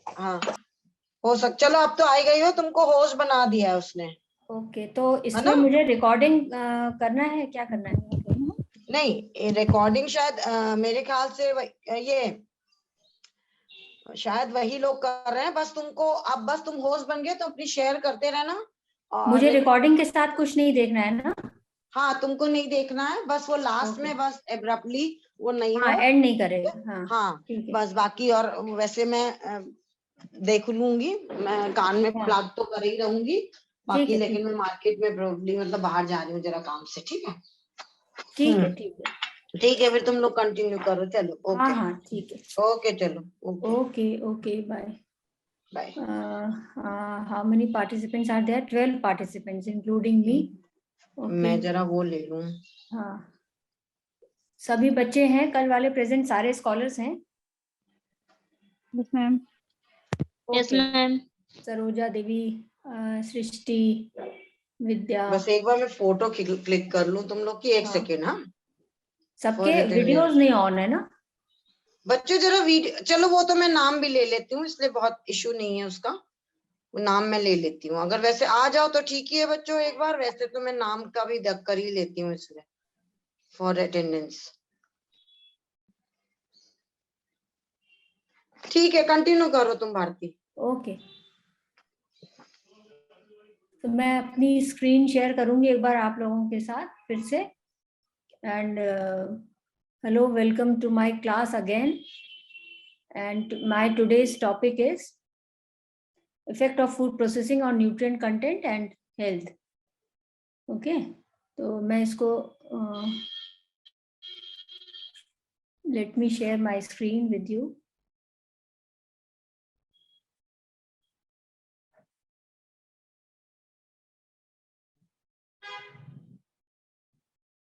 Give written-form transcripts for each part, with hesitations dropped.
हाँ हो चलो अब तो आई गई हो, तुमको होस्ट बना दिया है उसने। ओके, तो इसमें मुझे रिकॉर्डिंग करना है, क्या करना है? नहीं, रिकॉर्डिंग शायद मेरे ख्याल से ये शायद वही लोग कर रहे हैं। बस तुमको अब बस तुम होस्ट बन गए तो अपनी शेयर करते रहना। और मुझे रिकॉर्डिंग के साथ कुछ नहीं देखना है ना? हाँ तुमको नहीं देखना है, बस वो लास्ट में बस एब्रप्टली वो नहीं हो, एंड नहीं करेगा। हाँ ठीक है। बस। बाकी और वैसे मैं देख लूंगी, मैं कान में प्लग तो कर ही रहूंगी बाकी, लेकिन मैं मार्केट में प्रोबब्ली मतलब बाहर जा रही हूँ जरा काम से। ठीक है ठीक है ठीक है ठीक है, फिर तुम लोग कंटिन्यू करो। चलो ओके। हाँ ठीक है। ओके चलो okay okay bye bye. how many participants are there? 12 participants including me. मैं जरा वो ले लूं। हाँ, सभी बच्चे हैं कल वाले प्रेजेंट, सारे स्कॉलर्स हैं? Yes ma'am. Yes ma'am. Saroja Devi, Srishti, Vidya. बस एक बार मैं फोटो क्लिक कर लूं तुम लोग की, एक सेकेंड। हाँ सबके वीडियोस नहीं ऑन है ना? बच्चों जरा वीडियो, चलो वो तो मैं नाम भी ले लेती हूँ, इसलिए बहुत इशू नहीं है उसका, वो नाम मैं ले लेती हूँ। अगर वैसे आ जाओ तो ठीक ही है बच्चों एक बार, वैसे तो मैं नाम का भी दक कर ही लेती हूँ इसलिए फॉर अटेंडेंस। ठीक है कंटिन्यू करो तुम भारती। ओके, तो मैं अपनी स्क्रीन शेयर करूंगी एक बार आप लोगों के साथ फिर से। And hello, welcome to my class again, and my today's topic is effect of food processing on nutrient content and health. Okay, तो मैं इसको let me share my screen with you.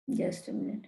Just a minute.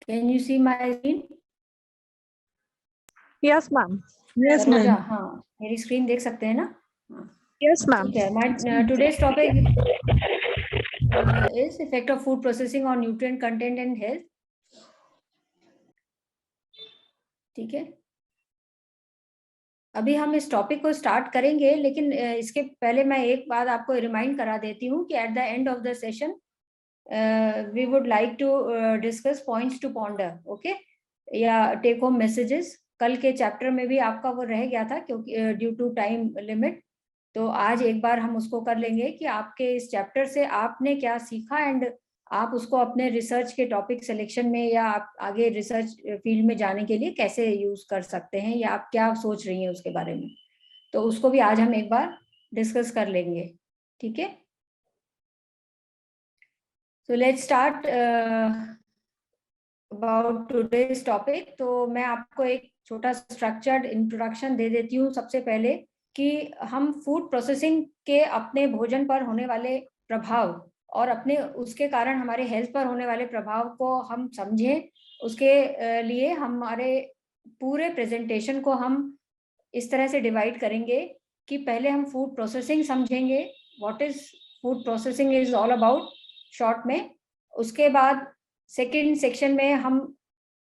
Can you see my screen? Yes ma'am. Yes ma'am. हाँ, मेरी screen देख सकते हैं ना? Yes ma'am. ठीक है, my today's topic is effect of food processing on nutrient content and health. ठीक है, अभी हम इस टॉपिक को स्टार्ट करेंगे, लेकिन इसके पहले मैं एक बात आपको रिमाइंड करा देती हूँ कि at the end of the session we would like to discuss points to ponder, okay, या टेक होम मैसेजेस। कल के चैप्टर में भी आपका वो रह गया था क्योंकि ड्यू टू टाइम लिमिट, तो आज एक बार हम उसको कर लेंगे कि आपके इस चैप्टर से आपने क्या सीखा, एंड आप उसको अपने रिसर्च के टॉपिक सिलेक्शन में या आप आगे रिसर्च फील्ड में जाने के लिए कैसे यूज कर सकते हैं, या आप क्या सोच रही हैं उसके बारे में। तो उसको भी आज हम एक बार डिस्कस कर लेंगे। ठीक है, so let's start about today's topic। तो मैं आपको एक छोटा स्ट्रक्चर्ड इंट्रोडक्शन दे देती हूँ सबसे पहले, कि हम फूड प्रोसेसिंग के अपने भोजन पर होने वाले प्रभाव और अपने उसके कारण हमारे हेल्थ पर होने वाले प्रभाव को हम समझें। उसके लिए हमारे पूरे प्रेजेंटेशन को हम इस तरह से डिवाइड करेंगे कि पहले हम फूड प्रोसेसिंग समझेंगे, what is food processing is all about short में। उसके बाद सेकेंड सेक्शन में हम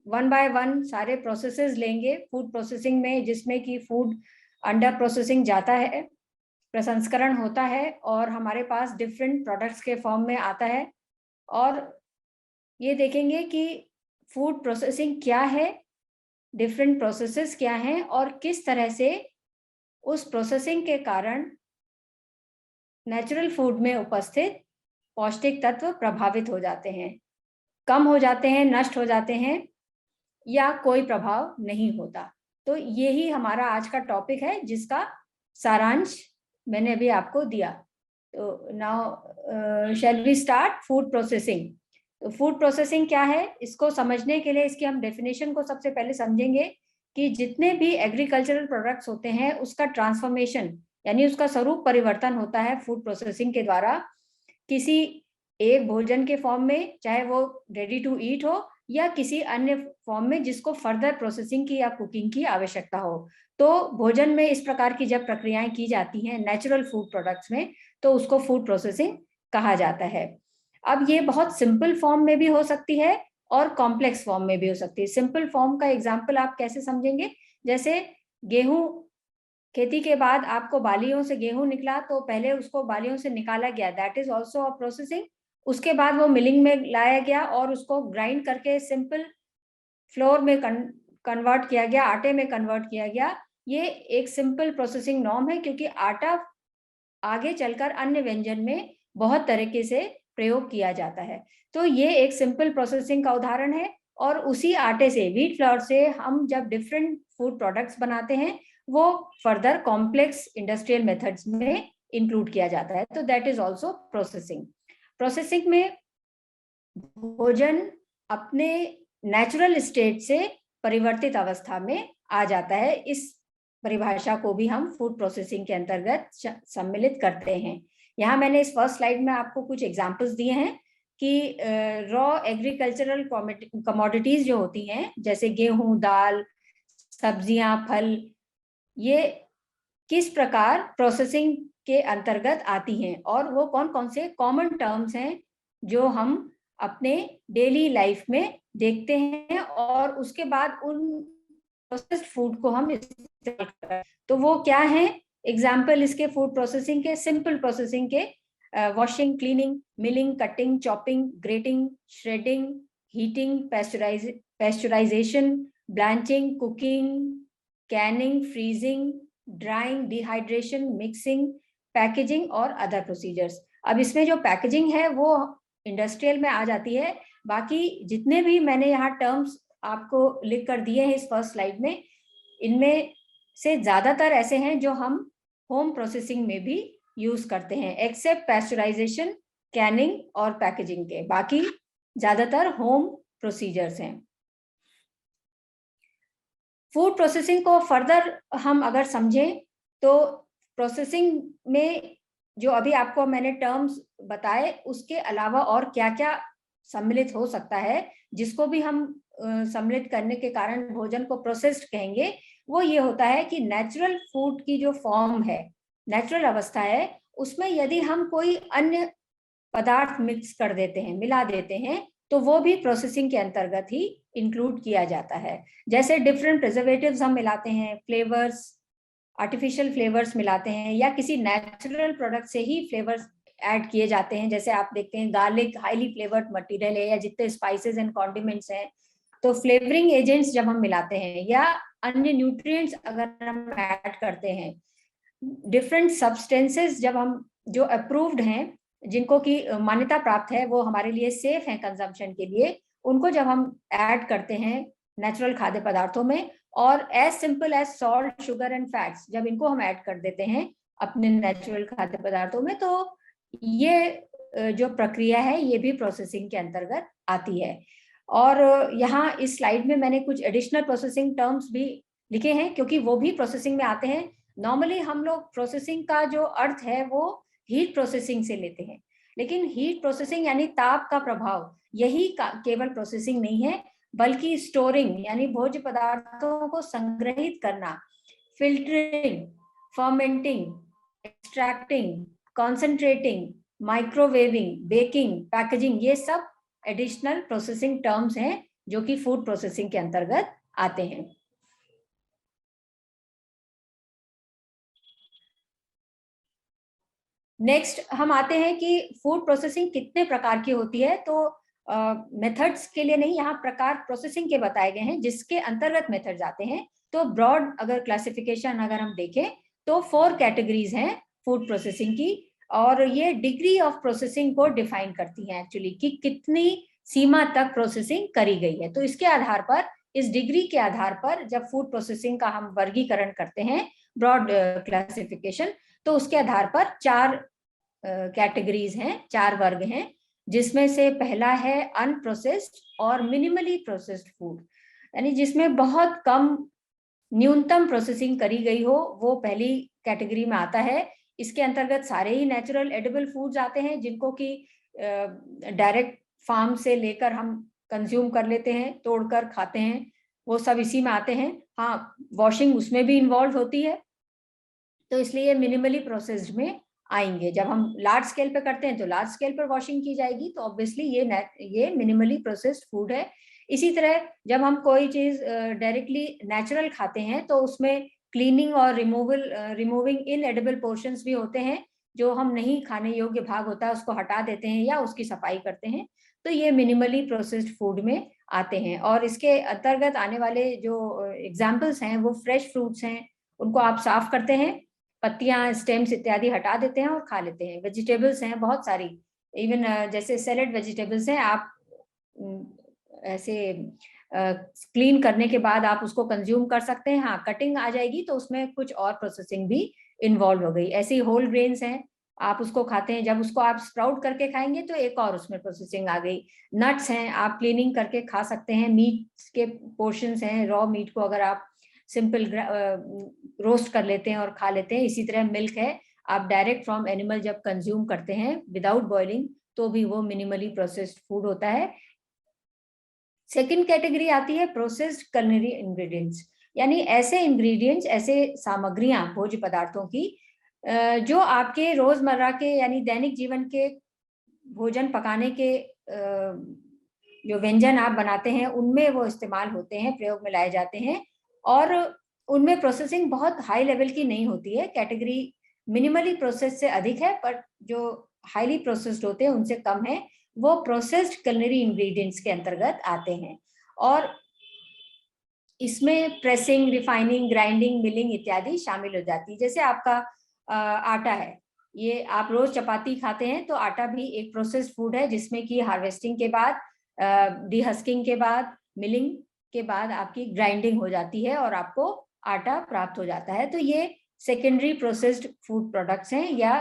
वन बाय वन सारे प्रोसेसेस लेंगे फूड प्रोसेसिंग में, जिसमें कि फूड अंडर प्रोसेसिंग जाता है, प्रसंस्करण होता है और हमारे पास डिफरेंट प्रोडक्ट्स के फॉर्म में आता है। और ये देखेंगे कि फूड प्रोसेसिंग क्या है, डिफरेंट प्रोसेसेस क्या हैं, और किस तरह से उस प्रोसेसिंग के कारण नेचुरल फूड में उपस्थित पौष्टिक तत्व प्रभावित हो जाते हैं, कम हो जाते हैं, नष्ट हो जाते हैं, या कोई प्रभाव नहीं होता। तो यही हमारा आज का टॉपिक है, जिसका सारांश मैंने अभी आपको दिया। तो now shall we start food processing. तो फूड प्रोसेसिंग क्या है, इसको समझने के लिए इसकी हम डेफिनेशन को सबसे पहले समझेंगे कि जितने भी एग्रीकल्चरल प्रोडक्ट्स होते हैं उसका ट्रांसफॉर्मेशन यानी उसका स्वरूप परिवर्तन होता है फूड प्रोसेसिंग के द्वारा, किसी एक भोजन के फॉर्म में, चाहे वो रेडी टू ईट हो या किसी अन्य फॉर्म में जिसको फर्दर प्रोसेसिंग की या कुकिंग की आवश्यकता हो। तो भोजन में इस प्रकार की जब प्रक्रियाएं की जाती हैं नेचुरल फूड प्रोडक्ट्स में, तो उसको फूड प्रोसेसिंग कहा जाता है। अब ये बहुत सिंपल फॉर्म में भी हो सकती है और कॉम्प्लेक्स फॉर्म में भी हो सकती है। सिंपल फॉर्म का एग्जाम्पल आप कैसे समझेंगे, जैसे गेहूं खेती के बाद आपको बालियों से गेहूं निकला, तो पहले उसको बालियों से निकाला गया, that is also a processing. उसके बाद वो मिलिंग में लाया गया और उसको ग्राइंड करके सिंपल फ्लोर में कन्वर्ट किया गया, आटे में कन्वर्ट किया गया। ये एक सिंपल प्रोसेसिंग नॉर्म है, क्योंकि आटा आगे चलकर अन्य व्यंजन में बहुत तरीके से प्रयोग किया जाता है। तो ये एक सिंपल प्रोसेसिंग का उदाहरण है। और उसी आटे से, व्हीट फ्लोर से, हम जब डिफरेंट फूड प्रोडक्ट्स बनाते हैं वो फर्दर कॉम्प्लेक्स इंडस्ट्रियल मेथड्स में इंक्लूड किया जाता है। तो that is also processing. Processing में भोजन अपने नेचुरल स्टेट से परिवर्तित अवस्था में आ जाता है। इस परिभाषा को भी हम फूड प्रोसेसिंग के अंतर्गत सम्मिलित करते हैं। यहाँ मैंने इस फर्स्ट स्लाइड में आपको कुछ एग्जांपल्स दिए हैं कि रॉ एग्रीकल्चरल कमोडिटीज जो होती हैं, जैसे गेहूं, दाल, सब्जियां, फल, ये किस प्रकार प्रोसेसिंग के अंतर्गत आती हैं और वो कौन कौन से कॉमन टर्म्स हैं जो हम अपने डेली लाइफ में देखते हैं और उसके बाद उन प्रोसेस्ड फूड को हम इस्तेमाल करते हैं। तो वो क्या है एग्जाम्पल इसके फूड प्रोसेसिंग के, सिंपल प्रोसेसिंग के, washing, cleaning, milling, cutting, chopping, grating, shredding, heating, pasteurisation, blanching, cooking, Canning, freezing, drawing, dehydration, mixing, packaging और अदर प्रोसीजर्स। अब इसमें जो पैकेजिंग है वो इंडस्ट्रियल में आ जाती है। बाकी जितने भी मैंने यहाँ टर्म्स आपको लिख कर दिए हैं इस फर्स्ट स्लाइड में, इनमें से ज्यादातर ऐसे हैं जो हम होम प्रोसेसिंग में भी यूज करते हैं, एक्सेप्ट पैस्चराइजेशन, कैनिंग और पैकेजिंग के। बाकी ज्यादातर होम प्रोसीजर्स हैं। फूड प्रोसेसिंग को फर्दर हम अगर समझें तो प्रोसेसिंग में जो अभी आपको मैंने टर्म्स बताए उसके अलावा और क्या क्या सम्मिलित हो सकता है, जिसको भी हम सम्मिलित करने के कारण भोजन को प्रोसेस्ड कहेंगे, वो ये होता है कि नेचुरल फूड की जो फॉर्म है, नेचुरल अवस्था है, उसमें यदि हम कोई अन्य पदार्थ मिक्स कर देते हैं, मिला देते हैं, तो वो भी प्रोसेसिंग के अंतर्गत ही इंक्लूड किया जाता है। जैसे डिफरेंट प्रिजर्वेटिव्स हम मिलाते हैं, फ्लेवर्स, आर्टिफिशियल फ्लेवर्स मिलाते हैं, या किसी नेचुरल प्रोडक्ट से ही फ्लेवर्स ऐड किए जाते हैं। जैसे आप देखते हैं गार्लिक हाईली फ्लेवर्ड मटेरियल है, या जितने स्पाइसेस एंड कॉन्डिमेंट्स हैं, तो फ्लेवरिंग एजेंट्स जब हम मिलाते हैं या अन्य न्यूट्रिएंट्स अगर हम ऐड करते हैं, डिफरेंट सब्सटेंसेस जब हम जो अप्रूव्ड हैं, जिनको की मान्यता प्राप्त है, वो हमारे लिए सेफ है कंजम्पशन के लिए, उनको जब हम ऐड करते हैं नेचुरल खाद्य पदार्थों में, और as simple as salt, sugar and fats जब इनको हम ऐड कर देते हैं अपने नेचुरल खाद्य पदार्थों में, तो ये जो प्रक्रिया है ये भी प्रोसेसिंग के अंतर्गत आती है। और यहाँ इस स्लाइड में मैंने कुछ एडिशनल प्रोसेसिंग टर्म्स भी लिखे हैं, क्योंकि वो भी प्रोसेसिंग में आते हैं। नॉर्मली हम लोग प्रोसेसिंग का जो अर्थ है वो हीट प्रोसेसिंग से लेते हैं, लेकिन हीट प्रोसेसिंग यानी ताप का प्रभाव, यही केवल प्रोसेसिंग नहीं है, बल्कि स्टोरिंग यानी भोज्य पदार्थों को संग्रहित करना, filtering, fermenting, extracting, concentrating, microwaving, baking, packaging, ये सब एडिशनल प्रोसेसिंग टर्म्स हैं जो कि फूड प्रोसेसिंग के अंतर्गत आते हैं। नेक्स्ट हम आते हैं कि फूड प्रोसेसिंग कितने प्रकार की होती है। तो मेथड्स के लिए नहीं, यहाँ प्रकार प्रोसेसिंग के बताए गए हैं जिसके अंतर्गत मेथड्स आते हैं। तो ब्रॉड अगर क्लासिफिकेशन अगर हम देखें तो 4 कैटेगरीज हैं फूड प्रोसेसिंग की, और ये डिग्री ऑफ प्रोसेसिंग को डिफाइन करती हैं एक्चुअली, कि कितनी सीमा तक प्रोसेसिंग करी गई है। तो इसके आधार पर, इस डिग्री के आधार पर जब फूड प्रोसेसिंग का हम वर्गीकरण करते हैं, ब्रॉड क्लासिफिकेशन, तो उसके आधार पर 4 कैटेगरीज हैं, 4 वर्ग हैं, जिसमें से पहला है अनप्रोसेस्ड और मिनिमली प्रोसेस्ड फूड, यानी जिसमें बहुत कम न्यूनतम प्रोसेसिंग करी गई हो, वो पहली कैटेगरी में आता है। इसके अंतर्गत सारे ही नेचुरल एडिबल फूड्स आते हैं, जिनको कि डायरेक्ट फार्म से लेकर हम कंज्यूम कर लेते हैं, तोड़कर खाते हैं, वो सब इसी में आते हैं। हाँ, वॉशिंग उसमें भी इन्वॉल्व होती है, तो इसलिए मिनिमली प्रोसेस्ड में आएंगे। जब हम लार्ज स्केल पे करते हैं तो लार्ज स्केल पर वॉशिंग की जाएगी, तो ऑब्वियसली ये मिनिमली प्रोसेस्ड फूड है। इसी तरह जब हम कोई चीज डायरेक्टली नेचुरल खाते हैं तो उसमें क्लीनिंग और रिमूविंग इनएडिबल पोर्शंस भी होते हैं, जो हम नहीं खाने योग्य भाग होता है उसको हटा देते हैं या उसकी सफाई करते हैं, तो ये मिनिमली प्रोसेस्ड फूड में आते हैं। और इसके अंतर्गत आने वाले जो एग्जाम्पल्स हैं वो फ्रेश फ्रूट्स हैं, उनको आप साफ करते हैं, पत्तियां, स्टेम्स इत्यादि हटा देते हैं और खा लेते हैं। वेजिटेबल्स हैं बहुत सारी, इवन जैसे सैलेड वेजिटेबल्स हैं, आप ऐसे क्लीन करने के बाद आप उसको कंज्यूम कर सकते हैं। हाँ, कटिंग आ जाएगी तो उसमें कुछ और प्रोसेसिंग भी इन्वॉल्व हो गई। ऐसे ही होल ग्रेन्स हैं, आप उसको खाते हैं, जब उसको आप स्प्राउट करके खाएंगे तो एक और उसमें प्रोसेसिंग आ गई। नट्स हैं, आप क्लीनिंग करके खा सकते हैं। मीट के पोर्शंस हैं, रॉ मीट को अगर आप सिंपल रोस्ट कर लेते हैं और खा लेते हैं। इसी तरह मिल्क है, आप डायरेक्ट फ्रॉम एनिमल जब कंज्यूम करते हैं विदाउट बॉइलिंग तो भी वो मिनिमली प्रोसेस्ड फूड होता है। सेकंड कैटेगरी आती है प्रोसेस्ड culinary इंग्रेडिएंट्स, यानी ऐसे इंग्रेडिएंट्स, ऐसे सामग्रियां भोज्य पदार्थों की जो आपके रोजमर्रा के यानी दैनिक जीवन के भोजन पकाने के जो व्यंजन आप बनाते हैं उनमें वो इस्तेमाल होते हैं, प्रयोग में लाए जाते हैं, और उनमें प्रोसेसिंग बहुत हाई लेवल की नहीं होती है। कैटेगरी मिनिमली प्रोसेस से अधिक है, पर जो हाईली प्रोसेस्ड होते हैं उनसे कम है, वो प्रोसेस्ड culinary इंग्रेडिएंट्स के अंतर्गत आते हैं। और इसमें प्रेसिंग, रिफाइनिंग, ग्राइंडिंग, मिलिंग इत्यादि शामिल हो जाती है। जैसे आपका आटा है, ये आप रोज चपाती खाते हैं तो आटा भी एक प्रोसेस्ड फूड है, जिसमें कि हार्वेस्टिंग के बाद, डीहस्किंग के बाद, मिलिंग के बाद आपकी ग्राइंडिंग हो जाती है और आपको आटा प्राप्त हो जाता है। तो ये सेकेंडरी प्रोसेस्ड फूड प्रोडक्ट्स हैं या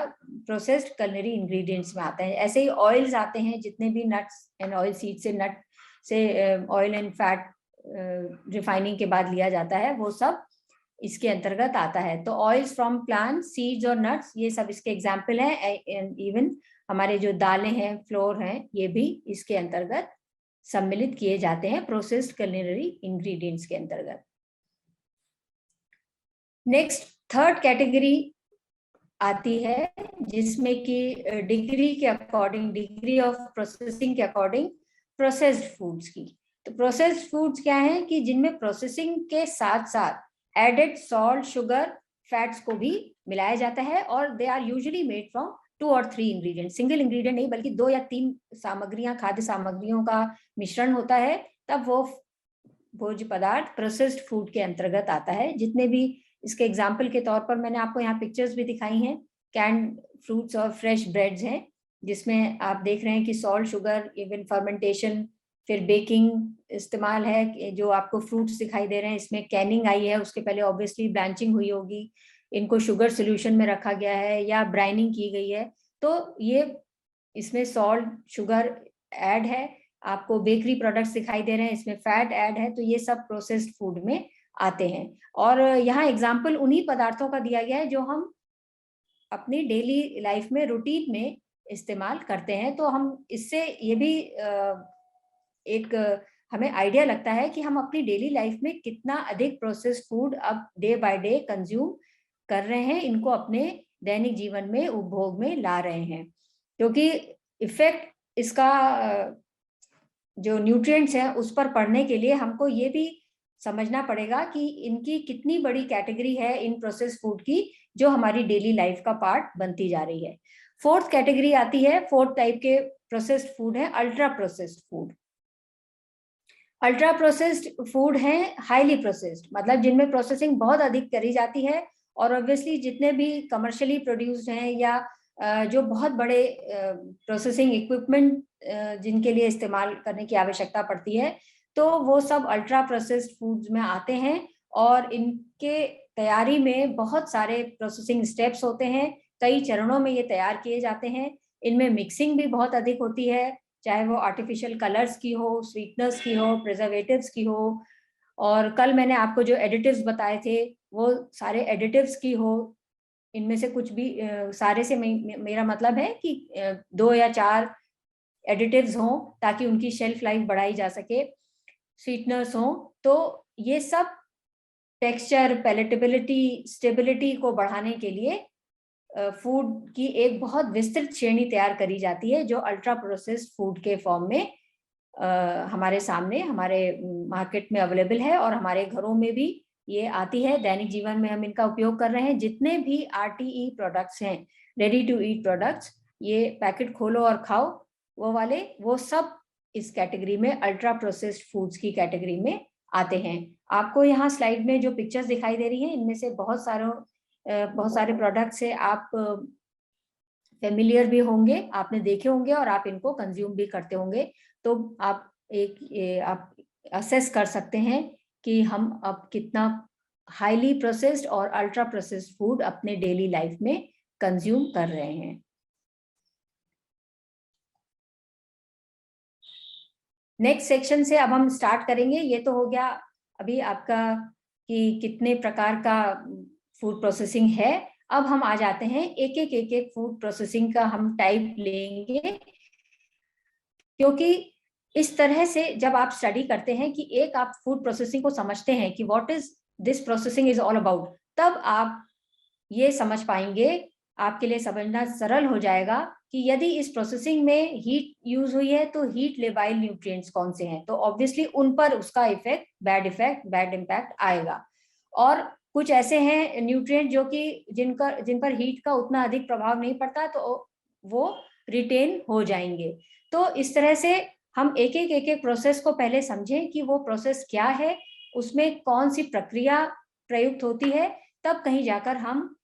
प्रोसेस्ड culinary इंग्रेडिएंट्स में आते हैं। ऐसे ही ऑयल्स आते हैं, जितने भी नट्स एंड ऑयल सीड से नट से ऑयल एंड फैट रिफाइनिंग के बाद लिया जाता है, वो सब इसके अंतर्गत आता है। तो ऑयल्स फ्रॉम प्लांट, सीड्स और नट्स, ये सब इसके एग्जाम्पल हैं। इवन हमारे जो दालें हैं, फ्लोर हैं, ये भी इसके अंतर्गत सम्मिलित किए जाते हैं प्रोसेस्ड culinary इंग्रेडिएंट्स के अंतर्गत। नेक्स्ट थर्ड कैटेगरी आती है, जिसमें कि डिग्री के अकॉर्डिंग, डिग्री ऑफ प्रोसेसिंग के अकॉर्डिंग प्रोसेस्ड फूड्स की। तो प्रोसेस्ड फूड्स क्या है कि जिनमें प्रोसेसिंग के साथ साथ एडेड सॉल्ट, शुगर, फैट्स को भी मिलाया जाता है, और they are usually made from 2 और 3 इंग्रेडिएंट, सिंगल इंग्रेडिएंट नहीं बल्कि 2 या 3 सामग्रियां, खाद्य सामग्रियों का मिश्रण होता है, तब वो भोज्य पदार्थ प्रोसेस्ड फूड के अंतर्गत आता है। जितने भी इसके एग्जाम्पल के तौर पर मैंने आपको यहाँ पिक्चर्स भी दिखाई हैं, कैंड फ्रूट्स और फ्रेश ब्रेड्स हैं, जिसमें आप देख रहे हैं कि सॉल्ट, शुगर, इवन फर्मेंटेशन, फिर बेकिंग इस्तेमाल है। जो आपको फ्रूट्स दिखाई दे रहे हैं, इसमें कैनिंग आई है, उसके पहले ऑब्वियसली ब्लांचिंग हुई होगी, इनको शुगर सोल्यूशन में रखा गया है या ब्राइनिंग की गई है, तो ये इसमें सॉल्ट, शुगर ऐड है। आपको बेकरी प्रोडक्ट्स दिखाई दे रहे हैं, इसमें फैट ऐड है, तो ये सब प्रोसेस्ड फूड में आते हैं। और यहाँ एग्जाम्पल उन्हीं पदार्थों का दिया गया है जो हम अपनी डेली लाइफ में रूटीन में इस्तेमाल करते हैं। तो हम इससे ये भी एक हमें आइडिया लगता है कि हम अपनी डेली लाइफ में कितना अधिक प्रोसेस्ड फूड अब डे बाय डे कंज्यूम कर रहे हैं, इनको अपने दैनिक जीवन में उपभोग में ला रहे हैं। क्योंकि इफेक्ट इसका जो न्यूट्रिएंट्स है उस पर पड़ने के लिए हमको ये भी समझना पड़ेगा कि इनकी कितनी बड़ी कैटेगरी है इन प्रोसेस्ड फूड की, जो हमारी डेली लाइफ का पार्ट बनती जा रही है। फोर्थ कैटेगरी आती है, फोर्थ टाइप के प्रोसेस्ड फूड है ultra processed food. Ultra processed food है हाईली प्रोसेस्ड, मतलब जिनमें प्रोसेसिंग बहुत अधिक करी जाती है, और ऑब्वियसली जितने भी कमर्शियली प्रोड्यूस्ड हैं या जो बहुत बड़े प्रोसेसिंग इक्विपमेंट जिनके लिए इस्तेमाल करने की आवश्यकता पड़ती है, तो वो सब अल्ट्रा प्रोसेस्ड फूड्स में आते हैं। और इनके तैयारी में बहुत सारे प्रोसेसिंग स्टेप्स होते हैं, कई चरणों में ये तैयार किए जाते हैं। इनमें मिक्सिंग भी बहुत अधिक होती है, चाहे वो आर्टिफिशियल कलर्स की हो, स्वीटनर्स की हो, प्रिजर्वेटिव्स की हो, और कल मैंने आपको जो एडिटिव्स बताए थे वो सारे एडिटिव्स की हो। इनमें से कुछ भी सारे से मेरा मतलब है कि 2 या 4 एडिटिव्स हों ताकि उनकी शेल्फ लाइफ बढ़ाई जा सके, स्वीटनर्स हों। तो ये सब टेक्सचर, पैलेटेबिलिटी, स्टेबिलिटी को बढ़ाने के लिए फूड की एक बहुत विस्तृत श्रेणी तैयार करी जाती है, जो अल्ट्रा प्रोसेस्ड फूड के फॉर्म में हमारे सामने, हमारे मार्केट में अवेलेबल है और हमारे घरों में भी ये आती है। दैनिक जीवन में हम इनका उपयोग कर रहे हैं। जितने भी RTE प्रोडक्ट्स हैं, रेडी टू ईट प्रोडक्ट्स, ये पैकेट खोलो और खाओ वो वाले, वो सब इस कैटेगरी में, अल्ट्रा प्रोसेस्ड फूड्स की कैटेगरी में आते हैं। आपको यहाँ स्लाइड में जो पिक्चर्स दिखाई दे रही हैं, इनमें से बहुत सारे प्रोडक्ट्स से आप फेमिलियर भी होंगे, आपने देखे होंगे और आप इनको कंज्यूम भी करते होंगे। तो आप आप असेस कर सकते हैं कि हम अब कितना हाईली प्रोसेस्ड और अल्ट्रा प्रोसेस्ड फूड अपने डेली लाइफ में कंज्यूम कर रहे हैं। नेक्स्ट सेक्शन से अब हम स्टार्ट करेंगे। ये तो हो गया अभी आपका कि कितने प्रकार का फूड प्रोसेसिंग है। अब हम आ जाते हैं एक एक फूड प्रोसेसिंग का हम टाइप लेंगे, क्योंकि इस तरह से जब आप स्टडी करते हैं कि एक आप फूड प्रोसेसिंग को समझते हैं कि what is this processing is all about, तब आप ये समझ पाएंगे, आपके लिए समझना सरल हो जाएगा कि यदि इस प्रोसेसिंग में हीट यूज हुई है तो हीट लेबाइल न्यूट्रिएंट्स कौन से हैं, तो ऑब्वियसली उन पर उसका इफेक्ट, बैड इम्पैक्ट आएगा। और कुछ ऐसे हैं न्यूट्रिएंट जो कि जिन पर हीट का उतना अधिक प्रभाव नहीं पड़ता, तो वो रिटेन हो जाएंगे। तो इस तरह से हम एक एक प्रोसेस को पहले समझें कि वो प्रोसेस क्या है, उसमें कौन सी प्रक्रिया प्रयुक्त होती है, तब कहीं जाकर हम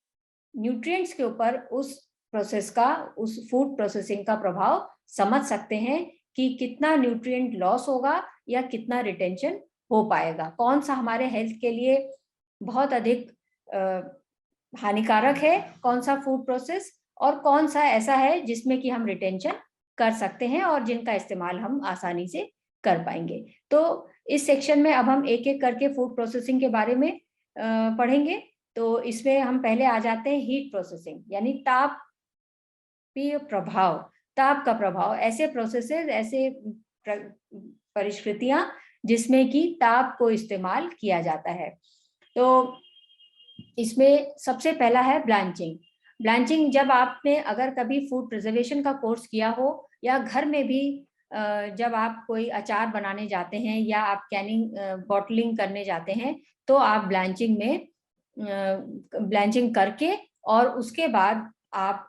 न्यूट्रिएंट्स के ऊपर उस प्रोसेस का, उस फूड प्रोसेसिंग का प्रभाव समझ सकते हैं कि कितना न्यूट्रिएंट लॉस होगा या कितना रिटेंशन हो पाएगा, कौन सा हमारे हेल्थ के लिए बहुत अधिक हानिकारक है, कौन सा फूड प्रोसेस, और कौन सा ऐसा है जिसमें कि हम रिटेंशन कर सकते हैं और जिनका इस्तेमाल हम आसानी से कर पाएंगे। तो इस सेक्शन में अब हम एक एक करके फूड प्रोसेसिंग के बारे में पढ़ेंगे। तो इसमें हम पहले आ जाते हैं हीट प्रोसेसिंग, यानी तापीय प्रभाव, ताप का प्रभाव, ऐसे प्रोसेसेस, ऐसे परिस्थितियां जिसमें कि ताप को इस्तेमाल किया जाता है। तो इसमें सबसे पहला है ब्लांचिंग। ब्लांचिंग, जब आपने अगर कभी फूड प्रिजर्वेशन का कोर्स किया हो या घर में भी जब आप कोई अचार बनाने जाते हैं या आप कैनिंग, बॉटलिंग करने जाते हैं, तो आप ब्लांचिंग करके और उसके बाद आप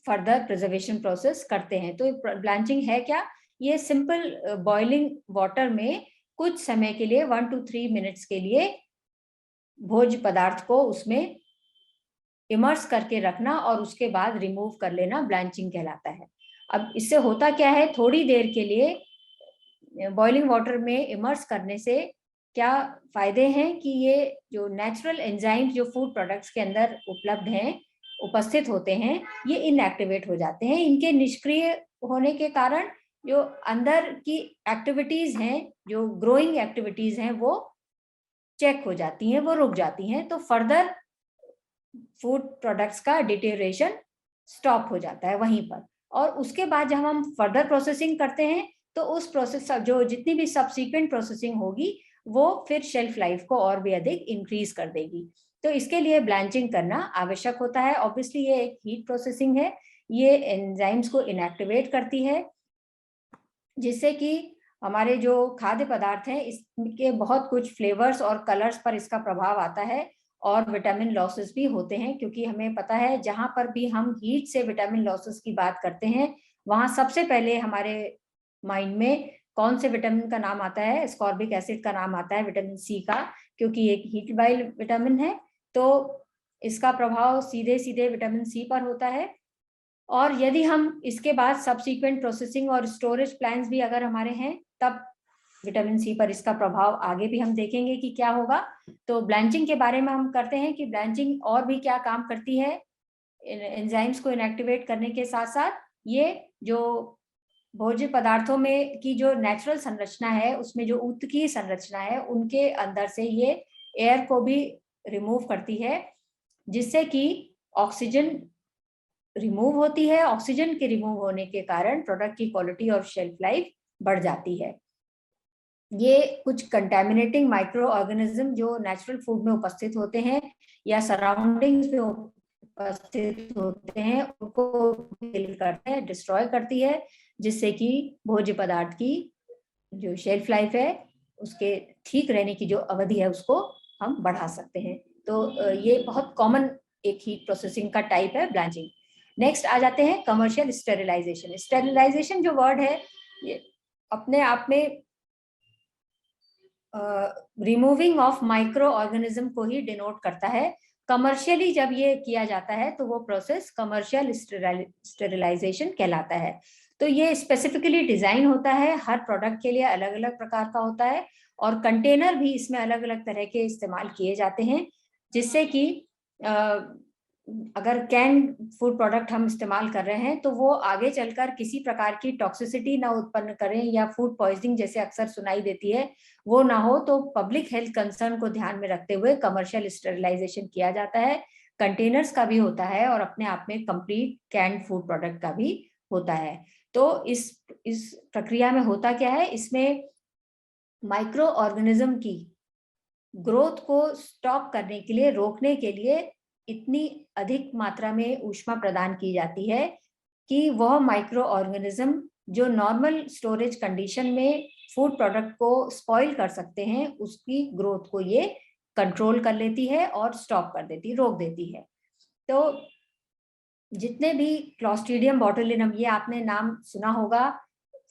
फर्दर प्रिजर्वेशन प्रोसेस करते हैं। तो ब्लांचिंग है क्या? ये सिंपल बॉइलिंग वाटर में कुछ समय के लिए 1 to 3 मिनट्स के लिए भोज्य पदार्थ को उसमें इमर्स करके रखना और उसके बाद रिमूव कर लेना, ब्लांचिंग कहलाता है। अब इससे होता क्या है, थोड़ी देर के लिए बॉइलिंग वाटर में इमर्स करने से क्या फायदे हैं कि ये जो नेचुरल एंजाइम्स जो फूड प्रोडक्ट्स के अंदर उपलब्ध हैं, उपस्थित होते हैं, ये इनएक्टिवेट हो जाते हैं। इनके निष्क्रिय होने के कारण जो अंदर की एक्टिविटीज हैं, जो ग्रोइंग एक्टिविटीज हैं, वो चेक हो जाती हैं, वो रुक जाती हैं। तो फर्दर फूड प्रोडक्ट्स का डिटेरियोरेशन स्टॉप हो जाता है वहीं पर। और उसके बाद जब हम फर्दर प्रोसेसिंग करते हैं तो उस प्रोसेस, जो जितनी भी सबसीक्वेंट प्रोसेसिंग होगी, वो फिर शेल्फ लाइफ को और भी अधिक इंक्रीज कर देगी। तो इसके लिए ब्लांचिंग करना आवश्यक होता है। ऑब्वियसली ये एक हीट प्रोसेसिंग है, ये एंजाइम्स को इनएक्टिवेट करती है, जिससे कि हमारे जो खाद्य पदार्थ हैं इसके बहुत कुछ फ्लेवर्स और कलर्स पर इसका प्रभाव आता है, और विटामिन लॉसेस भी होते हैं, क्योंकि हमें पता है जहां पर भी हम हीट से विटामिन लॉसेस की बात करते हैं, वहां सबसे पहले हमारे माइंड में कौन से विटामिन का नाम आता है? स्कॉर्बिक एसिड का नाम आता है, विटामिन सी का, क्योंकि एक हीट बाइल विटामिन है। तो इसका प्रभाव सीधे सीधे विटामिन सी पर होता है। और यदि हम इसके बाद सब्सीक्वेंट प्रोसेसिंग और स्टोरेज प्लान्स भी अगर हमारे हैं, तब विटामिन सी पर इसका प्रभाव आगे भी हम देखेंगे कि क्या होगा। तो ब्लांचिंग के बारे में हम करते हैं कि ब्लांचिंग और भी क्या काम करती है। एंजाइम्स को इनएक्टिवेट करने के साथ साथ ये जो भोज्य पदार्थों में की जो नेचुरल संरचना है, उसमें जो ऊतकीय संरचना है, उनके अंदर से ये एयर को भी रिमूव करती है, जिससे कि ऑक्सीजन रिमूव होती है। ऑक्सीजन के रिमूव होने के कारण प्रोडक्ट की क्वालिटी और शेल्फ लाइफ बढ़ जाती है। ये कुछ कंटेमिनेटिंग माइक्रो ऑर्गेनिज्म जो नेचुरल फूड में उपस्थित होते हैं या सराउंडिंग्स में उपस्थित होते हैं, उनको किल करते हैं, डिस्ट्रॉय करती है, जिससे कि भोज्य पदार्थ की जो शेल्फ लाइफ है, उसके ठीक रहने की जो अवधि है, उसको हम बढ़ा सकते हैं। तो ये बहुत कॉमन एक हीट प्रोसेसिंग का टाइप है, ब्लांचिंग। नेक्स्ट आ जाते हैं कमर्शियल स्टेरिलाइजेशन। स्टेरिलाइजेशन जो वर्ड है, ये अपने आप में रिमूविंग ऑफ माइक्रो ऑर्गेनिज्म को ही डिनोट करता है। कमर्शियली जब ये किया जाता है तो वो प्रोसेस कमर्शियल स्टेरिलाइजेशन कहलाता है। तो ये स्पेसिफिकली डिजाइन होता है, हर प्रोडक्ट के लिए अलग अलग प्रकार का होता है, और कंटेनर भी इसमें अलग अलग तरह के इस्तेमाल किए जाते हैं, जिससे कि अगर कैन फूड प्रोडक्ट हम इस्तेमाल कर रहे हैं तो वो आगे चलकर किसी प्रकार की टॉक्सिसिटी ना उत्पन्न करें या फूड पॉइजनिंग जैसे अक्सर सुनाई देती है, वो ना हो। तो पब्लिक हेल्थ कंसर्न को ध्यान में रखते हुए कमर्शियल स्टेरिलाइजेशन किया जाता है। कंटेनर्स का भी होता है और अपने आप में कंप्लीट कैंड फूड प्रोडक्ट का भी होता है। तो इस प्रक्रिया में होता क्या है, इसमें माइक्रो ऑर्गेनिज्म की ग्रोथ को स्टॉप करने के लिए, रोकने के लिए इतनी अधिक मात्रा में ऊष्मा प्रदान की जाती है कि वह माइक्रो ऑर्गेनिज्म जो नॉर्मल स्टोरेज कंडीशन में फूड प्रोडक्ट को स्पॉइल कर सकते हैं, उसकी ग्रोथ को ये कंट्रोल कर लेती है और स्टॉप कर देती, रोक देती है। तो जितने भी क्लॉस्ट्रीडियम बोटुलिनम, ये आपने नाम सुना होगा,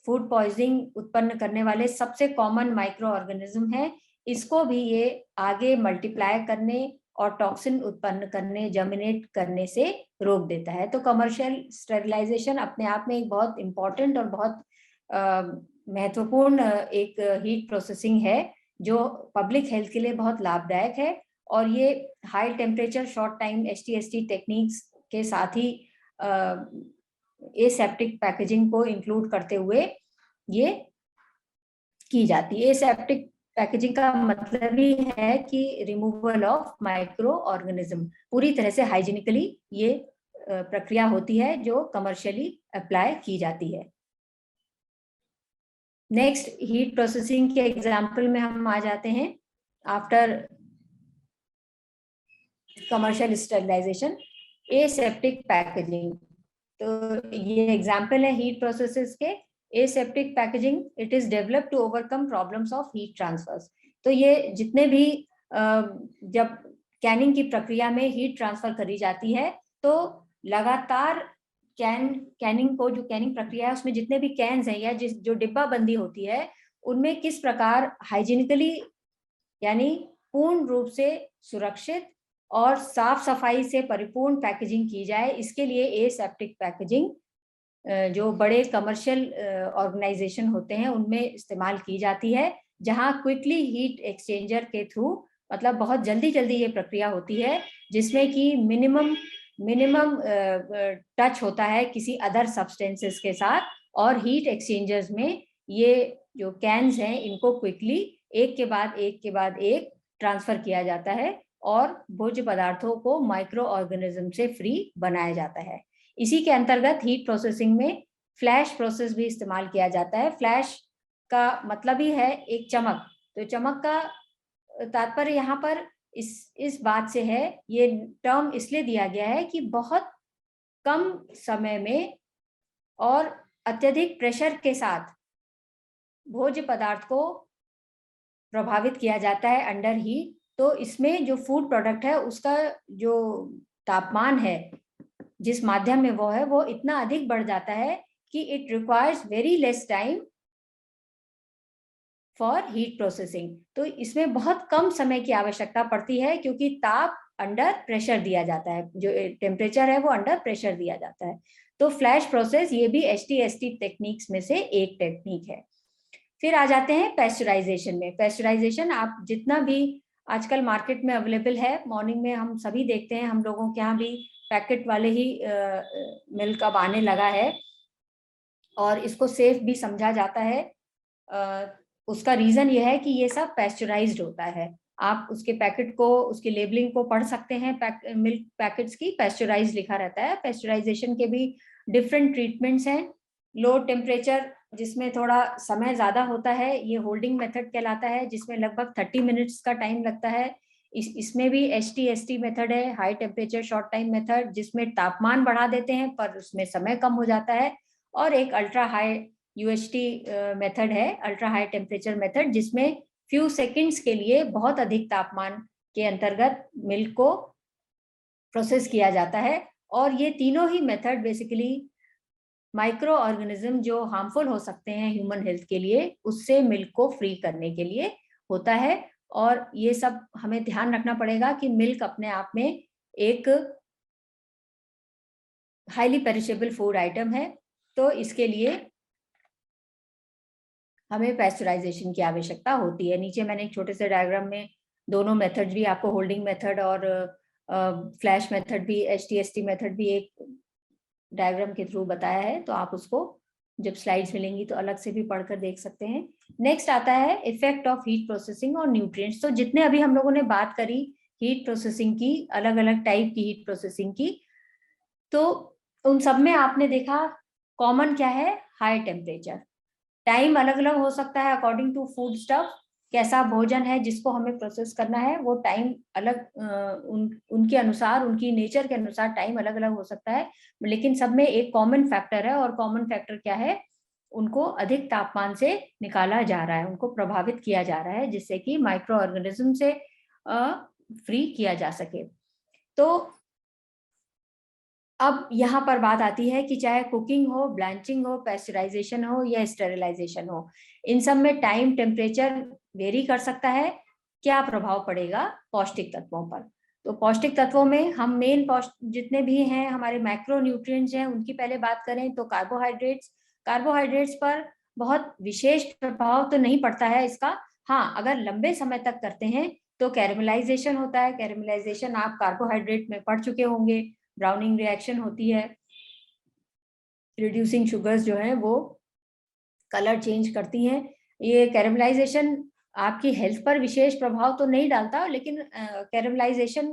फूड पॉइजनिंग उत्पन्न करने वाले सबसे कॉमन माइक्रो ऑर्गेनिज्म है। इसको भी ये आगे मल्टीप्लाई करने और टॉक्सिन उत्पन्न करने, जर्मिनेट करने से रोक देता है। तो कमर्शियल स्टेरिलाइजेशन अपने आप में एक बहुत इंपॉर्टेंट और बहुत महत्वपूर्ण एक हीट प्रोसेसिंग है, जो पब्लिक हेल्थ के लिए बहुत लाभदायक है। और ये high temperature short time HTST techniques के साथ ही एसेप्टिक पैकेजिंग को इंक्लूड करते हुए ये की जाती है। एसेप्टिक पैकेजिंग का मतलब ही है कि रिमूवल ऑफ माइक्रो ऑर्गेनिज्म, पूरी तरह से हाइजीनिकली ये प्रक्रिया होती है जो कमर्शियली अप्लाई की जाती है। नेक्स्ट हीट प्रोसेसिंग के एग्जांपल में हम आ जाते हैं after commercial sterilisation, aseptic packaging. तो ये एग्जांपल है हीट प्रोसेसेस के। Aseptic packaging, it is developed to overcome problems of heat transfers. तो ये जितने भी जब कैनिंग की प्रक्रिया में हीट ट्रांसफर करी जाती है, तो लगातार कैनिंग को, जो कैनिंग प्रक्रिया है उसमें जितने भी कैन्स हैं या जो डिब्बा बंदी होती है, उनमें किस प्रकार हाइजीनिकली यानी पूर्ण रूप से सुरक्षित और साफ सफाई से परिपूर्ण पैकेजिंग की जाए, इसके लिए एसेप्टिक पैकेजिंग जो बड़े कमर्शियल ऑर्गेनाइजेशन होते हैं उनमें इस्तेमाल की जाती है, जहां क्विकली हीट एक्सचेंजर के थ्रू, मतलब बहुत जल्दी ये प्रक्रिया होती है, जिसमें कि मिनिमम टच होता है किसी अदर सब्सटेंसेस के साथ, और हीट एक्सचेंजर्स में ये जो कैन्स हैं इनको क्विकली एक के बाद एक ट्रांसफर किया जाता है और भोज्य पदार्थों को माइक्रो ऑर्गेनिज्म से फ्री बनाया जाता है। इसी के अंतर्गत हीट प्रोसेसिंग में फ्लैश प्रोसेस भी इस्तेमाल किया जाता है। फ्लैश का मतलब ही है एक चमक। तो चमक का तात्पर्य यहाँ पर इस बात से है, ये टर्म इसलिए दिया गया है कि बहुत कम समय में और अत्यधिक प्रेशर के साथ भोज्य पदार्थ को प्रभावित किया जाता है अंडर हीट। तो इसमें जो फूड प्रोडक्ट है उसका जो तापमान है जिस माध्यम में वो है, वो इतना अधिक बढ़ जाता है कि it requires very less time for heat processing. तो इसमें बहुत कम समय की आवश्यकता पड़ती है, क्योंकि ताप अंडर प्रेशर दिया जाता है, जो टेम्परेचर है वो अंडर प्रेशर दिया जाता है। तो फ्लैश प्रोसेस ये भी HTST टेक्निक्स में से एक टेक्निक है। फिर आ जाते हैं पेस्चराइजेशन में। पेस्चराइजेशन, आप जितना भी आजकल मार्केट में अवेलेबल है। मॉर्निंग में हम सभी देखते हैं, हम लोगों के यहाँ भी पैकेट वाले ही मिल्क अब आने लगा है और इसको सेफ भी समझा जाता है। उसका रीजन ये है कि ये सब पैस्चराइज्ड होता है। आप उसके पैकेट को, उसकी लेबलिंग को पढ़ सकते हैं, मिल्क पैकेट्स की पैस्चराइज लिखा रहता है। पैस्चराइजेशन के भी डिफरेंट ट्रीटमेंट्स हैं। लो टेम्परेचर जिसमें थोड़ा समय ज्यादा होता है, ये होल्डिंग मेथड कहलाता है, जिसमें लगभग 30 मिनट्स का टाइम लगता है। इसमें भी HTST मेथड है, high temperature short time method, जिसमें तापमान बढ़ा देते हैं पर उसमें समय कम हो जाता है। और एक अल्ट्रा हाई UHT मेथड है, अल्ट्रा हाई टेम्परेचर मेथड, जिसमें फ्यू सेकंड्स के लिए बहुत अधिक तापमान के अंतर्गत मिल्क को प्रोसेस किया जाता है। और ये तीनों ही मेथड बेसिकली माइक्रो ऑर्गेनिज्म जो हार्मफुल हो सकते हैं ह्यूमन हेल्थ के लिए, उससे मिल्क को फ्री करने के लिए होता है। और ये सब हमें ध्यान रखना पड़ेगा कि मिल्क अपने आप में एक हाईली पेरिशेबल फूड आइटम है, तो इसके लिए हमें पैस्चराइजेशन की आवश्यकता होती है। नीचे मैंने एक छोटे से डायग्राम में दोनों मेथड भी आपको, होल्डिंग मेथड और फ्लैश मेथड भी, HTST मेथड भी एक डायग्राम के थ्रू बताया है, तो आप उसको जब स्लाइड्स मिलेंगी तो अलग से भी पढ़कर देख सकते हैं। नेक्स्ट आता है इफेक्ट ऑफ हीट प्रोसेसिंग और न्यूट्रिएंट्स। तो जितने अभी हम लोगों ने बात करी हीट प्रोसेसिंग की, अलग अलग टाइप की हीट प्रोसेसिंग की, तो उन सब में आपने देखा कॉमन क्या है, हाई टेम्परेचर। टाइम अलग अलग हो सकता है अकॉर्डिंग टू फूड स्टफ, कैसा भोजन है जिसको हमें प्रोसेस करना है, वो टाइम अलग उनके अनुसार, उनकी नेचर के अनुसार टाइम अलग अलग हो सकता है। लेकिन सब में एक कॉमन फैक्टर है, और कॉमन फैक्टर क्या है, उनको अधिक तापमान से निकाला जा रहा है, उनको प्रभावित किया जा रहा है, जिससे कि माइक्रो ऑर्गेनिज्म से फ्री किया जा सके। तो अब यहाँ पर बात आती है कि चाहे कुकिंग हो, ब्लैंचिंग हो, पैस्चराइजेशन हो या स्टेरिलाइजेशन हो, इन सब में टाइम, टेम्परेचर वेरी कर सकता है। क्या प्रभाव पड़ेगा पौष्टिक तत्वों पर? तो पौष्टिक तत्वों में हम मेन जितने भी हैं हमारे मैक्रो न्यूट्रिएंट्स हैं, उनकी पहले बात करें तो कार्बोहाइड्रेट्स पर बहुत विशेष प्रभाव तो नहीं पड़ता है इसका। हाँ, अगर लंबे समय तक करते हैं तो कैरेमलाइजेशन होता है। कैरेमलाइजेशन आप कार्बोहाइड्रेट में पढ़ चुके होंगे, ब्राउनिंग रिएक्शन होती है, रिड्यूसिंग शुगर्स जो है वो कलर चेंज करती हैं। ये कैरेमलाइजेशन आपकी हेल्थ पर विशेष प्रभाव तो नहीं डालता, लेकिन कैरेमलाइजेशन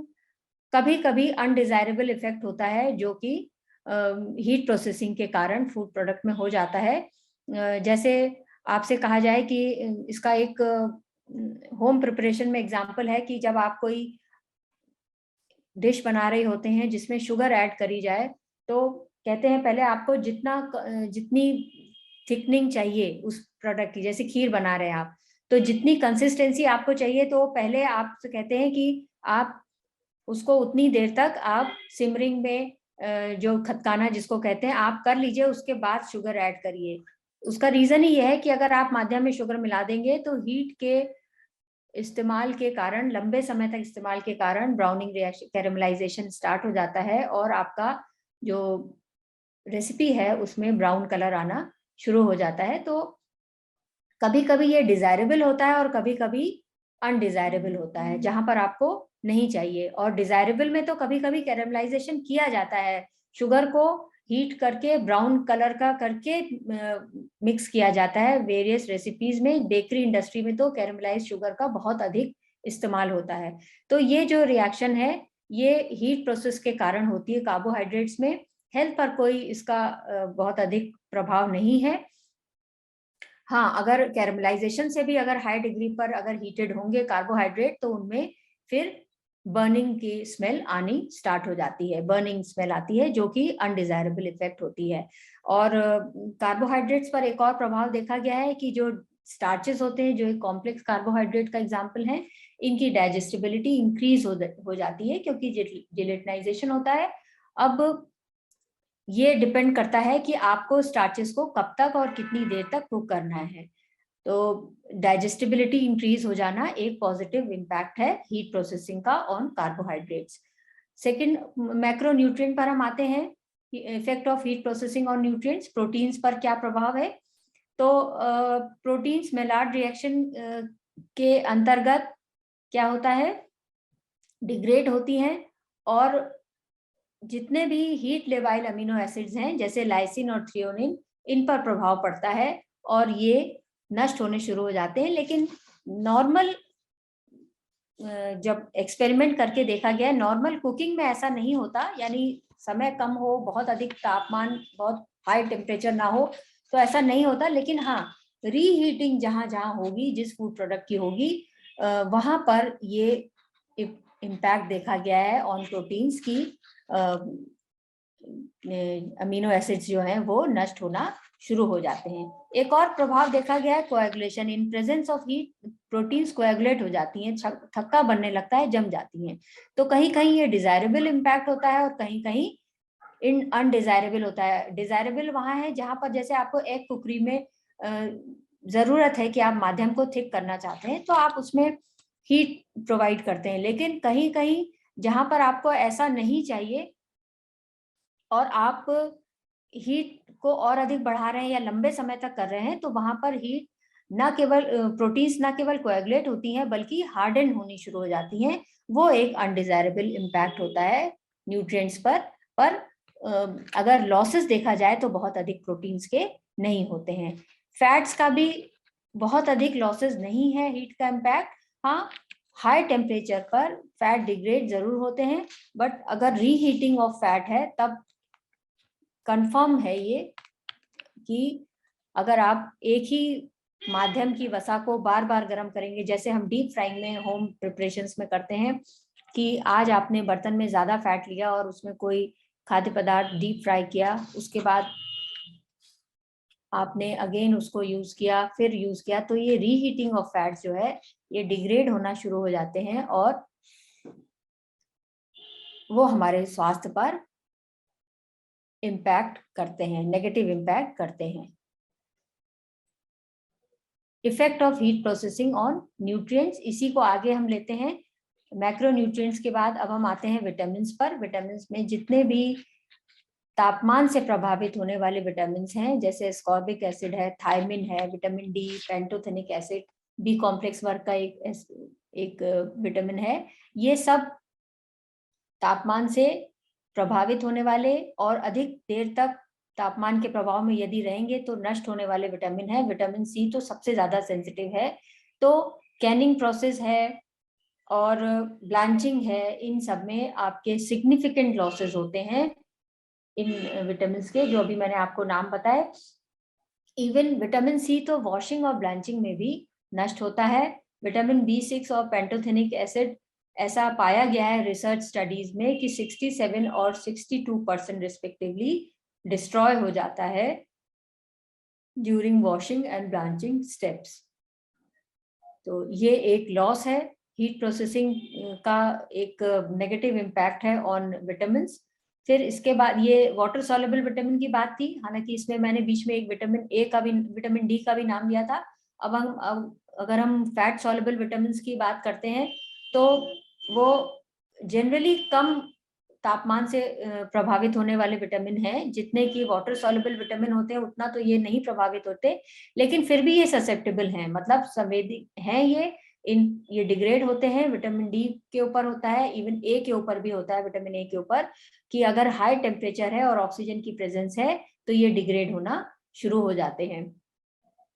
कभी कभी अनडिजायरेबल इफेक्ट होता है, जो कि हीट प्रोसेसिंग के कारण फूड प्रोडक्ट में हो जाता है। जैसे आपसे कहा जाए कि इसका एक होम प्रिपरेशन में एग्जांपल है कि जब आप कोई डिश बना रहे होते हैं जिसमें शुगर ऐड करी जाए, तो कहते हैं पहले आपको जितनी थिकनिंग चाहिए उस प्रोडक्ट की, जैसे खीर बना रहे हैं आप, तो जितनी कंसिस्टेंसी आपको चाहिए, तो पहले आपसे कहते हैं कि आप उसको उतनी देर तक आप सिमरिंग में, जो खतकाना जिसको कहते हैं, आप कर लीजिए, उसके बाद शुगर ऐड करिए। उसका रीजन ही यह है कि अगर आप माध्यम में शुगर मिला देंगे तो हीट के इस्तेमाल के कारण, लंबे समय तक इस्तेमाल के कारण ब्राउनिंग रिएक्शन, कैरेमलाइजेशन स्टार्ट हो जाता है और आपका जो रेसिपी है उसमें ब्राउन कलर आना शुरू हो जाता है। तो कभी कभी ये डिजायरेबल होता है और कभी कभी अनडिजायरेबल होता है, जहां पर आपको नहीं चाहिए। और डिजायरेबल में तो कभी कभी कैरेमलाइजेशन किया जाता है, शुगर को हीट करके ब्राउन कलर का करके मिक्स किया जाता है वेरियस रेसिपीज में। बेकरी इंडस्ट्री में तो कैरेमलाइज शुगर का बहुत अधिक इस्तेमाल होता है। तो ये जो रिएक्शन है ये हीट प्रोसेस के कारण होती है कार्बोहाइड्रेट्स में। हेल्थ पर कोई इसका बहुत अधिक प्रभाव नहीं है। हाँ, अगर कैरेमलाइजेशन से भी अगर हाई डिग्री पर अगर हीटेड होंगे कार्बोहाइड्रेट, तो उनमें फिर बर्निंग की स्मेल आनी स्टार्ट हो जाती है, बर्निंग स्मेल आती है, जो कि अनडिजायरेबल इफेक्ट होती है। और कार्बोहाइड्रेट्स पर एक और प्रभाव देखा गया है कि जो स्टार्चेस होते हैं, जो एक कॉम्प्लेक्स कार्बोहाइड्रेट का एग्जाम्पल है, इनकी डाइजेस्टिबिलिटी इंक्रीज हो जाती है क्योंकि जिलेटिनाइजेशन होता है। अब ये डिपेंड करता है कि आपको स्टार्चेस को कब तक और कितनी देर तक कुक करना है। तो डाइजेस्टिबिलिटी इंक्रीज हो जाना एक पॉजिटिव इम्पैक्ट है हीट प्रोसेसिंग का ऑन कार्बोहाइड्रेट्स। सेकंड, मैक्रोन्यूट्रिएंट पर हम आते हैं। Effect of heat processing on nutrients. Proteins पर क्या प्रभाव है? तो प्रोटीन्स मेलार्ड रिएक्शन के अंतर्गत क्या होता है, डिग्रेड होती हैं और जितने भी हीट लेवाइल अमीनो एसिड्स हैं जैसे लाइसिन और थ्रियोनिन, इन पर प्रभाव पड़ता है और ये नष्ट होने शुरू हो जाते हैं। लेकिन नॉर्मल जब एक्सपेरिमेंट करके देखा गया, नॉर्मल कुकिंग में ऐसा नहीं होता, यानी समय कम हो, बहुत अधिक तापमान, बहुत हाई टेम्परेचर ना हो तो ऐसा नहीं होता। लेकिन हाँ, रीहीटिंग जहां जहां होगी, जिस फूड प्रोडक्ट की होगी, वहां पर ये इम्पैक्ट देखा गया है ऑन प्रोटीन्स की, अमीनो एसिड्स जो हैं वो नष्ट होना शुरू हो जाते हैं। एक और प्रभाव देखा गया है coagulation. In presence of heat proteins coagulate हो जाती हैं, थक्का बनने लगता है, जम जाती हैं। तो कहीं कहीं ये डिजायरेबल इम्पैक्ट होता है और कहीं कहीं इन अनडिजायरेबल होता है। डिजायरेबल वहां है जहां पर जैसे आपको एक कुकरी में जरूरत है कि आप माध्यम को थिक करना चाहते हैं तो आप उसमें हीट प्रोवाइड करते हैं। लेकिन कहीं कहीं जहां पर आपको ऐसा नहीं चाहिए और आप हीट को और अधिक बढ़ा रहे हैं या लंबे समय तक कर रहे हैं, तो वहां पर हीट न केवल प्रोटीन्स न केवल कोएगुलेट होती हैं बल्कि हार्डन होनी शुरू हो जाती हैं। वो एक अनडिजायरेबल इम्पैक्ट होता है न्यूट्रिएंट्स पर अगर लॉसेस देखा जाए तो बहुत अधिक प्रोटीन्स के नहीं होते हैं। फैट्स का भी बहुत अधिक लॉसेस नहीं है हीट का इम्पैक्ट। हाँ, हाई टेम्परेचर पर फैट डिग्रेड जरूर होते हैं, बट अगर रीहीटिंग ऑफ फैट है तब कंफर्म है ये कि अगर आप एक ही माध्यम की वसा को बार बार गर्म करेंगे, जैसे हम डीप फ्राइंग में, होम प्रिपरेशंस में करते हैं कि आज आपने बर्तन में ज्यादा फैट लिया और उसमें कोई खाद्य पदार्थ डीप फ्राई किया, उसके बाद आपने अगेन उसको यूज किया, फिर यूज किया, तो ये रीहीटिंग ऑफ फैट्स जो है ये डिग्रेड होना शुरू हो जाते हैं और वो हमारे स्वास्थ्य पर इम्पैक्ट करते हैं, नेगेटिव इम्पैक्ट करते हैं। Effect of heat processing on nutrients, इसी को आगे हम लेते हैं। मैक्रो न्यूट्रिएंट्स के बाद अब हम आते हैं विटामिन पर। विटामिन में जितने भी तापमान से प्रभावित होने वाले विटामिन हैं, जैसे स्कॉर्बिक एसिड है, थायमिन है, vitamin D, pantothenic acid, B complex वर्ग का एक विटामिन है, ये सब तापमान से प्रभावित होने वाले और अधिक देर तक तापमान के प्रभाव में यदि रहेंगे तो नष्ट होने वाले विटामिन है। विटामिन सी तो सबसे ज्यादा सेंसिटिव है, तो कैनिंग प्रोसेस है और ब्लांचिंग है, इन सब में आपके सिग्निफिकेंट लॉसेस होते हैं इन विटामिन के, जो अभी मैंने आपको नाम बताए। इवन विटामिन सी तो वॉशिंग और ब्लांचिंग में भी नष्ट होता है। विटामिन B6 और पेंटोथेनिक एसिड, ऐसा पाया गया है रिसर्च स्टडीज में कि 67 और 62% रिस्पेक्टिवली डिस्ट्रॉय हो जाता है during washing and blanching steps. तो ये एक लॉस है, हीट प्रोसेसिंग का एक नेगेटिव इम्पैक्ट है ऑन विटामिन। फिर इसके बाद ये वाटर सॉल्युबल विटामिन की बात थी, हालांकि इसमें मैंने बीच में एक विटामिन डी का भी नाम लिया था। अब अगर हम फैट सॉल्युबल विटामिन की बात करते हैं तो वो जनरली कम तापमान से प्रभावित होने वाले विटामिन हैं। जितने की वाटर सॉल्युबल विटामिन होते हैं उतना तो ये नहीं प्रभावित होते, लेकिन फिर भी ये ससेप्टेबल हैं, मतलब संवेदी हैं ये डिग्रेड होते हैं। विटामिन डी के ऊपर होता है, इवन ए के ऊपर भी होता है, विटामिन ए के ऊपर, कि अगर हाई टेम्परेचर है और ऑक्सीजन की प्रेजेंस है तो ये डिग्रेड होना शुरू हो जाते हैं।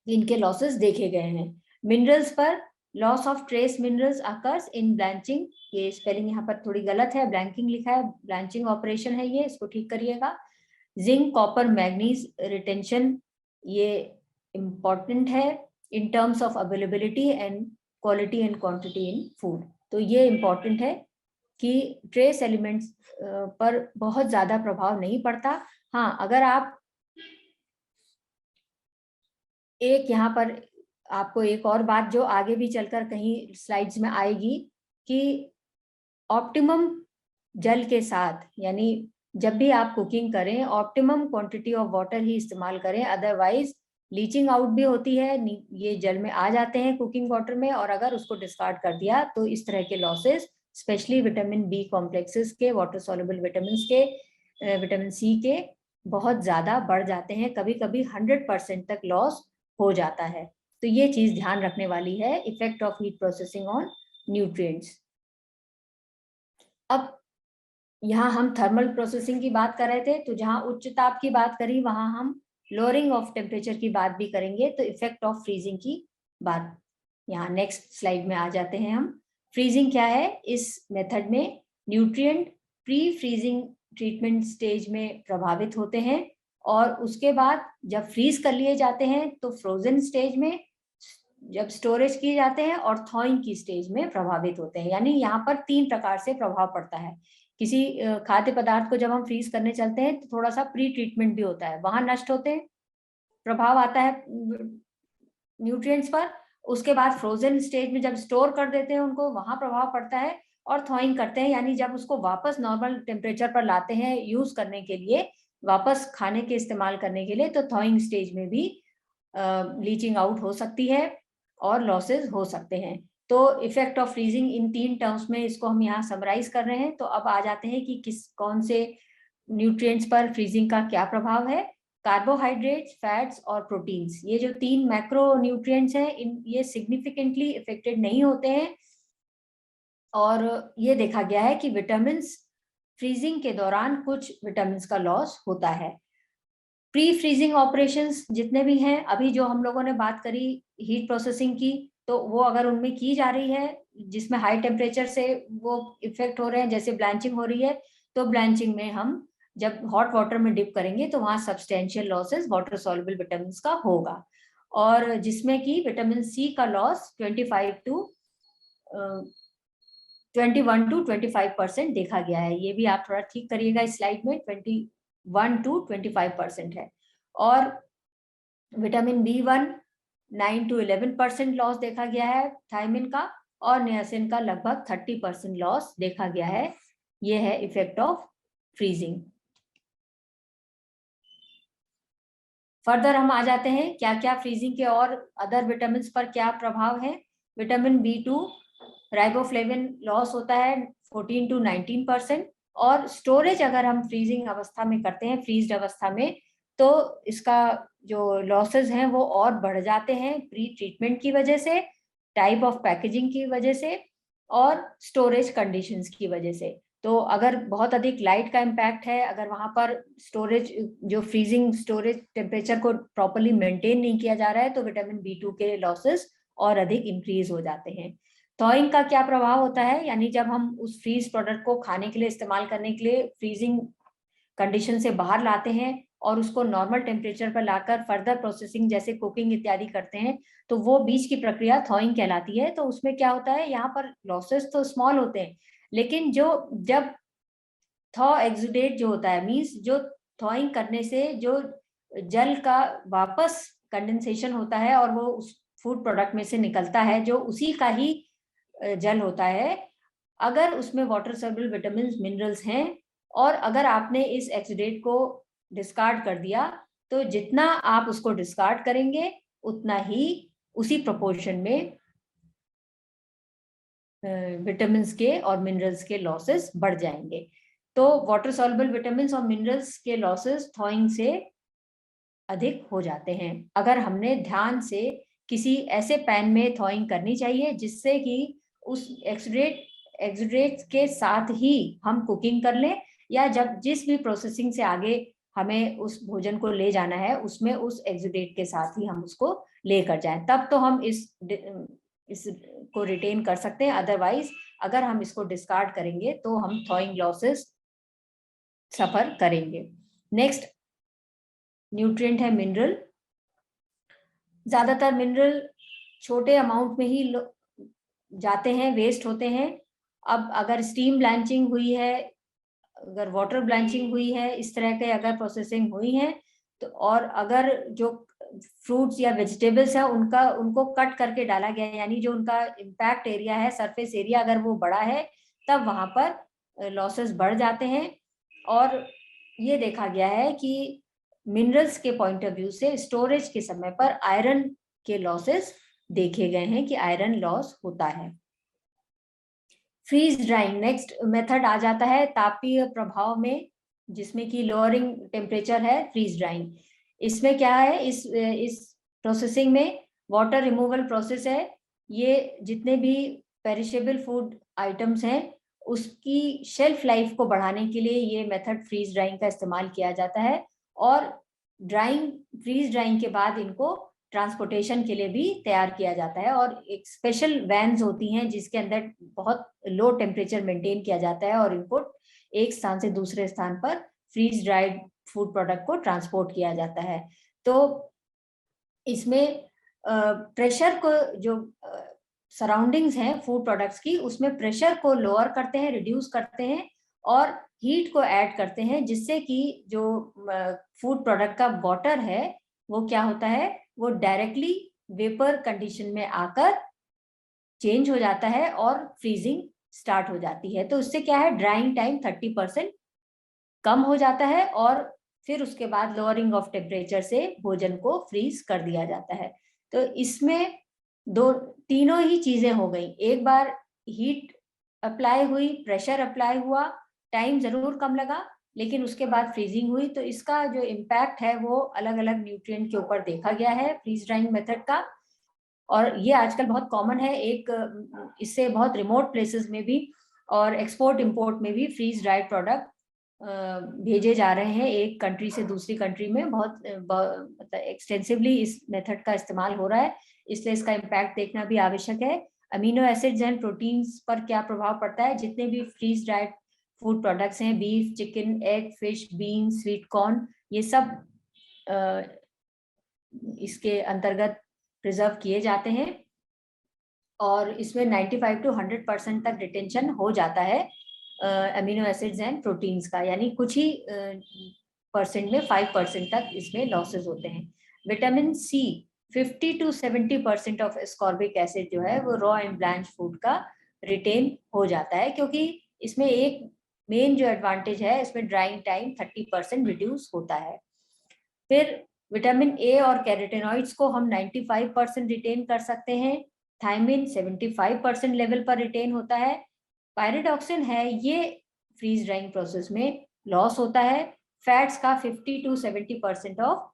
इनके लॉसेस देखे गए हैं। मिनरल्स पर loss of trace minerals occurs in blanching, ये स्पेलिंग यहाँ पर थोड़ी गलत है, ब्लैंकिंग लिखा है, ब्लांचिंग ऑपरेशन है ये, इसको ठीक करिएगा। जिंक, कॉपर, मैग्नीज रिटेंशन, ये इम्पॉर्टेंट है in terms of availability and quality and quantity in food. तो ये इम्पॉर्टेंट है कि ट्रेस एलिमेंट्स पर बहुत ज्यादा प्रभाव नहीं पड़ता। हाँ, अगर आप एक यहाँ पर आपको एक और बात जो आगे भी चलकर कहीं स्लाइड्स में आएगी कि ऑप्टिमम जल के साथ, यानी जब भी आप कुकिंग करें ऑप्टिमम क्वांटिटी ऑफ वाटर ही इस्तेमाल करें, अदरवाइज लीचिंग आउट भी होती है, ये जल में आ जाते हैं कुकिंग वाटर में, और अगर उसको डिस्कार्ड कर दिया तो इस तरह के losses specially vitamin B complexes के, वाटर सॉल्युबल विटामिन के, विटामिन सी के बहुत ज्यादा बढ़ जाते हैं, कभी कभी 100% तक लॉस हो जाता है। तो ये चीज ध्यान रखने वाली है, effect of heat processing on nutrients. अब यहाँ हम थर्मल प्रोसेसिंग की बात कर रहे थे, तो जहाँ उच्च ताप की बात करी वहां हम लोअरिंग ऑफ टेम्परेचर की बात भी करेंगे। तो इफेक्ट ऑफ फ्रीजिंग की बात यहाँ नेक्स्ट स्लाइड में आ जाते हैं हम। फ्रीजिंग क्या है? इस मेथड में nutrient pre freezing treatment stage में प्रभावित होते हैं और उसके बाद जब फ्रीज कर लिए जाते हैं तो फ्रोजन स्टेज में जब स्टोरेज किए जाते हैं और थॉइंग की स्टेज में प्रभावित होते हैं। यानी यहाँ पर 3 प्रकार से प्रभाव पड़ता है। किसी खाद्य पदार्थ को जब हम फ्रीज करने चलते हैं तो थोड़ा सा प्री ट्रीटमेंट भी होता है, वहां नष्ट होते हैं, प्रभाव आता है न्यूट्रिएंट्स पर। उसके बाद फ्रोजन स्टेज में जब स्टोर कर देते हैं उनको, वहां प्रभाव पड़ता है। और थॉइंग करते हैं, यानी जब उसको वापस नॉर्मल टेम्परेचर पर लाते हैं यूज करने के लिए, वापस खाने के इस्तेमाल करने के लिए, तो थॉइंग स्टेज में भी लीचिंग आउट हो सकती है और लॉसेस हो सकते हैं। तो effect of freezing in 3 terms में इसको हम यहाँ समराइज कर रहे हैं। तो अब आ जाते हैं कि कौन से न्यूट्रिएंट्स पर फ्रीजिंग का क्या प्रभाव है। कार्बोहाइड्रेट्स, फैट्स और प्रोटीन्स, ये जो 3 मैक्रो न्यूट्रिएंट्स हैं, ये सिग्निफिकेंटली इफेक्टेड नहीं होते हैं। और ये देखा गया है कि विटामिन फ्रीजिंग के दौरान कुछ विटामिन का लॉस होता है। प्री फ्रीजिंग ऑपरेशंस जितने भी हैं, अभी जो हम लोगों ने बात करी हीट प्रोसेसिंग की, तो वो अगर उनमें की जा रही है जिसमें हाई टेम्परेचर से वो इफेक्ट हो रहे हैं, जैसे ब्लैंचिंग हो रही है, तो ब्लैंचिंग में हम जब हॉट वाटर में डिप करेंगे तो वहां substantial losses water soluble vitamin का होगा। और जिसमें कि विटामिन सी का लॉस 21 to 25% देखा गया है। ये भी आप थोड़ा ठीक करिएगा, इस स्लाइड में 21 to 25% है। और विटामिन B1 9 to 11% लॉस देखा गया है थायमिन का, और नियासिन का लगभग 30% लॉस देखा गया है। ये है इफेक्ट ऑफ फ्रीजिंग। फर्दर हम आ जाते हैं क्या क्या फ्रीजिंग के और अदर विटामिन पर क्या प्रभाव है। विटामिन B2 राइबोफ्लेविन लॉस होता है 14 to 19%। और स्टोरेज अगर हम फ्रीजिंग अवस्था में करते हैं, फ्रीज्ड अवस्था में, तो इसका जो लॉसेस हैं वो और बढ़ जाते हैं प्री ट्रीटमेंट की वजह से, टाइप ऑफ पैकेजिंग की वजह से और स्टोरेज कंडीशंस की वजह से। तो अगर बहुत अधिक लाइट का इम्पैक्ट है, अगर वहां पर स्टोरेज जो फ्रीजिंग स्टोरेज टेम्परेचर को प्रॉपर्ली मेंटेन नहीं किया जा रहा है, तो विटामिन B2 के लॉसेस और अधिक इंक्रीज हो जाते हैं। थॉइंग का क्या प्रभाव होता है? यानी जब हम उस फ्रीज प्रोडक्ट को खाने के लिए इस्तेमाल करने के लिए फ्रीजिंग कंडीशन से बाहर लाते हैं और उसको नॉर्मल टेम्परेचर पर लाकर फर्दर प्रोसेसिंग जैसे कुकिंग इत्यादि करते हैं, तो वो बीच की प्रक्रिया थॉइंग कहलाती है। तो उसमें क्या होता है, यहाँ पर लॉसेस तो स्मॉल होते हैं, लेकिन जब थॉ एक्सुडेट जो होता है, मीन्स जो थॉइंग करने से जो जल का वापस कंडेंसेशन होता है और वो उस फूड प्रोडक्ट में से निकलता है, जो उसी का ही जल होता है, अगर उसमें वाटर सॉल्युबल विटामिन मिनरल्स हैं और अगर आपने इस एक्सुडेट को डिस्कार्ड कर दिया, तो जितना आप उसको डिस्कार्ड करेंगे उतना ही उसी प्रोपोर्शन में विटामिन के और मिनरल्स के लॉसेस बढ़ जाएंगे। तो वाटर सॉल्युबल विटामिन और मिनरल्स के लॉसेस थॉइंग से अधिक हो जाते हैं। अगर हमने ध्यान से किसी ऐसे पैन में थॉइंग करनी चाहिए जिससे कि उस एक्सुडेट के साथ ही हम कुकिंग कर लें, या जब जिस भी प्रोसेसिंग से आगे हमें उस भोजन को ले जाना है उसमें उस एक्सुडेट के साथ ही हम उसको लेकर जाएं, तब तो हम इसको रिटेन कर सकते हैं। अदरवाइज अगर हम इसको डिस्कार्ड करेंगे तो हम थॉइंग लॉसेस सफर करेंगे। नेक्स्ट न्यूट्रिएंट है मिनरल। ज्यादातर मिनरल छोटे अमाउंट में ही जाते हैं, वेस्ट होते हैं। अब अगर स्टीम ब्लैंचिंग हुई है, अगर वाटर ब्लैंचिंग हुई है, इस तरह के अगर प्रोसेसिंग हुई है, तो और अगर जो फ्रूट्स या वेजिटेबल्स है उनको कट करके डाला गया है, यानी जो उनका इम्पैक्ट एरिया है, सरफेस एरिया अगर वो बड़ा है, तब वहां पर लॉसेस बढ़ जाते हैं। और ये देखा गया है कि मिनरल्स के पॉइंट ऑफ व्यू से स्टोरेज के समय पर आयरन के लॉसेस देखे गए हैं कि आयरन लॉस होता है। फ्रीज ड्राइंग नेक्स्ट मेथड आ जाता है तापीय प्रभाव में, जिसमें कि लोअरिंग टेम्परेचर है फ्रीज ड्राइंग। इसमें क्या है, इस प्रोसेसिंग में वाटर रिमूवल प्रोसेस है। ये जितने भी पेरिशेबल फूड आइटम्स हैं उसकी शेल्फ लाइफ को बढ़ाने के लिए ये मेथड फ्रीज ड्राइंग का इस्तेमाल किया जाता है, और फ्रीज ड्राइंग के बाद इनको ट्रांसपोर्टेशन के लिए भी तैयार किया जाता है। और एक स्पेशल वैन्स होती हैं जिसके अंदर बहुत लो टेम्परेचर मेंटेन किया जाता है और इनको एक स्थान से दूसरे स्थान पर फ्रीज ड्राइड फूड प्रोडक्ट को ट्रांसपोर्ट किया जाता है। तो इसमें प्रेशर को, जो सराउंडिंग्स हैं फूड प्रोडक्ट्स की, उसमें प्रेशर को लोअर करते हैं, रिड्यूस करते हैं और हीट को ऐड करते हैं, जिससे कि जो फूड प्रोडक्ट का वाटर है वो क्या होता है, वो डायरेक्टली वेपर कंडीशन में आकर चेंज हो जाता है और फ्रीजिंग स्टार्ट हो जाती है। तो इससे क्या है, ड्राइंग टाइम 30% कम हो जाता है और फिर उसके बाद लोअरिंग ऑफ टेम्परेचर से भोजन को फ्रीज कर दिया जाता है। तो इसमें तीनों ही चीजें हो गई, एक बार हीट अप्लाई हुई, प्रेशर अप्लाई हुआ, टाइम जरूर कम लगा, लेकिन उसके बाद फ्रीजिंग हुई। तो इसका जो इम्पैक्ट है वो अलग अलग न्यूट्रिएंट के ऊपर देखा गया है फ्रीज ड्राइंग मेथड का, और ये आजकल बहुत कॉमन है। इससे बहुत रिमोट प्लेसेस में भी और एक्सपोर्ट इंपोर्ट में भी फ्रीज ड्राइड प्रोडक्ट भेजे जा रहे हैं एक कंट्री से दूसरी कंट्री में। बहुत मतलब एक्सटेंसिवली इस मेथड का इस्तेमाल हो रहा है, इसलिए इसका इम्पैक्ट देखना भी आवश्यक है। अमीनो एसिड्स एंड प्रोटीन्स पर क्या प्रभाव पड़ता है, जितने भी फ्रीज ड्राइड फूड प्रोडक्ट्स हैं, beef, chicken, egg, fish, bean, sweet corn, ये सब इसके अंतर्गत प्रिजर्व किए जाते हैं और इसमें 95 to 100% तक रिटेंशन हो जाता है अमीनो एसिड्स एंड प्रोटीन्स का, यानी कुछ ही परसेंट में 5% तक इसमें लॉसेस होते हैं। Vitamin C 50 to 70% of ascorbic acid जो है वो रॉ एंड ब्लैंच फूड का रिटेन हो जाता है, क्योंकि इसमें एक मेन जो एडवांटेज है, इसमें ड्राइंग टाइम 30% रिड्यूस होता है। फिर विटामिन ए और कैरोटीनॉइड्स को हम 95% रिटेन कर सकते हैं, थायमिन 75% लेवल पर रिटेन होता है। पायरिडॉक्सिन है, ये फ्रीज ड्राइंग प्रोसेस में लॉस होता है। फैट्स का 50 to 70% of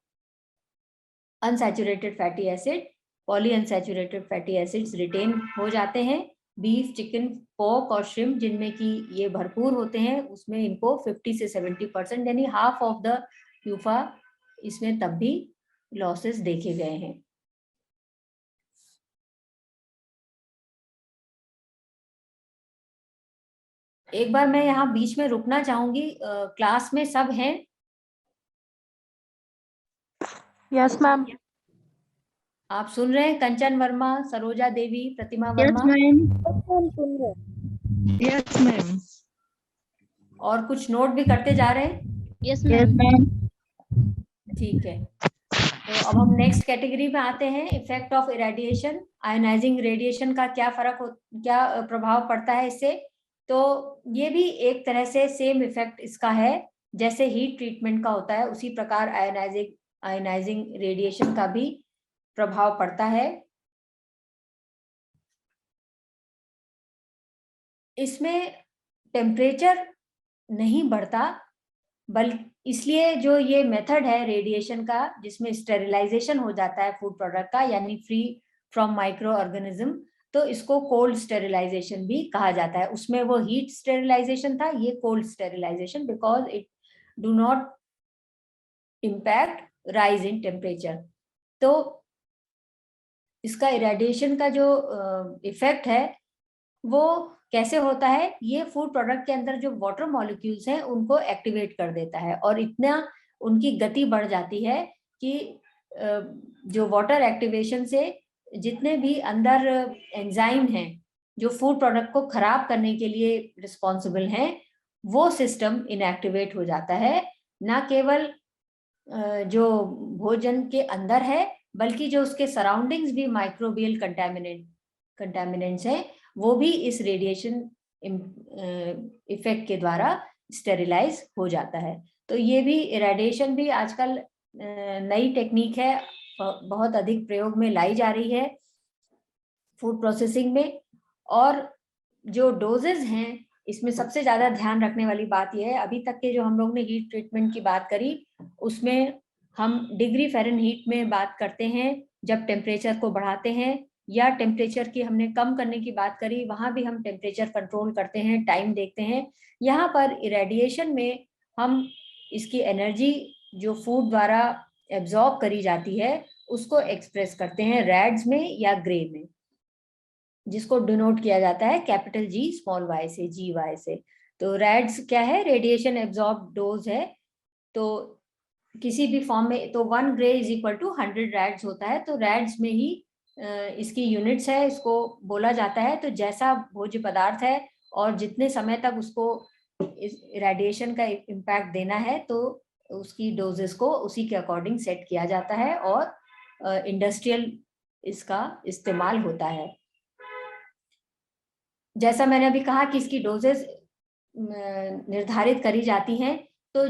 unsaturated fatty acid, poly unsaturated fatty acids retain हो जाते हैं। बीफ, चिकन, पोर्क और श्रिम्प जिनमें कि ये भरपूर होते हैं, उसमें इनको 50 से 70% यानी हाफ ऑफ द यूफा इसमें तब भी लॉसेस देखे गए हैं। एक बार मैं यहाँ बीच में रुकना चाहूंगी, क्लास में सब हैं? Yes ma'am. आप सुन रहे हैं? Kanchan Verma, Saroja Devi, Pratima yes Verma, ma'am. Yes ma'am. और कुछ नोट भी करते जा रहे हैं? यस मैम। ठीक है, तो अब हम नेक्स्ट कैटेगरी में आते हैं, effect of irradiation. Ionising radiation का क्या क्या प्रभाव पड़ता है इससे? तो ये भी एक तरह से सेम इफेक्ट इसका है, जैसे हीट ट्रीटमेंट का होता है उसी प्रकार आयोनाइजिंग रेडिएशन का भी प्रभाव पड़ता है। इसमें टेम्परेचर नहीं बढ़ता, बल्कि इसलिए जो ये मेथड है रेडिएशन का, जिसमें स्टेरिलाइजेशन हो जाता है फूड प्रोडक्ट का, यानी फ्री फ्रॉम माइक्रो ऑर्गेनिज्म, तो इसको कोल्ड स्टेरिलाइजेशन भी कहा जाता है। उसमें वो हीट स्टेरिलाइजेशन था, ये cold sterilisation, because it do not impact rise in temperature. तो इसका इरेडिएशन का जो इफेक्ट है वो कैसे होता है, ये फूड प्रोडक्ट के अंदर जो वाटर मॉलिक्यूल्स हैं उनको एक्टिवेट कर देता है, और इतना उनकी गति बढ़ जाती है कि जो वाटर एक्टिवेशन से जितने भी अंदर एंजाइम हैं जो फूड प्रोडक्ट को खराब करने के लिए रिस्पॉन्सिबल हैं, वो सिस्टम इनएक्टिवेट हो जाता है। ना केवल जो भोजन के अंदर है, बल्कि जो उसके सराउंडिंग्स भी माइक्रोबियल कंटामिनेंट्स हैं, वो भी इस रेडिएशन इफेक्ट के द्वारा स्टेरिलाइज हो जाता है। तो ये भी रेडिएशन भी आजकल नई टेक्निक है, बहुत अधिक प्रयोग में लाई जा रही है फूड प्रोसेसिंग में। और जो डोजेज हैं, इसमें सबसे ज्यादा ध्यान रखने वाली बात यह है, अभी तक के जो हम लोग ने हीट ट्रीटमेंट की बात करी उसमें हम डिग्री फ़ारेनहीट में बात करते हैं जब टेम्परेचर को बढ़ाते हैं, या टेम्परेचर की हमने कम करने की बात करी, वहां भी हम टेम्परेचर कंट्रोल करते हैं, टाइम देखते हैं। यहाँ पर इरेडिएशन में हम इसकी एनर्जी जो फूड द्वारा एब्जॉर्ब करी जाती है उसको एक्सप्रेस करते हैं रैड्स में या ग्रे में, जिसको डिनोट किया जाता है कैपिटल जी स्मॉल वाई से, जी वाई से। तो रैड्स क्या है, रेडिएशन एब्जॉर्ब डोज है। तो किसी भी फॉर्म में तो 1 ग्रे इज इक्वल टू 100 रैड्स होता है। तो रैड्स में ही इसकी यूनिट्स है, इसको बोला जाता है। तो जैसा भोज्य पदार्थ है और जितने समय तक उसको इस रेडिएशन का इम्पैक्ट देना है तो उसकी डोजेस को उसी के अकॉर्डिंग सेट किया जाता है और इंडस्ट्रियल इसका इस्तेमाल होता है। जैसा मैंने अभी कहा कि इसकी डोजेस निर्धारित करी जाती हैं, तो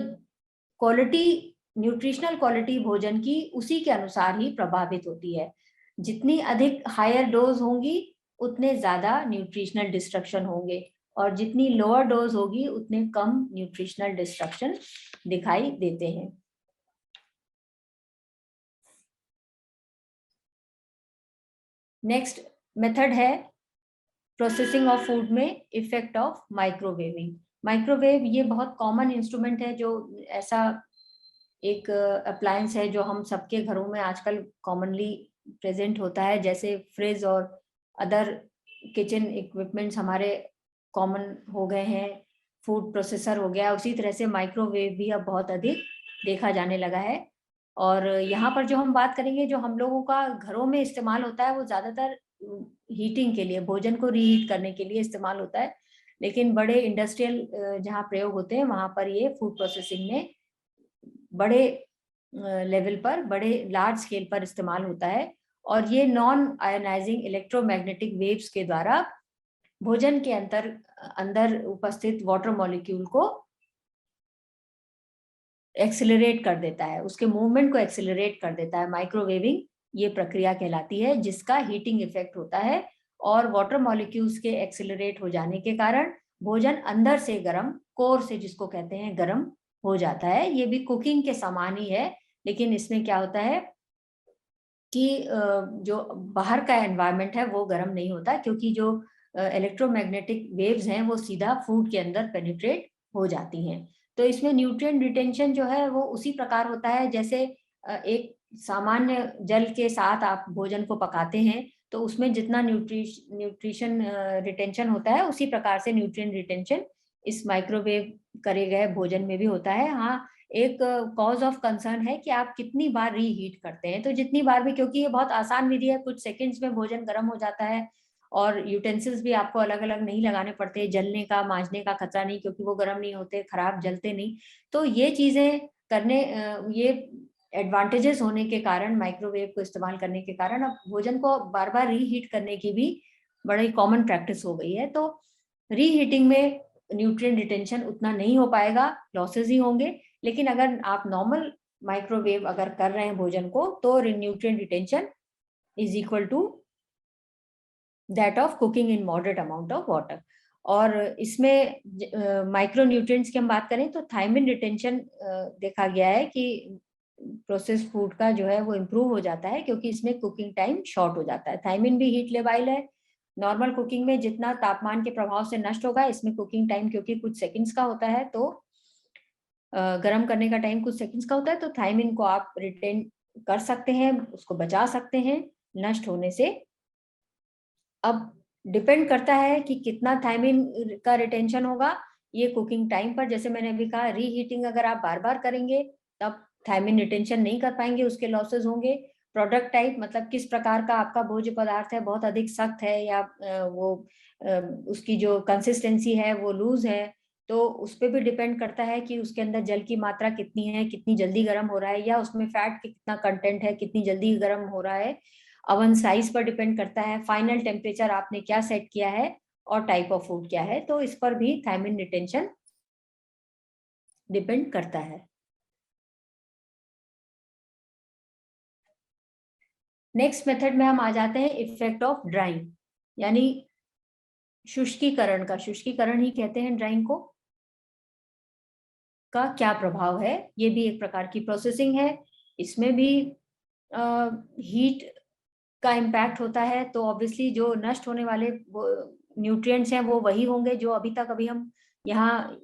क्वालिटी, न्यूट्रिशनल क्वालिटी भोजन की उसी के अनुसार ही प्रभावित होती है। जितनी अधिक हायर डोज होंगी उतने ज्यादा न्यूट्रिशनल डिस्ट्रक्शन होंगे, और जितनी लोअर डोज होगी उतने कम न्यूट्रिशनल डिस्ट्रक्शन दिखाई देते हैं। नेक्स्ट मेथड है प्रोसेसिंग ऑफ फूड में इफेक्ट ऑफ माइक्रोवेविंग। माइक्रोवेव ये बहुत कॉमन इंस्ट्रूमेंट है, जो ऐसा एक अप्लायंस है जो हम सबके घरों में आजकल कॉमनली प्रेजेंट होता है। जैसे फ्रिज और अदर किचन इक्विपमेंट्स हमारे कॉमन हो गए हैं, फूड प्रोसेसर हो गया, उसी तरह से माइक्रोवेव भी अब बहुत अधिक देखा जाने लगा है। और यहाँ पर जो हम बात करेंगे, जो हम लोगों का घरों में इस्तेमाल होता है वो ज्यादातर हीटिंग के लिए, भोजन को रीहीट करने के लिए इस्तेमाल होता है। लेकिन बड़े इंडस्ट्रियल जहाँ प्रयोग होते हैं वहां पर ये फूड प्रोसेसिंग में बड़े लेवल पर, बड़े लार्ज स्केल पर इस्तेमाल होता है। और ये नॉन आयोनाइजिंग इलेक्ट्रोमैग्नेटिक वेव्स के द्वारा भोजन के अंदर उपस्थित वाटर मॉलिक्यूल को एक्सेलरेट कर देता है, उसके मूवमेंट को एक्सेलरेट कर देता है। माइक्रोवेविंग ये प्रक्रिया कहलाती है, जिसका हीटिंग इफेक्ट होता है। और वाटर मॉलिक्यूल्स के एक्सेलरेट हो जाने के कारण भोजन अंदर से गर्म, कोर से जिसको कहते हैं, गर्म हो जाता है। ये भी कुकिंग के समान ही है, लेकिन इसमें क्या होता है कि जो बाहर का एनवायरनमेंट है वो गर्म नहीं होता, क्योंकि जो इलेक्ट्रोमैग्नेटिक वेव्स हैं वो सीधा फूड के अंदर पेनिट्रेट हो जाती हैं। तो इसमें न्यूट्रिएंट रिटेंशन जो है वो उसी प्रकार होता है जैसे एक सामान्य जल के साथ आप भोजन को पकाते हैं, तो उसमें जितना न्यूट्रिशन रिटेंशन होता है उसी प्रकार से न्यूट्रिएंट रिटेंशन इस माइक्रोवेव करे गए भोजन में भी होता है। हाँ, एक कॉज ऑफ कंसर्न है कि आप कितनी बार रीहीट करते हैं। तो जितनी बार भी, क्योंकि ये बहुत आसान विधि है, कुछ सेकंड्स में भोजन गर्म हो जाता है और यूटेंसिल्स भी आपको अलग अलग नहीं लगाने पड़ते, जलने का, मांजने का खतरा नहीं, क्योंकि वो गर्म नहीं होते, खराब जलते नहीं। तो ये चीजें करने, ये एडवांटेजेस होने के कारण, माइक्रोवेव को इस्तेमाल करने के कारण अब भोजन को बार बार रीहीट करने की भी बड़ी कॉमन प्रैक्टिस हो गई है। तो रीहीटिंग में न्यूट्रिएंट रिटेंशन उतना नहीं हो पाएगा, लॉसेस ही होंगे। लेकिन अगर आप नॉर्मल माइक्रोवेव अगर कर रहे हैं भोजन को, तो nutrient retention is equal to that of cooking in moderate amount of water. और इसमें माइक्रो न्यूट्रिएंट्स की हम बात करें तो थायमिन रिटेंशन देखा गया है कि प्रोसेस फूड का जो है वो इम्प्रूव हो जाता है, क्योंकि इसमें कुकिंग टाइम शॉर्ट हो जाता है। थायमिन भी हीट लेवाइल है। नॉर्मल कुकिंग में जितना तापमान के प्रभाव से नष्ट होगा, इसमें कुकिंग टाइम क्योंकि कुछ सेकंड्स का होता है, तो गर्म करने का टाइम कुछ सेकंड्स का होता है, तो थायमिन को आप रिटेन कर सकते हैं, उसको बचा सकते हैं नष्ट होने से। अब डिपेंड करता है कि कितना थायमिन का रिटेंशन होगा ये कुकिंग टाइम पर। जैसे मैंने अभी कहा, रीहीटिंग अगर आप बार बार करेंगे तब थायमिन रिटेंशन नहीं कर पाएंगे, उसके लॉसेस होंगे। प्रोडक्ट टाइप, मतलब किस प्रकार का आपका भोज्य पदार्थ है, बहुत अधिक सख्त है या वो उसकी जो कंसिस्टेंसी है वो लूज है, तो उस पर भी डिपेंड करता है कि उसके अंदर जल की मात्रा कितनी है, कितनी जल्दी गर्म हो रहा है, या उसमें फैट कितना कंटेंट है, कितनी जल्दी गर्म हो रहा है। अवन साइज पर डिपेंड करता है, फाइनल टेम्परेचर आपने क्या सेट किया है, और टाइप ऑफ फूड क्या है, तो इस पर भी थायमिन रिटेंशन डिपेंड करता है। नेक्स्ट मेथड में हम आ जाते हैं इफेक्ट ऑफ ड्राइंग, यानी शुष्कीकरण का, शुष्कीकरण ही कहते हैं ड्राइंग को, का क्या प्रभाव है। ये भी एक प्रकार की प्रोसेसिंग है। इसमें भी हीट का इम्पैक्ट होता है, तो ऑब्वियसली जो नष्ट होने वाले न्यूट्रिएंट्स हैं वो वही होंगे जो अभी हम यहाँ